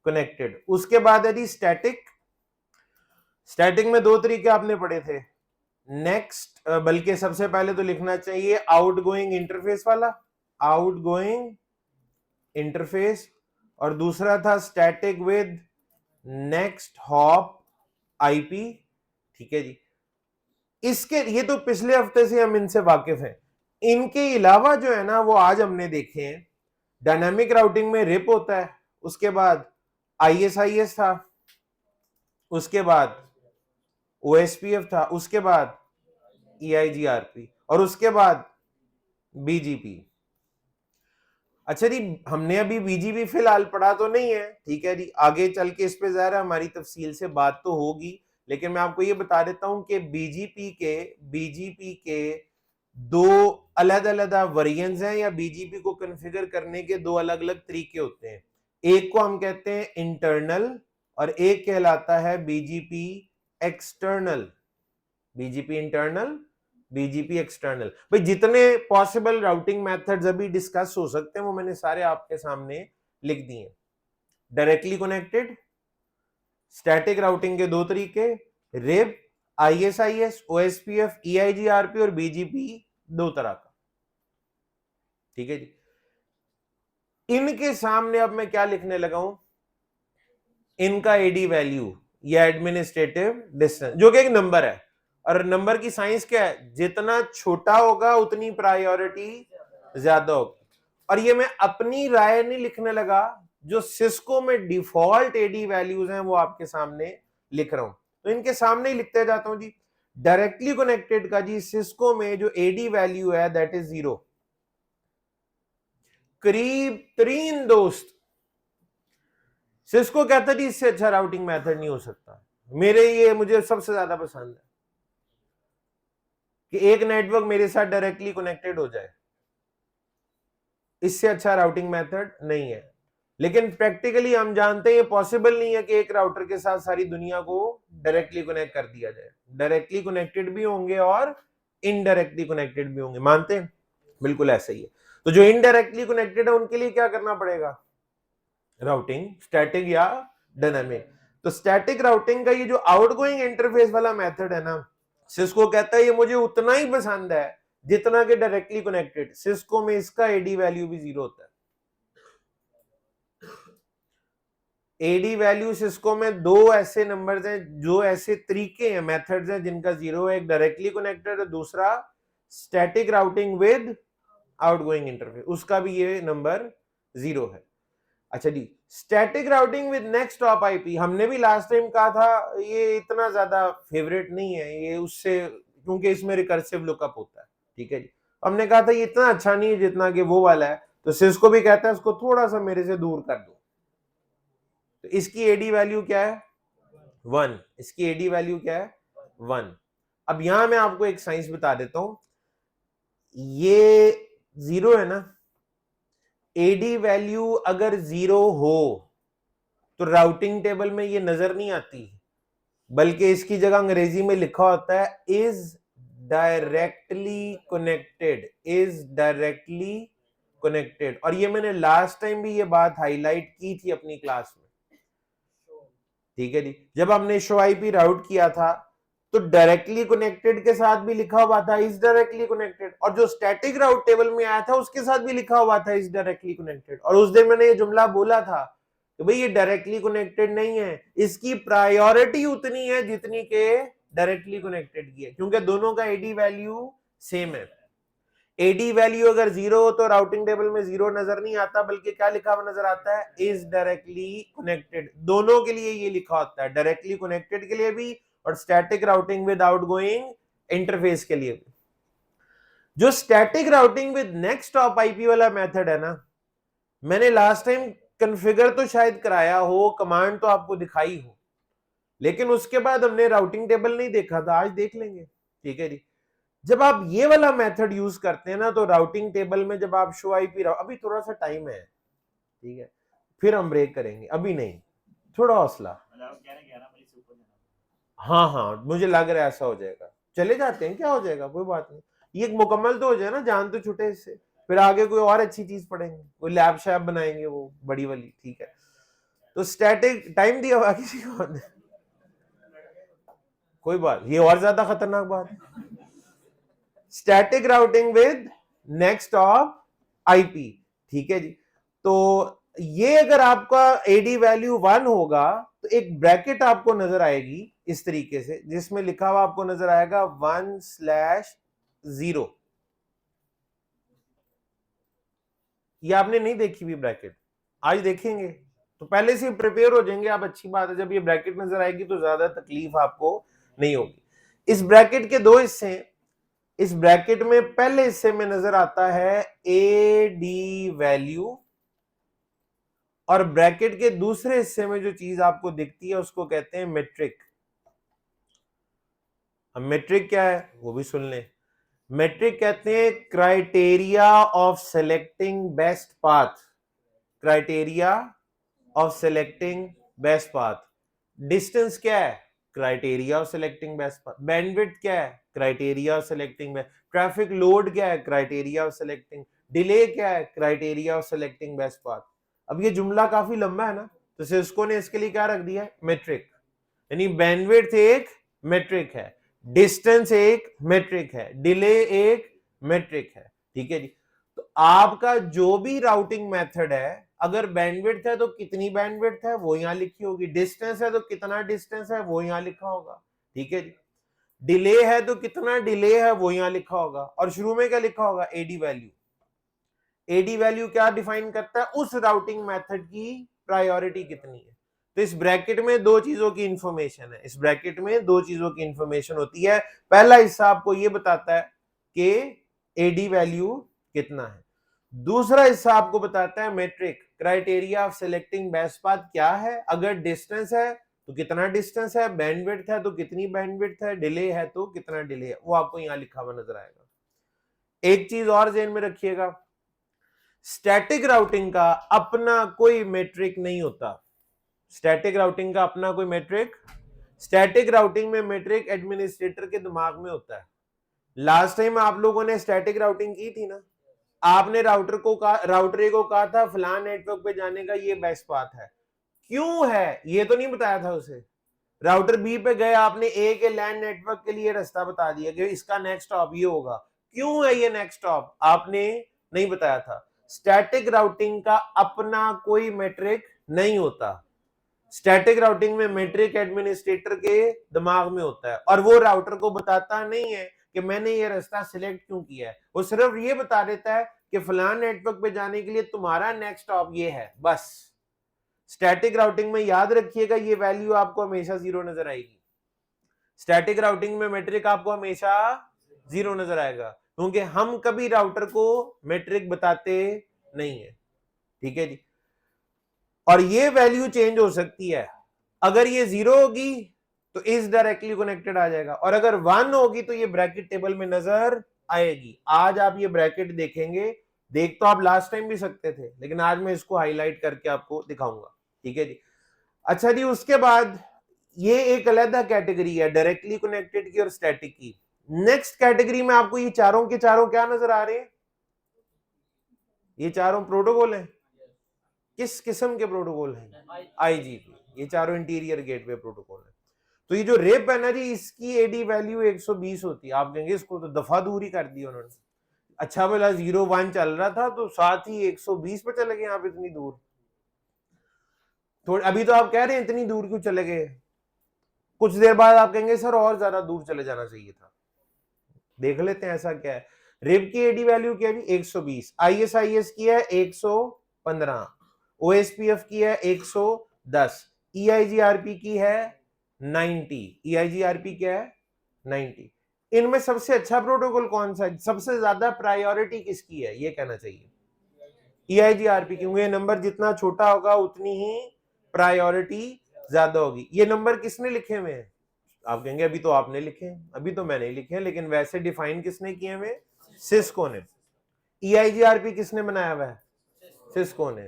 कनेक्टेड। उसके बाद है जी स्टैटिक। स्टैटिक में दो तरीके आपने पढ़े थे, नेक्स्ट, बल्कि सबसे पहले तो लिखना चाहिए आउटगोइंग इंटरफेस वाला, आउटगोइंग इंटरफेस, और दूसरा था static with next hop IP, ठीक है जी। इसके ये तो पिछले हफ्ते से हम इनसे वाकिफ हैं। इनके अलावा जो है ना वो आज हमने देखे हैं, डायनामिक राउटिंग में रिप होता है, उसके बाद आईएसआईएस था, उसके बाद ओएसपीएफ था, उसके बाद ईआईजीआरपी, और उसके बाद बीजीपी। अच्छा जी, हमने अभी बीजीपी फिलहाल पढ़ा तो नहीं है, ठीक है जी, आगे चल के इस पे ज़रा हमारी तफसील से बात तो होगी, लेकिन मैं आपको ये बता देता हूं कि बीजीपी के दो अलग अलग वेरिएंट्स हैं, या बीजीपी को कॉन्फ़िगर करने के दो अलग अलग तरीके होते हैं। एक को हम कहते हैं इंटरनल, और एक कहलाता है BGP external. BGP internal, BGP external. भाई जितने पॉसिबल राउटिंग मेथड्स अभी डिस्कस हो सकते हैं वो मैंने सारे आपके सामने लिख दिए। डायरेक्टली कनेक्टेड, स्टैटिक राउटिंग के दो तरीके, रिप, ISIS, OSPF, EIGRP और BGP दो तरह का, ठीक है जी। इनके सामने अब मैं क्या लिखने लगा हूं, इनका एडी वैल्यू या एडमिनिस्ट्रेटिव डिस्टेंस, जो कि एक नंबर है, और नंबर की साइंस क्या है, जितना छोटा होगा उतनी प्रायोरिटी ज्यादा होगी। और ये मैं अपनी राय नहीं लिखने लगा, जो सिस्को में डिफॉल्ट एडी वैल्यूज हैं वो आपके सामने लिख रहा हूं, तो इनके सामने ही लिखते जाता हूं जी। डायरेक्टली कनेक्टेड का जी सिस्को में जो एडी वैल्यू है दैट इज 0, करीब तरीन दोस्त। सिस्को कहता है इससे अच्छा राउटिंग मेथड नहीं हो सकता, मेरे ये मुझे सबसे ज्यादा पसंद है कि एक नेटवर्क मेरे साथ डायरेक्टली कनेक्टेड हो जाए, इससे अच्छा राउटिंग मेथड नहीं है। लेकिन प्रैक्टिकली हम जानते हैं ये पॉसिबल नहीं है कि एक राउटर के साथ सारी दुनिया को डायरेक्टली कनेक्ट कर दिया जाए, डायरेक्टली कनेक्टेड भी होंगे और इनडायरेक्टली कनेक्टेड भी होंगे, मानते हैं? बिल्कुल ऐसा ही है। तो जो इनडायरेक्टली कनेक्टेड है उनके लिए क्या करना पड़ेगा, राउटिंग स्टैटिक या डायनामिक। तो स्टैटिक राउटिंग का ये जो आउटगोइंग इंटरफेस वाला मेथड है ना, सिस्को कहता है ये मुझे उतना ही पसंद है जितना कि डायरेक्टली कनेक्टेड। सिस्को में इसका एडी वैल्यू भी 0 होता है। एडी वैल्यू सिस्को में दो ऐसे नंबर्स हैं, जो ऐसे तरीके हैं, मेथड्स हैं जिनका 0 है, एक डायरेक्टली कनेक्टेड है, दूसरा static routing with outgoing interface, उसका भी ये नंबर 0 है। अच्छा जी, static routing with next hop IP, हमने भी लास्ट टाइम कहा था ये इतना ज्यादा फेवरेट नहीं है ये उससे, क्योंकि इसमें रिकर्सिव लुकअप होता है, ठीक है जी। हमने कहा था ये इतना अच्छा नहीं है जितना कि वो वाला है, तो सिस्को भी कहता है उसको थोड़ा सा मेरे से दूर कर दो। तो इसकी एडी वैल्यू क्या है 1, इसकी एडी वैल्यू क्या है 1। अब यहां मैं आपको एक साइंस बता देता हूं, ये 0 है ना, एडी वैल्यू अगर 0 हो तो राउटिंग टेबल में ये नजर नहीं आती, बल्कि इसकी जगह अंग्रेजी में लिखा होता है is directly connected, is directly connected. और ये मैंने लास्ट टाइम भी ये बात हाईलाइट की थी अपनी क्लास में, ठीक है जी। जब हमने शो आईपी राउट किया था तो डायरेक्टली कनेक्टेड के साथ भी लिखा हुआ था इज डायरेक्टली कनेक्टेड, और जो स्टैटिक राउट टेबल में आया था उसके साथ भी लिखा हुआ था इज डायरेक्टली कनेक्टेड। और उस दिन मैंने ये जुमला बोला था कि भाई ये डायरेक्टली कनेक्टेड नहीं है, इसकी प्रायोरिटी उतनी है जितनी के डायरेक्टली कनेक्टेड की है, क्योंकि दोनों का एडी वैल्यू सेम है। एडी वैल्यू अगर 0 हो तो राउटिंग टेबल में 0 नजर नहीं आता, बल्कि क्या लिखा हुआ नजर आता है इज डायरेक्टली कनेक्टेड। दोनों के लिए ये लिखा होता है, डायरेक्टली कनेक्टेड के लिए भी और static routing with outgoing interface के लिए भी। जो static routing with next hop IP वाला मेथड है ना, मैंने लास्ट टाइम कॉन्फ़िगर तो शायद कराया हो, कमांड तो आपको दिखाई हो, लेकिन उसके बाद हमने राउटिंग टेबल नहीं देखा था, आज देख लेंगे, ठीक है जी। जब आप ये वाला मेथड यूज करते हैं ना, तो राउटिंग टेबल में जब आप शो आईपी, अभी थोड़ा सा टाइम है, ठीक है, फिर हम ब्रेक करेंगे, अभी नहीं, थोड़ा हौसला। हाँ हाँ, मुझे लग रहा है ऐसा हो जाएगा, चले जाते हैं, क्या हो जाएगा, कोई बात नहीं, ये मुकम्मल तो हो जाए ना, जान तो छुटे इससे, फिर आगे कोई और अच्छी चीज पढ़ेंगे, कोई लैब शैब बनाएंगे वो बड़ी वाली, ठीक है। तो स्टैटिक टाइम दिया हुआ किसी को, कोई बात, ये और ज्यादा खतरनाक बात है। Static routing with next hop IP, ठीक है जी। तो ये अगर आपका एडी वैल्यू 1 होगा तो एक ब्रैकेट आपको नजर आएगी इस तरीके से, जिसमें लिखा हुआ आपको नजर आएगा 1/0। ये आपने नहीं देखी हुई ब्रैकेट, आज देखेंगे, तो पहले से प्रिपेयर हो जाएंगे आप, अच्छी बात है। जब ये ब्रैकेट नजर आएगी तो ज्यादा तकलीफ आपको नहीं होगी। इस ब्रैकेट के दो हिस्से हैं, इस ब्रैकेट में पहले हिस्से में नजर आता है एडी वैल्यू, और ब्रैकेट के दूसरे हिस्से में जो चीज आपको दिखती है उसको कहते हैं मेट्रिक। अब मेट्रिक क्या है वो भी सुन लें। मेट्रिक कहते हैं criteria of selecting best path, criteria of selecting best path. Distance क्या है, criteria of selecting best path. Bandwidth क्या है, criteria of selecting best. Traffic load क्या है, क्राइटेरिया ऑफ सेलेक्टिंग। डिले क्या है, criteria of selecting best path. अब ये जुमला काफी लंबा है ना, तो सिस्को ने इसके लिए क्या रख दिया है, मेट्रिक, यानी बैंडविड्थ एक मेट्रिक है, डिस्टेंस एक मेट्रिक है, डिले एक मेट्रिक है, ठीक है जी। तो आपका जो भी राउटिंग मेथड है, अगर बैंडविड्थ है तो कितनी बैंडविड्थ है वो यहां लिखी होगी, डिस्टेंस है तो कितना डिस्टेंस है वो यहां लिखा होगा, ठीक है जी। डिले है तो कितना डिले है वो यहां लिखा होगा, और शुरू में क्या लिखा होगा, एडी वैल्यू। एडी वैल्यू क्या डिफाइन करता है, उस राउटिंग मेथड की प्रायोरिटी कितनी है। तो इस ब्रैकेट में दो चीजों की इंफॉर्मेशन है, इस ब्रैकेट में दो चीजों की इंफॉर्मेशन होती है। पहला हिस्सा आपको यह बताता है कि एडी वैल्यू कितना है, दूसरा हिस्सा आपको बताता है metric, criteria of selecting best path क्या है, अगर डिस्टेंस है तो कितना डिस्टेंस है, बैंडविड्थ है तो कितनी बैंडविड्थ है, डिले है तो कितना डिले है, वो आपको यहां लिखा हुआ नजर आएगा। एक चीज और ध्यान में रखिएगा, स्टैटिक राउटिंग का अपना कोई मेट्रिक नहीं होता, स्टैटिक राउटिंग का अपना कोई मेट्रिक, स्टैटिक राउटिंग में मेट्रिक एडमिनिस्ट्रेटर के दिमाग में होता है। लास्ट टाइम आप लोगों ने स्टैटिक राउटिंग की थी ना, आपने राउटर ए को कहा था फलान नेटवर्क पे जाने का ये बेस्ट पाथ है, क्यों है ये तो नहीं बताया था उसे। राउटर बी पे गए, आपने ए के लैंड नेटवर्क के लिए रास्ता बता दिया कि इसका नेक्स्ट स्टॉप ये होगा, क्यों है ये नेक्स्ट स्टॉप, आपने नहीं बताया था। स्टैटिक राउटिंग का अपना कोई मेट्रिक नहीं होता, स्टैटिक राउटिंग में मेट्रिक एडमिनिस्ट्रेटर के दिमाग में होता है, और वो राउटर को बताता नहीं है कि मैंने ये रास्ता सिलेक्ट क्यों किया है, वो सिर्फ ये बता देता है कि फलान नेटवर्क पे जाने के लिए तुम्हारा नेक्स्ट स्टॉप ये है, बस। स्टैटिक राउटिंग में याद रखिएगा ये वैल्यू आपको हमेशा जीरो नजर आएगी, स्टैटिक राउटिंग में मेट्रिक आपको हमेशा जीरो नजर आएगा, क्योंकि हम कभी राउटर को मेट्रिक बताते नहीं है, ठीक है जी। और ये वैल्यू चेंज हो सकती है, अगर ये जीरो होगी तो इस डायरेक्टली कनेक्टेड आ जाएगा, और अगर 1 होगी तो ये ब्रैकेट टेबल में नजर आएगी। आज आप ये ब्रैकेट देखेंगे, देख तो आप लास्ट टाइम भी सकते थे, लेकिन आज मैं इसको हाईलाइट करके आपको दिखाऊंगा, ठीक है जी। अच्छा जी, उसके बाद ये एक अलग कैटेगरी है डायरेक्टली कनेक्टेड की और स्टैटिक की। नेक्स्ट कैटेगरी में आपको ये चारों के चारों क्या नजर आ रहे हैं, ये चारों प्रोटोकॉल हैं, किस किस्म के प्रोटोकॉल हैं, आईजीपी, ये चारों इंटीरियर गेटवे प्रोटोकॉल है। तो ये जो रेप है ना जी, इसकी एडी वैल्यू 120 होती है, आप कहेंगे इसको तो दफा दूर ही कर दी उन्होंने, अच्छा भला 0-1 चल रहा था तो साथ ही 120 पे चले गए आप इतनी दूर, थोड़ी अभी तो आप कह रहे हैं इतनी दूर क्यों चले गए, कुछ देर बाद आप कहेंगे सर और ज्यादा दूर चले जाना चाहिए था। देख लेते हैं ऐसा क्या है। रेप की एडी वैल्यू क्या है 120, आईएसआईएस की है 115, ओएसपीएफ की है 110, ईआईजीआरपी की है 90, ईआईजीआरपी क्या है 90। इनमें सबसे अच्छा प्रोटोकॉल कौन सा है, सबसे ज्यादा प्रायोरिटी किसकी है, ये कहना चाहिए ईआईजीआरपी, क्योंकि ये नंबर जितना छोटा होगा उतनी ही प्रायोरिटी ज्यादा होगी। ये नंबर किसने लिखे हुए हैं, आप कहेंगे अभी तो आपने लिखे, अभी तो मैंने लिखे, लेकिन वैसे डिफाइन किसने किए हुए, सिस्को ने। ईआईजीआरपी किसने बनाया हुआ है, सिस्को ने।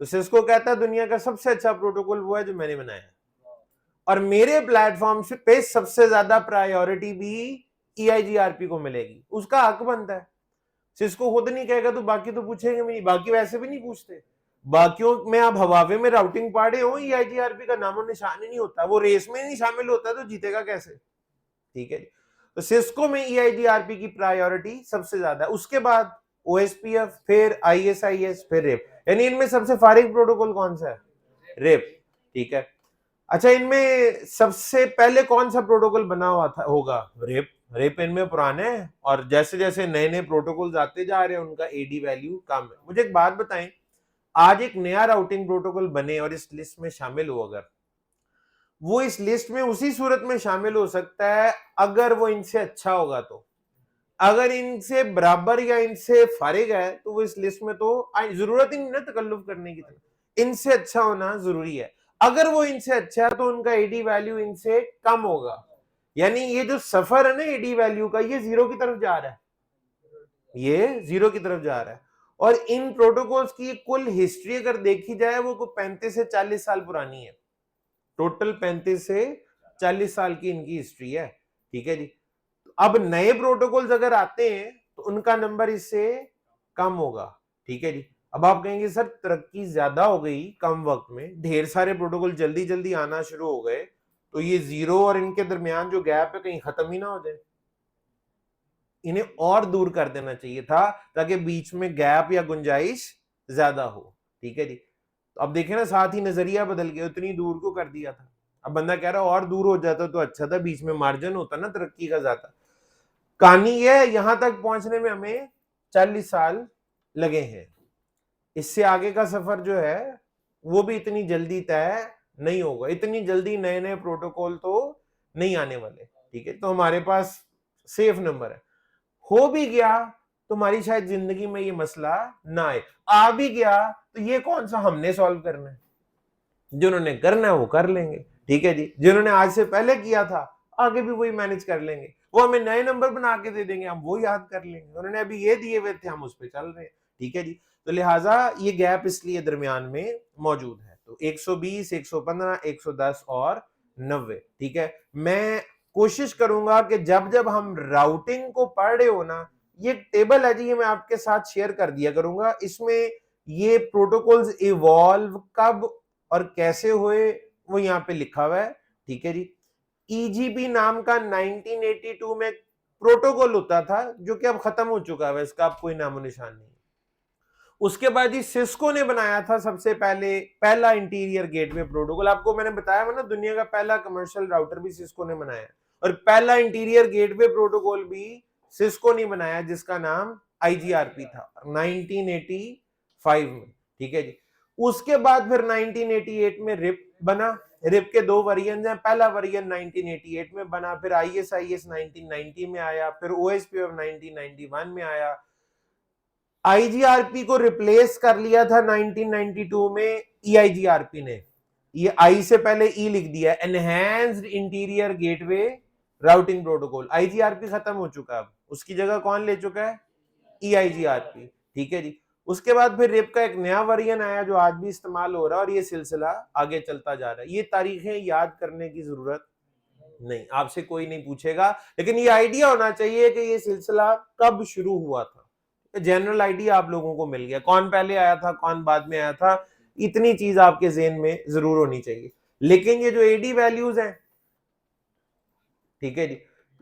तो सिस्को कहता है दुनिया का सबसे अच्छा प्रोटोकॉल वो है जो मैंने बनाया, और मेरे प्लेटफॉर्म पे सबसे ज्यादा प्रायोरिटी भी ईआईजीआरपी को मिलेगी, उसका हक बनता है। सिस्को खुद नहीं कहेगा तो बाकी तो पूछेंगे भी नहीं, बाकी वैसे भी नहीं पूछते, बाकियों में आप हवावे में राउटिंग पढ़े हो, ईआईजीआरपी का नामो निशान ही नहीं होता, वो रेस में नहीं शामिल होता तो जीतेगा कैसे, ठीक है। तो सिस्को में ईआईजीआरपी की प्रायोरिटी सबसे ज्यादा है, उसके बाद ओएसपीएफ, फिर आईएसआईएस, फिर रेप, यानी इनमें सबसे फारिग प्रोटोकॉल कौन सा है, रेप, ठीक है। अच्छा, इनमें सबसे पहले कौन सा प्रोटोकॉल बना हुआ था होगा, रेप। रेप इनमें पुराने हैं, और जैसे जैसे नए नए प्रोटोकॉल आते जा रहे हैं उनका एडी वैल्यू कम है। मुझे एक बात बताएं, आज एक नया राउटिंग प्रोटोकॉल बने और इस लिस्ट में शामिल हो, अगर वो इस लिस्ट में उसी सूरत में शामिल हो सकता है अगर वो इनसे अच्छा होगा, तो अगर इनसे बराबर या इनसे फारिग है तो वो इस लिस्ट में तो जरूरत ही नहीं ना तकल्लुफ करने की, इनसे अच्छा होना जरूरी है। अगर वो इनसे अच्छा है तो उनका एडी वैल्यू इनसे कम होगा, यानी ये जो सफर है ना एडी वैल्यू का, ये जीरो की तरफ जा रहा है, ये जीरो की तरफ जा रहा है। और इन प्रोटोकॉल्स की कुल हिस्ट्री अगर देखी जाए वो 35 से 40 साल पुरानी है, टोटल 35 से 40 साल की इनकी हिस्ट्री है, ठीक है जी। अब नए प्रोटोकॉल्स अगर आते हैं तो उनका नंबर इससे कम होगा, ठीक है जी। अब आप कहेंगे सर तरक्की ज्यादा हो गई कम वक्त में, ढेर सारे प्रोटोकॉल जल्दी जल्दी आना शुरू हो गए, तो ये जीरो और इनके दरमियान जो गैप है कहीं खत्म ही ना हो जाए, इन्हें और दूर कर देना चाहिए था ताकि बीच में गैप या गुंजाइश ज्यादा हो। ठीक है जी, तो अब देखें ना, साथ ही नजरिया बदल गया, उतनी दूर को कर दिया था। अब बंदा कह रहा और दूर हो जाता तो अच्छा था, बीच में मार्जिन होता ना तरक्की का ज्यादा। कहानी ये है, यहां तक पहुंचने में हमें 40 साल लगे हैं, इससे आगे का सफर जो है वो भी इतनी जल्दी तय नहीं होगा, इतनी जल्दी नए नए प्रोटोकॉल तो नहीं आने वाले। ठीक है, तो हमारे पास सेफ नंबर है। हो भी गया तो हमारी शायद जिंदगी में ये मसला ना आए, आ भी गया तो ये कौन सा हमने सॉल्व करना है, जिन्होंने करना है वो कर लेंगे। ठीक है जी, जिन्होंने आज से पहले किया था आगे भी वही मैनेज कर लेंगे, वो हमें नए नंबर बना के दे देंगे, हम वो याद कर लेंगे, उन्होंने अभी ये दिए हुए थे हम उस पर चल रहे हैं। ठीक है जी, तो लिहाजा ये गैप इसलिए दरमियान में मौजूद है। तो 120, 115, 110 और 90। ठीक है, मैं कोशिश करूंगा कि जब जब हम राउटिंग को पढ़ रहे हो ना, ये टेबल है जी, ये मैं आपके साथ शेयर कर दिया करूंगा, इसमें ये प्रोटोकॉल्स इवॉल्व कब और कैसे हुए वो यहाँ पे लिखा हुआ है। ठीक है जी, ईजीपी नाम का 1982 में प्रोटोकॉल होता था जो कि अब खत्म हो चुका है, इसका अब कोई नामो निशान नहीं। उसके बाद ही सिस्को ने बनाया था सबसे पहले पहला इंटीरियर गेटवे प्रोटोकॉल, आपको मैंने बताया ना, दुनिया का पहला कमर्शियल राउटर भी सिस्को ने बनाया, और पहला इंटीरियर गेटवे प्रोटोकॉल भी सिस्को ने बनाया जिसका नाम आईजीआरपी था 1985 में। ठीक है जी, उसके बाद फिर 1988 में रिप बना, रिप के दो वेरिएंट हैं, पहला वेरिएंट 1988 में बना, फिर आईएसआईएस 1990 में आया, फिर ओएसपीएफ 1991 में आया, आईजीआरपी को रिप्लेस कर लिया था 1992 में ईआईजीआरपी ने, ये आई से पहले ई लिख दिया, enhanced interior gateway routing protocol. IGRP खत्म हो चुका, अब उसकी जगह कौन ले चुका है, ईआईजीआरपी। ठीक है जी, उसके बाद फिर रिप का एक नया वर्जन आया जो आज भी इस्तेमाल हो रहा है, और ये सिलसिला आगे चलता जा रहा है। ये तारीखें याद करने की जरूरत नहीं, आपसे कोई नहीं पूछेगा, लेकिन ये आइडिया होना चाहिए कि ये सिलसिला कब शुरू हुआ था, जनरल आइडिया आप लोगों को मिल गया, कौन पहले आया था कौन बाद में आया था, इतनी चीज आपके ज़हन में जरूर होनी चाहिए। लेकिन ये जो एडी वैल्यूज हैं, ठीक है जी,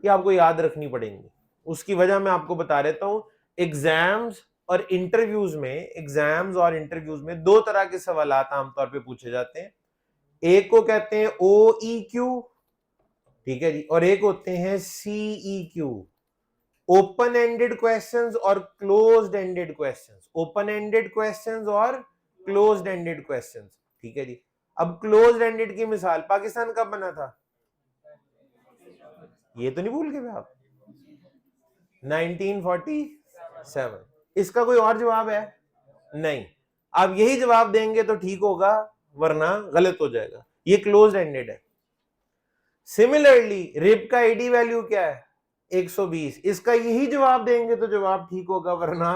ये आपको याद रखनी पड़ेंगी। उसकी वजह मैं आपको बता देता हूं, एग्जाम्स और इंटरव्यूज में दो तरह के सवाल आमतौर पे पूछे जाते हैं, एक को कहते हैं OEQ, ठीक है जी, और एक होते हैं CEQ, ओपन एंडेड क्वेश्चंस और closed ended questions, open ended questions और क्लोज्ड एंडेड क्वेश्चंस। ठीक है जी, अब क्लोज्ड एंडेड की मिसाल पाकिस्तान कब बना था, ये तो नहीं भूल गए आप, 1947। इसका कोई और जवाब है नहीं, आप यही जवाब देंगे तो ठीक होगा वरना गलत हो जाएगा, ये क्लोज्ड एंडेड है। सिमिलरली रिप का एडी वैल्यू क्या है 120, इसका यही जवाब देंगे तो जवाब ठीक होगा वरना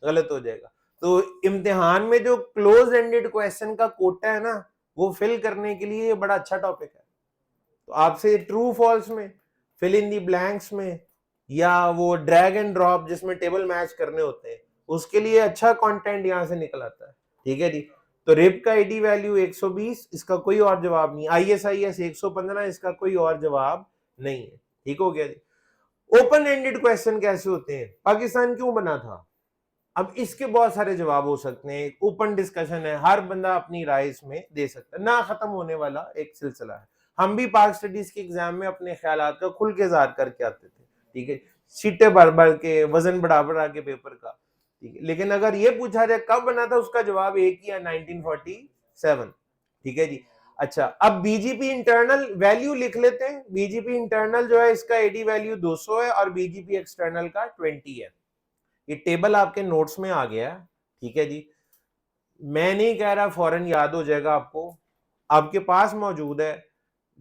गलत हो जाएगा। तो इम्तिहान में जो क्लोज एंडेड क्वेश्चन का कोटा है ना, वो फिल करने के लिए बड़ा अच्छा टॉपिक है। तो आपसे ट्रू फॉल्स में, फिल इन दी ब्लैंक्स में, या वो ड्रैग एंड ड्रॉप जिसमें टेबल मैच करने होते हैं, उसके लिए अच्छा कंटेंट यहां से निकल आता है। ठीक है जी, तो रिप का एडी वैल्यू 120, इसका कोई और जवाब नहीं, आईएसआईएस 115, इसका कोई और जवाब नहीं है। ठीक हो गया जी। ओपन एंडेड क्वेश्चन कैसे होते हैं, पाकिस्तान क्यों बना था, अब इसके बहुत सारे जवाब हो सकते हैं, ओपन डिस्कशन है, हर बंदा अपनी राय इसमें दे सकता है, ना खत्म होने वाला एक सिलसिला है। हम भी पाक स्टडीज के एग्जाम में अपने ख्यालात का खुल के ज़ाहिर करके आते थे, ठीक है, सीटें भर भर के, वजन बढ़ा बढ़ा के पेपर का, ठीक है, लेकिन अगर ये पूछा जाए कब बना था, उसका जवाब एक ही है, 1947। ठीक है जी, अच्छा, अब बीजीपी इंटरनल वैल्यू लिख लेते हैं। बीजीपी इंटरनल जो है इसका एडी वैल्यू 200 है और बीजीपी एक्सटर्नल का 20 है। ये टेबल आपके नोट्स में आ गया, ठीक है जी, मैं नहीं कह रहा फौरन याद हो जाएगा आपको, आपके पास मौजूद है,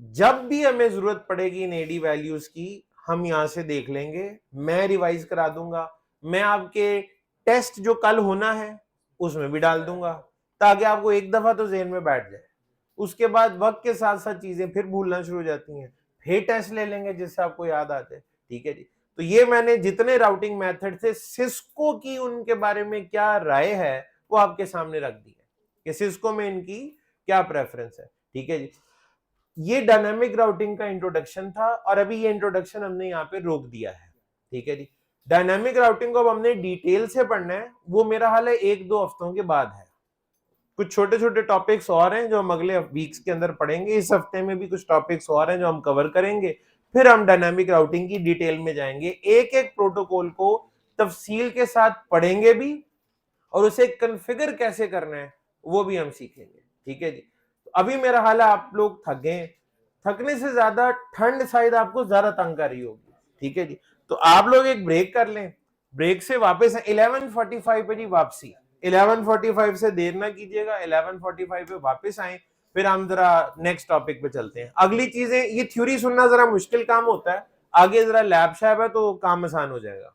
जब भी हमें जरूरत पड़ेगी इन एडी वैल्यूज की हम यहां से देख लेंगे, मैं रिवाइज करा दूंगा, मैं आपके टेस्ट जो कल होना है उसमें भी डाल दूंगा ताकि आपको एक दफा तो ज़हन में बैठ जाए, उसके बाद वक्त के साथ साथ चीजें फिर भूलना शुरू हो जाती हैं, फिर टेस्ट ले लेंगे जिससे आपको याद आ जाए। ठीक है जी, तो ये मैंने जितने राउटिंग मेथड थे, सिस्को की उनके बारे में क्या राय है वो आपके सामने रख दी है कि सिस्को में इनकी क्या प्रेफरेंस है। ठीक है जी, ये डायनामिक राउटिंग का इंट्रोडक्शन था और अभी ये इंट्रोडक्शन हमने यहाँ पे रोक दिया है। ठीक है जी, डायनामिक राउटिंग को अब हमने डिटेल से पढ़ना है, वो मेरा हाल है 1-2 हफ्तों के बाद है। कुछ छोटे छोटे टॉपिक्स और हैं जो हम अगले वीक्स के अंदर पढ़ेंगे, इस हफ्ते में भी कुछ टॉपिक्स और हैं जो हम कवर करेंगे, फिर हम डायनामिक राउटिंग की डिटेल में जाएंगे, एक एक प्रोटोकॉल को तफसील के साथ पढ़ेंगे भी और उसे कॉन्फ़िगर कैसे करना है वो भी हम सीखेंगे। ठीक है जी, तो अभी मेरा हाल है आप लोग थक गए, थकने से ज्यादा ठंड शायद आपको ज्यादा तंग कर रही होगी। ठीक है जी, तो आप लोग एक ब्रेक कर लें, ब्रेक से वापस 11:45 पे जी वापसी, 11:45 से देर ना कीजिएगा, 11:45 पे वापस आए, फिर हम जरा नेक्स्ट टॉपिक पे चलते हैं। अगली चीजें, ये थ्योरी सुनना जरा मुश्किल काम होता है, आगे जरा लैब शैब है तो काम आसान हो जाएगा।